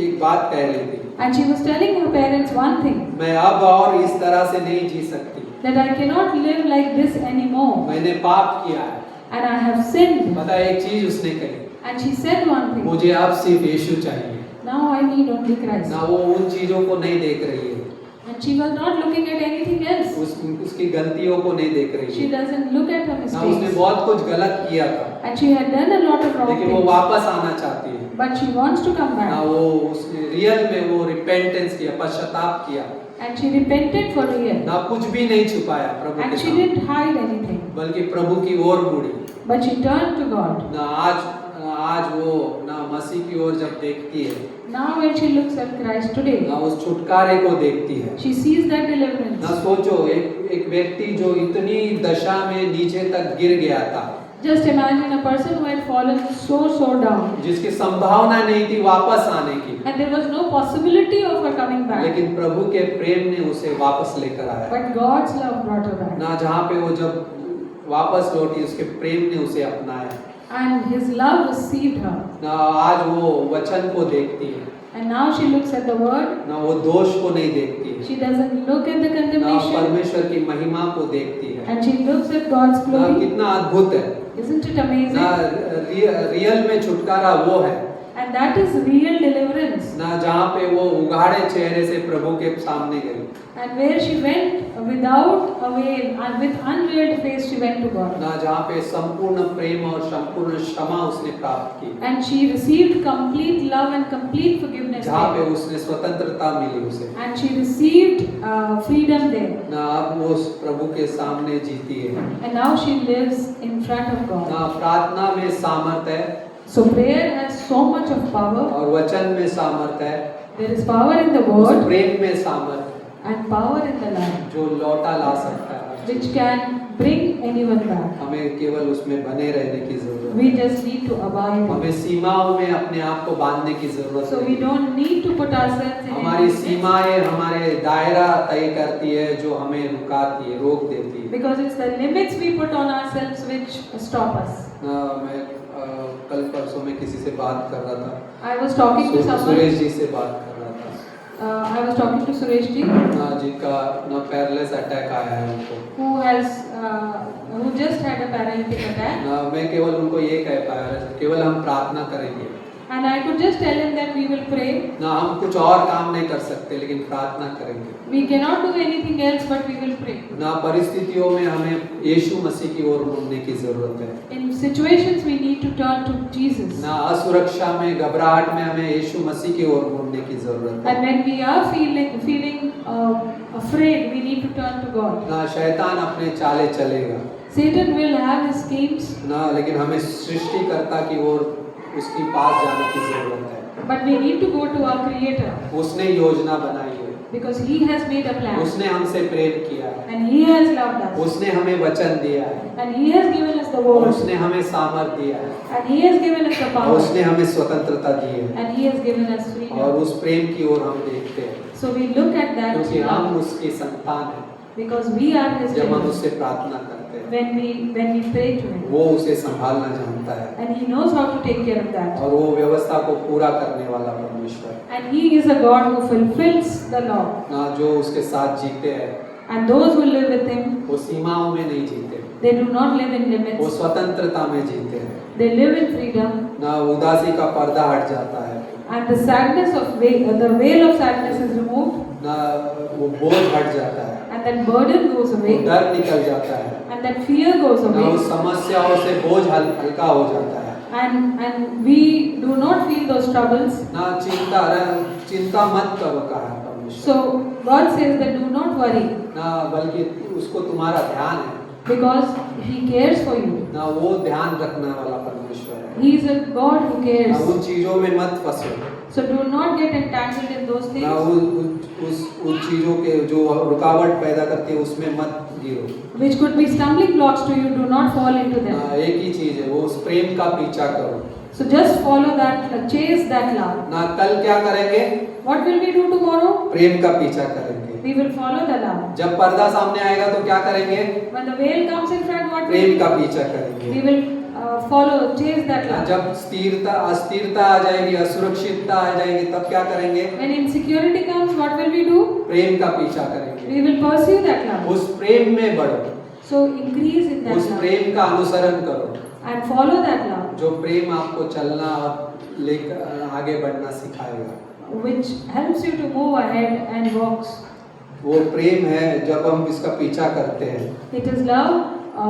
S4: एक बात कह रही थी,
S5: And she was telling her parents one thing,
S4: मैं अब और इस तरह से नहीं जी सकती,
S5: that I cannot live like this anymore.
S4: मैंने पाप किया है।
S5: And I have sinned.
S4: पता है एक चीज उसने कही,
S5: And she said one thing,
S4: मुझे अब सिर्फ यीशु चाहिए
S5: now I need only Christ.
S4: ना, वो उन चीजों को नहीं देख रही है,
S5: And she was not looking at anything else.
S4: उसकी गलतियों को नहीं देख रही
S5: She
S4: है
S5: doesn't look at her
S4: ना, उसने
S5: mistakes.
S4: बहुत कुछ गलत किया था,
S5: And she had done a lot of wrong
S4: लेकिन वो
S5: things.
S4: वापस आना चाहती है
S5: But she wants to come
S4: ना,
S5: back.
S4: वो उसने रियल में वो रिपेंटेंस किया, पश्चाताप किया
S5: And she repented for real.
S4: ना, कुछ भी नहीं छुपाया प्रभु
S5: And
S4: के
S5: she
S4: सामने,
S5: didn't hide anything.
S4: बल्कि प्रभु की ओर मुड़ी
S5: But she turned to God.
S4: ना। आज वो ना मसीह की ओर जब देखती है
S5: Now when she looks at Christ today,
S4: ना, उस छुटकारे को देखती है
S5: she sees that deliverance.
S4: ना। सोचो एक व्यक्ति जो इतनी दशा में नीचे तक गिर गया था,
S5: Just imagine a person who had fallen so down.
S4: जिसकी संभावना नहीं थी वापस आने की,
S5: And there was no possibility of her coming back.
S4: लेकिन प्रभु के प्रेम ने उसे वापस लेकर आया
S5: But God's love brought her back.
S4: ना। जहाँ पे वो जब वापस लौटी, उसके प्रेम ने उसे अपनाया
S5: And His love received her.
S4: ना। आज वो वचन को देखती है
S5: And now she looks at the word.
S4: ना, वो दोष को नहीं देखती है
S5: She doesn't look at the
S4: ना,
S5: condemnation.
S4: परमेश्वर की महिमा को देखती है
S5: And she looks at God's
S4: ना।
S5: glory.
S4: कितना अद्भुत है
S5: Isn't it
S4: ना,
S5: amazing?
S4: रियल में छुटकारा वो है
S5: And that is real deliverance.
S4: ना, जहाँ पे वो उघाड़े चेहरे से प्रभु के सामने गई
S5: And where she went without a veil and with unveiled face, she went to God.
S4: ना, जहाँ पे संपूर्ण प्रेम और संपूर्ण क्षमा उसने प्राप्त की,
S5: And she received complete love and complete forgiveness
S4: जहाँ पे
S5: there.
S4: उसने स्वतंत्रता मिली उसे
S5: And she received freedom there.
S4: ना। अब वो उस प्रभु के सामने जीती है
S5: And now she lives in front of God.
S4: ना। प्रार्थना में सामर्थ है
S5: So prayer has so much of power.
S4: और वचन में सामर्थ है,
S5: There is power in the
S4: उस
S5: word
S4: प्रेम में सामर्थ
S5: and power in the love,
S4: जो लौटा ला सकता है।
S5: which can bring anyone back.
S4: हमें केवल उसमें बने रहने की जरूरत
S5: We
S4: है,
S5: just need to abide.
S4: हमें सीमाओं में अपने आप को बांधने की जरूरत
S5: So we
S4: है।
S5: don't need to put ourselves in
S4: हमारी
S5: any
S4: सीमाएं हमारे दायरा तय करती है, जो हमें रुकाती है, रोक देती है
S5: because it's the limits we put on ourselves which stop us.
S4: ना। मैं कल परसों में किसी से बात कर रहा था,
S5: I was talking to someone.
S4: Suresh ji से बात कर रहा था
S5: I was talking to Suresh ji,
S4: ना, जिनका ना पैरालिस अटैक आया है उनको
S5: who just had a paralytic attack,
S4: ना। मैं केवल उनको ये कह पाया, केवल हम प्रार्थना करेंगे
S5: and I could just tell him that we will pray.
S4: ना। हम कुछ और काम नहीं कर सकते, लेकिन प्रार्थना करेंगे
S5: We cannot do anything else, but we will pray.
S4: ना। परिस्थितियों में हमें यीशु मसीह की ओर मुड़ने की जरूरत है
S5: In situations, we need to turn to Jesus.
S4: ना। असुरक्षा में, घबराहट में हमें यीशु मसीह की ओर मुड़ने की जरूरत है
S5: And when we are feeling afraid, we need to turn to God.
S4: ना। शैतान अपने चाले चलेगा
S5: Satan will have his schemes,
S4: ना, लेकिन हमें सृष्टिकर्ता की ओर उसकी पास जाने की जरूरत है।
S5: but we need to go to our Creator
S4: उसने योजना बनाई है,
S5: because He has made a plan
S4: उसने हमसे प्रेम किया है,
S5: and He has loved us
S4: उसने हमें वचन दिया है,
S5: and He has given us the
S4: और
S5: word
S4: उसने हमें सामर्थ दिया है,
S5: and He has given us the
S4: और
S5: power
S4: उसने हमें स्वतंत्रता दी है,
S5: and He has given us
S4: और
S5: freedom.
S4: उस प्रेम की ओर हम देखते हैं,
S5: So we look at that
S4: क्योंकि हम
S5: love
S4: उसकी संतान हैं।
S5: because we are His
S4: जब हम
S5: children.
S4: उससे प्रार्थना करते हैं,
S5: When we pray to Him
S4: वो उसे संभालना जानता है,
S5: and He knows how to take care of that.
S4: और वो व्यवस्था को पूरा करने वाला परमेश्वर है।
S5: And He is a God who fulfills the law.
S4: ना, जो उसके साथ जीते हैं
S5: And those who live with Him,
S4: वो सीमाओं में नहीं जीते,
S5: they do not live in
S4: वो
S5: limits.
S4: स्वतंत्रता में जीते हैं।
S5: They live in freedom.
S4: ना, उदासी का पर्दा हट जाता है,
S5: And the sadness of the veil of sadness is removed,
S4: ना वो बोझ हट जाता है,
S5: and that burden goes
S4: वो
S5: away,
S4: डर निकल जाता है,
S5: and that fear goes
S4: ना
S5: away,
S4: उस समस्याओं से बोझ हल्का हो जाता है।
S5: and we do not feel those troubles.
S4: ना चिंता मत करो, कहा है परमेश्वर।
S5: So God says that do not worry
S4: ना, बल्कि उसको तुम्हारा ध्यान है,
S5: because He cares for you.
S4: ना वो ध्यान रखने वाला परमेश्वर है।
S5: He is a God who
S4: ना
S5: cares.
S4: उन चीजों में मत फंसो,
S5: So do not get entangled in those
S4: ना
S5: things
S4: उन चीजों के जो रुकावट पैदा करती है उसमें मत गिरो।
S5: which could be stumbling blocks to you. Do not fall into them.
S4: एक ही चीज है, वो उस प्रेम का पीछा करो।
S5: So just follow that, chase that love.
S4: ना कल क्या करेंगे?
S5: What will we do tomorrow?
S4: प्रेम का पीछा करेंगे।
S5: We will follow the love.
S4: जब पर्दा सामने आएगा तो क्या करेंगे?
S5: When the veil comes in front, what will
S4: Prem
S5: we
S4: का
S5: do?
S4: पीछा
S5: We
S4: करेंगे।
S5: will follow, chase that love.
S4: जब अस्थिरता आ जाएगी, असुरक्षितता आ जाएगी, तब क्या करेंगे?
S5: When insecurity comes, what will we do?
S4: प्रेम का पीछा करेंगे।
S5: We will pursue that love.
S4: उस प्रेम में बढ़ो,
S5: So increase in that
S4: उस
S5: love
S4: प्रेम का अनुसरण करो,
S5: and follow that love,
S4: जो प्रेम आपको चलना और लेकर आगे बढ़ना सिखाएगा।
S5: which helps you to move ahead and walks.
S4: वो प्रेम है, जब हम इसका पीछा करते हैं,
S5: It is love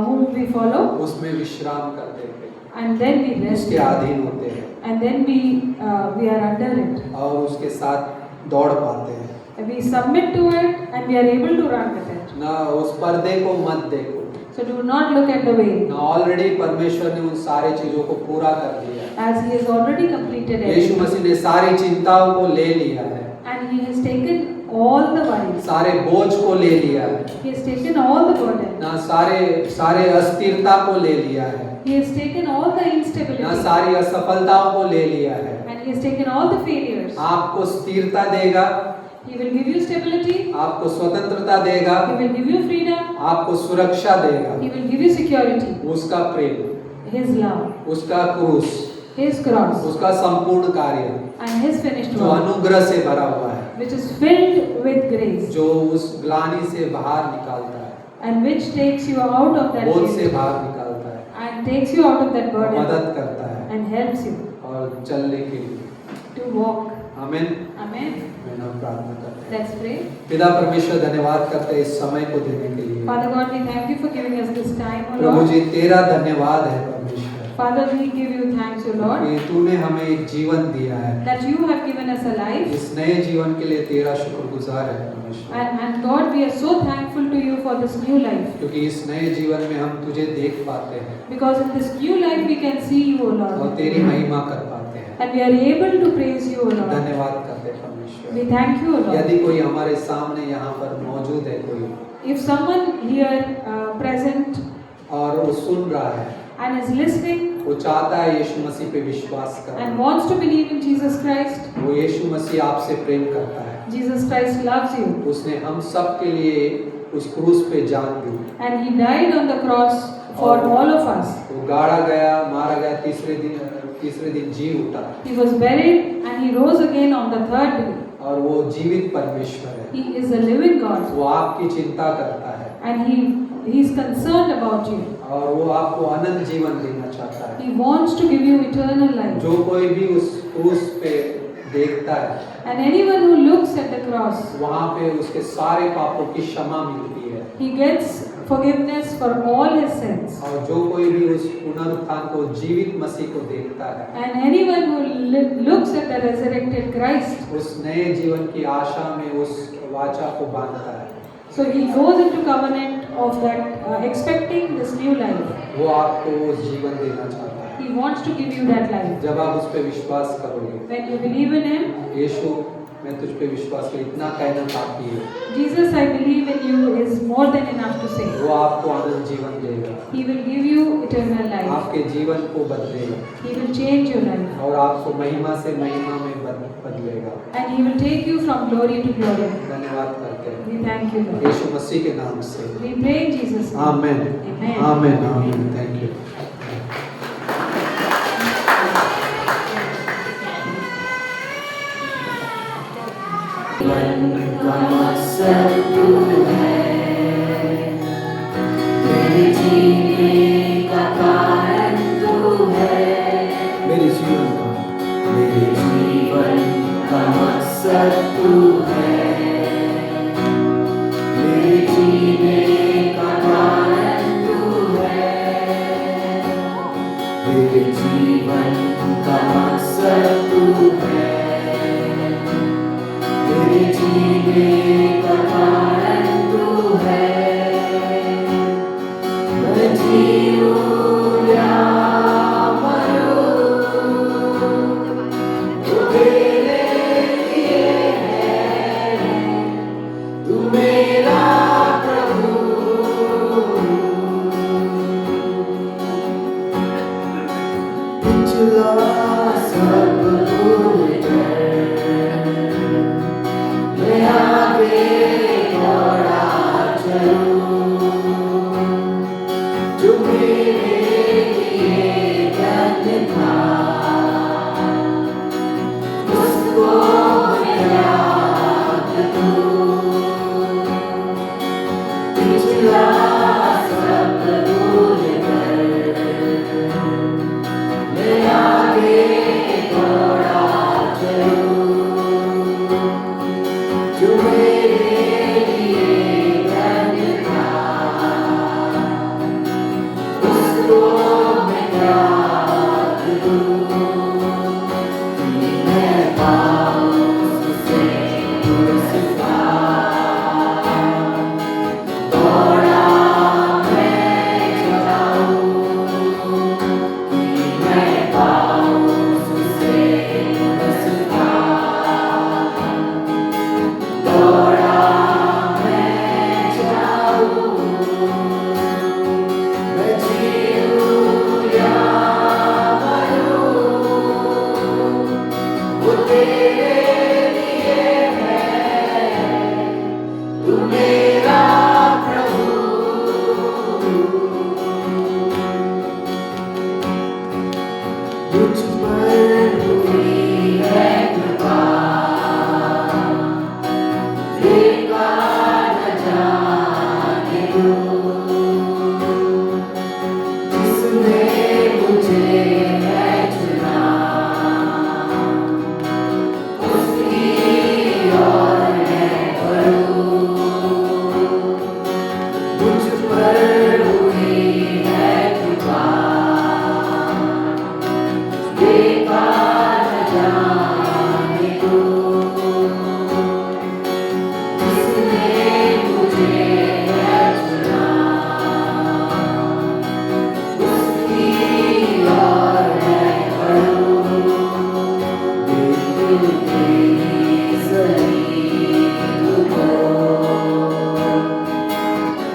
S5: whom we follow,
S4: उसमें विश्राम करते हैं,
S5: and then we rest,
S4: उसके अधीन होते हैं,
S5: and then we are under it.
S4: और उसके साथ दौड़ पाते हैं।
S5: We submit to it, and we are able to run with it.
S4: ना उस पर्दे को मत देखो,
S5: So do not look at the way,
S4: ना ऑलरेडी परमेश्वर ने उन सारे चीजों को पूरा कर दिया है।
S5: as He has already completed
S4: Yeshu
S5: it,
S4: मसीह ने सारी चिंताओं को ले लिया है,
S5: and He has taken all the worries.
S4: सारे बोझ को ले लिया है,
S5: He has taken all the burden.
S4: ना सारे अस्थिरता को ले लिया है,
S5: He has taken all the
S4: ना
S5: instability,
S4: सारी असफलताओं को ले लिया है।
S5: and He has taken all the failures.
S4: आपको स्थिरता देगा,
S5: He will give you stability.
S4: आपको स्वतंत्रता देगा,
S5: He will give you freedom.
S4: आपको सुरक्षा देगा।
S5: He will give you security.
S4: उसका प्रेम,
S5: His love,
S4: उसका क्रूस,
S5: His cross,
S4: उसका संपूर्ण कार्य
S5: and His finished
S4: जो
S5: work,
S4: अनुग्रह से भरा हुआ है,
S5: which is filled with grace,
S4: जो उस ग्लानि से बाहर निकालता है,
S5: and which takes you out of that
S4: बोझ से
S5: guilt,
S4: बाहर निकालता है,
S5: and takes you out of that burden,
S4: मदद करता है
S5: and helps you
S4: और चलने के लिए।
S5: to walk.
S4: आमीन।
S5: Amen.
S4: मैं नाम प्रार्थना करते हैं।
S5: Let's pray.
S4: पिता परमेश्वर, धन्यवाद करते हैं इस समय को देने के लिए।
S5: Father God, we thank you for giving us this time, O
S4: Prabhu
S5: Lord.
S4: जी, तेरा धन्यवाद है परमेश्वर
S5: Father, we give you thanks, O Lord,
S4: कि तूने हमें एक जीवन दिया है।
S5: that you have given us a life.
S4: इस नए जीवन के लिए तेरा शुक्रगुजार है परमेश्वर,
S5: And God, we are so thankful to you for this new life.
S4: क्योंकि इस नए जीवन में हम तुझे देख पाते हैं
S5: Because in this new life we can see you, O
S4: और
S5: Lord.
S4: तेरी महिमा कर पाते हैं।
S5: And we are able to praise you, O Lord.
S4: धन्यवाद करते हैं परमेश्वर।
S5: We thank you, O Lord.
S4: यदि कोई हमारे सामने यहाँ पर मौजूद है कोई,
S5: If someone here present
S4: और वो सुन रहा है,
S5: and is listening
S4: वो चाहता है यीशु मसीह पे विश्वास
S5: and
S4: करना,
S5: wants to believe in Jesus Christ,
S4: वो यीशु मसीह आपसे प्रेम करता है,
S5: Jesus Christ loves you.
S4: उसने हम सब के लिए उस क्रूस पे जान दी,
S5: And He died on the cross for all of us.
S4: वो गाड़ा गया, मारा गया, तीसरे दिन जी उठा,
S5: He was buried and He rose again on the third day.
S4: और वो जीवित परमेश्वर है।
S5: He is a living God
S4: वो आपकी चिंता करता है
S5: and He is concerned about you.
S4: और वो आपको अनंत जीवन देना चाहता है।
S5: He wants to give you eternal life.
S4: जो कोई भी उस क्रूस पे देखता है,
S5: And anyone who looks at the cross,
S4: वहाँ पे उसके सारे पापों की क्षमा मिलती है।
S5: he gets forgiveness for all his sins.
S4: और जो कोई भी उस पुनरुत्थान को, जीवित मसीह को देखता है,
S5: And anyone who looks at the resurrected Christ,
S4: उस नए जीवन की आशा में उस वाचा को बांधता है।
S5: so he goes into covenant of that, expecting this new life.
S4: वो आपको वो जीवन देना चाहता है।
S5: He wants to give you that life.
S4: जब आप उस पर विश्वास करोगे,
S5: When you believe in Him,
S4: यीशु मैं तुझ पे विश्वास कर, इतना कहना काफी है।
S5: Jesus, I believe in you is more than enough to say.
S4: वो आपको आनंद जीवन देगा,
S5: He will give you eternal life.
S4: आपके जीवन को बदलेगा
S5: He will change your life.
S4: और आपको महिमा से महिमा में बदलेगा।
S5: And He will take you from glory to glory.
S4: धन्यवाद करते हैं
S5: We thank you, Lord.
S4: यीशु मसीह के नाम से।
S5: We pray in Jesus' name.
S4: Amen
S5: Amen.
S4: Amen amen. Thank you.
S6: का मकसद तू है, मेरे जीने का कारण तू है,
S1: मेरे जीवन
S6: का मकसद तू है, मेरे जीने का कारण तू है, मेरे जीवन का मकसद तू है, मेरे जीने का कारण तू है। मैं जीऊं या मरूं, तू तेरे लिए है, तू मेरा प्रभु। पिछला सब भूल कर मैं आगे दौड़ा चलूं, जो मेरे लिए धन्य था, उसको मैं याद दूं। पिछला सब भूल कर मैं आगे दौड़ा चलूं, जो मेरे लिए धन्य था, उसको मैं याद दूं। कि मैं पाऊं उससे पुरस्कार, दौड़ा मैं जाऊं, कि मैं पाऊं उससे पुरस्कार, दौड़ा मैं जाऊं। मैं जीऊं या मरूं, वो तेरे लिए है, तू मेरा प्रभु। तुझ पर हुई है कृपा, देखा न जाने दो, जिसने मुझे है चुना, उसकी ओर मैं बढ़ूं। मुझ पर हुई है कृपा, देखा न जाने दो, जिसने मुझे है चुना, उसकी ओर मैं बढ़ूं। बिल्कुल तेरी सलीब को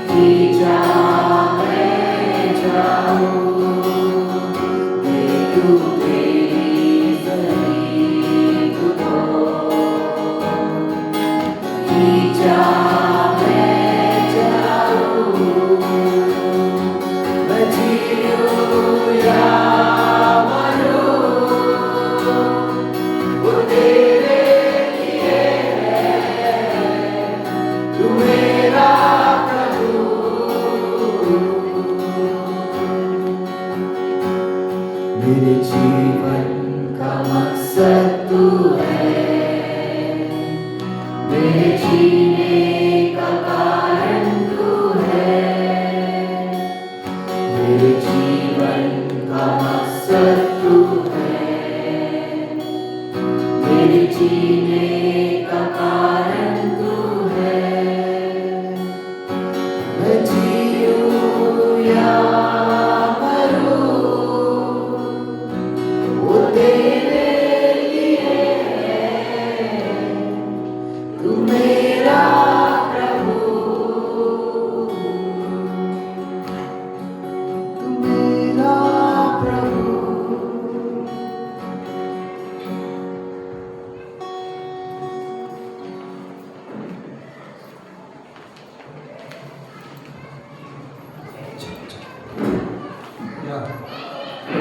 S6: खींचा मैं जाऊं, बिल्कुल तेरी सलीब को खींचा मैं जाऊं। मैं जीऊं या मरूं, वो तेरे लिए है, तू मेरा प्रभु। मेरे जीवन का मकसद तू है, मेरे जीने का कारण तू है, मेरे जीवन का मकसद तू है, मेरे जीने का कारण तू है। मैं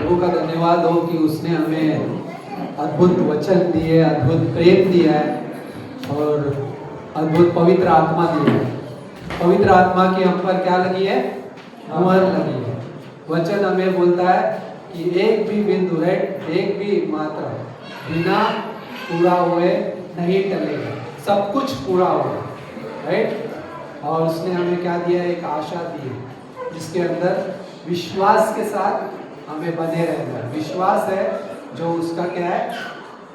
S4: प्रभु का धन्यवाद हो कि उसने हमें अद्भुत वचन दिए, अद्भुत प्रेम दिया है और अद्भुत पवित्र आत्मा दी है। पवित्र आत्मा की हम पर क्या लगी है? मुहर लगी है। वचन हमें बोलता है कि एक भी बिंदु है, एक भी मात्रा बिना पूरा हुए नहीं टलेगा, सब कुछ पूरा होगा, राइट। और उसने हमें क्या दिया? एक आशा दी है जिसके अंदर विश्वास के साथ हमें बने रहना है। विश्वास है जो उसका क्या है?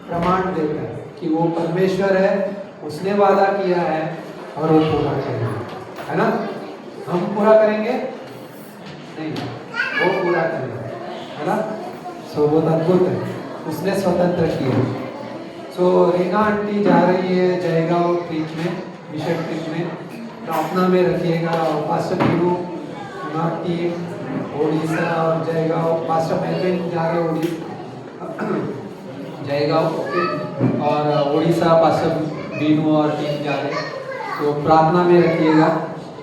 S4: प्रमाण देता है कि वो परमेश्वर है, उसने वादा किया है और वो पूरा करेगा, है ना। हम पूरा करेंगे नहीं, वो पूरा करेगा, है ना। सो बहुत अद्भुत है, उसने स्वतंत्र किया। सो रीना आंटी जा रही है जयगांव ट्रिप में, मिशन ट्रिप में, प्रार्थना में रखिएगा। और पास्टर टीनू टीम ओडिशा और जयगांव, पास्टर मेलविन जा रहे ओडिशा जयगांव, ओके, और ओडिशा पास्टर बीनू और टीम जा रहे, तो प्रार्थना में रखिएगा।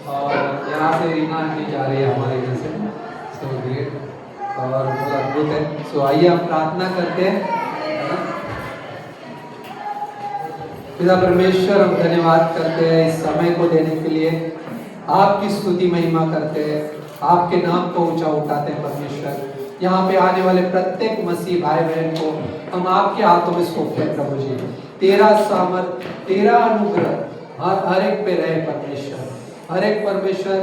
S4: और यहाँ से रीना आंटी जा रही है हमारे यहाँ से, सो ग्रेट और बहुत अद्भुत है। सो आइए हम प्रार्थना करते हैं, है ना। पिता परमेश्वर, हम धन्यवाद करते हैं इस समय को देने के लिए, आपकी स्तुति महिमा करते हैं, आपके नाम को ऊंचा उठाते हैं परमेश्वर। यहाँ पे आने वाले प्रत्येक मसीह भाई बहन को हम आपके हाथों में सौंपते हैं प्रभु जी। तेरा सामर्थ, तेरा अनुग्रह हर एक पे रहे परमेश्वर। हर एक परमेश्वर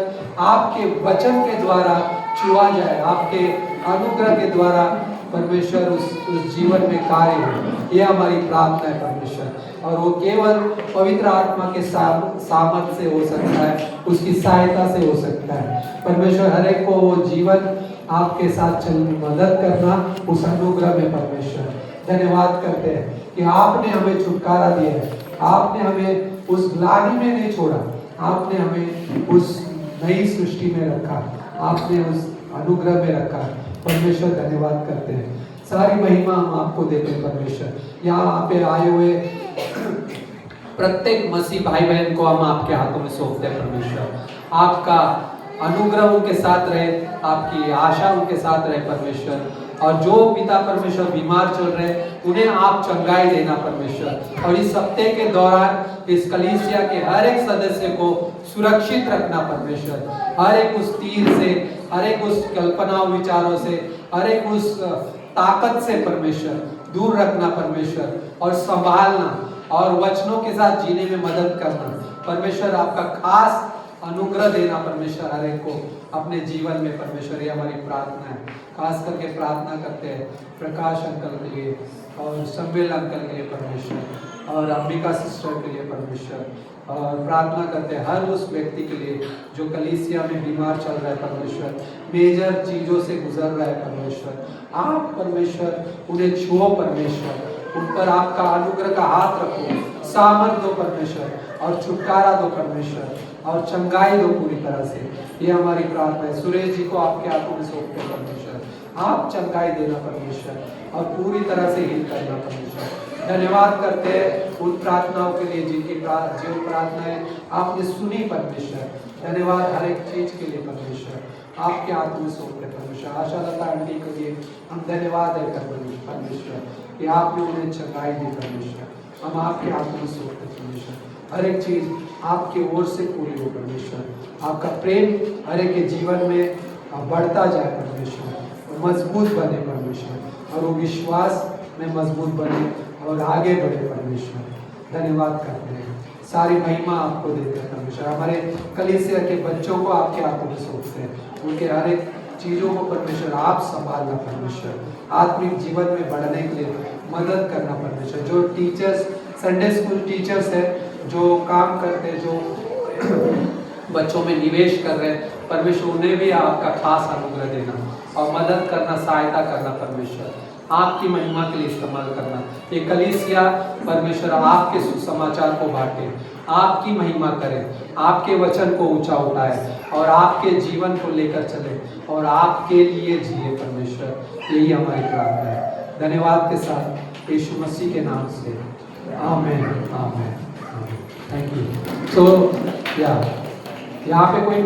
S4: आपके वचन के द्वारा छुआ जाए, आपके अनुग्रह के द्वारा परमेश्वर उस जीवन में कार्य हो, ये हमारी प्रार्थना है परमेश्वर। और वो केवल पवित्र आत्मा के सामर्थ से हो सकता है, उसकी सहायता से हो सकता है परमेश्वर। हर एक को वो जीवन आपके साथ चलने मदद करना, उस अनुग्रह में परमेश्वर धन्यवाद करते हैं कि आपने हमें छुटकारा दिया है, आपने हमें उस ग्लानि में नहीं छोड़ा, आपने हमें उस नई सृष्टि में रखा, आपने उस अनुग्रह में रखा परमेश्वर। धन्यवाद करते हैं, सारी महिमा हम आपको देते हैं परमेश्वर। यहाँ पे आए हुए प्रत्येक मसीह भाई बहन को हम आपके हाथों में सौंपते हैं परमेश्वर। आपका अनुग्रह उनके साथ रहे, आपकी आशा उनके साथ रहे परमेश्वर। और जो पिता परमेश्वर बीमार चल रहे उन्हें आप चंगाई देना परमेश्वर। और इस हफ्ते के दौरान इस कलीसिया के हर एक सदस्य को सुरक्षित रखना परमेश्वर। हर एक उस तीर से, हर एक उस कल्पना विचारों से, हर एक उस ताकत से परमेश्वर दूर रखना परमेश्वर, और संभालना और वचनों के साथ जीने में मदद करना परमेश्वर। आपका खास अनुग्रह देना परमेश्वर हर एक को अपने जीवन में परमेश्वर। ये हमारी प्रार्थना है। खास करके प्रार्थना करते हैं प्रकाश अंकल के लिए और सम्मेल अंकल के लिए परमेश्वर, और अंबिका सिस्टर के लिए परमेश्वर। और प्रार्थना करते हैं हर उस व्यक्ति के लिए जो कलीसिया में बीमार चल रहा है परमेश्वर, मेजर चीज़ों से गुजर रहा है परमेश्वर। आप परमेश्वर उन्हें छुओ परमेश्वर, उन पर आपका अनुग्रह का हाथ रखो, सामर्थ दो परमेश्वर, और छुटकारा दो परमेश्वर, और चंगाई दो पूरी तरह से। ये हमारी प्रार्थना है। सुरेश जी को आपके हाथों में सौंपते हैं परमेश्वर, आप चंगाई देना परमेश्वर, और पूरी तरह से हील करना परमेश्वर। धन्यवाद करते हैं उन प्रार्थनाओं के लिए जिनकी जो प्रार्थनाएं आपने सुनी परमेश्वर। धन्यवाद हर एक चीज के लिए परमेश्वर, आपके हाथ में सौंपते परमेश्वर। आशा लता आंटी के लिए हम धन्यवाद है परमेश्वर कि आपने उन्हें चंगाई दी परमेश्वर। हम आपके हाथों में सौंपते परमेश्वर। हर एक चीज आपकी ओर से पूरी हो परमेश्वर। आपका प्रेम हर एक के जीवन में बढ़ता जाए परमेश्वर, मजबूत बने परमेश्वर, और वो विश्वास में मजबूत बने और आगे बढ़े परमेश्वर। धन्यवाद करते हैं, सारी महिमा आपको देते हैं परमेश्वर। हमारे कलीसिया के बच्चों को आपके हाथों में सौंपते हैं, उनके हर एक चीज़ों को परमेश्वर आप संभालना परमेश्वर। आत्मिक जीवन में बढ़ने के लिए मदद करना परमेश्वर। जो टीचर्स, संडे स्कूल टीचर्स है, जो काम करते हैं, जो बच्चों में निवेश कर रहे हैं परमेश्वर, उन्हें भी आपका खास अनुग्रह देना और मदद करना, सहायता करना परमेश्वर। आपकी महिमा के लिए इस्तेमाल करना। ये कलीसिया परमेश्वर आपके सुसमाचार को बांटे, आपकी महिमा करे, आपके वचन को ऊंचा उठाए, और आपके जीवन को लेकर चले, और आपके लिए जिए परमेश्वर। यही हमारी प्रार्थना है, धन्यवाद के साथ यीशु मसीह के नाम से, आमीन आमीन। Thank you. तो यहाँ पे कोई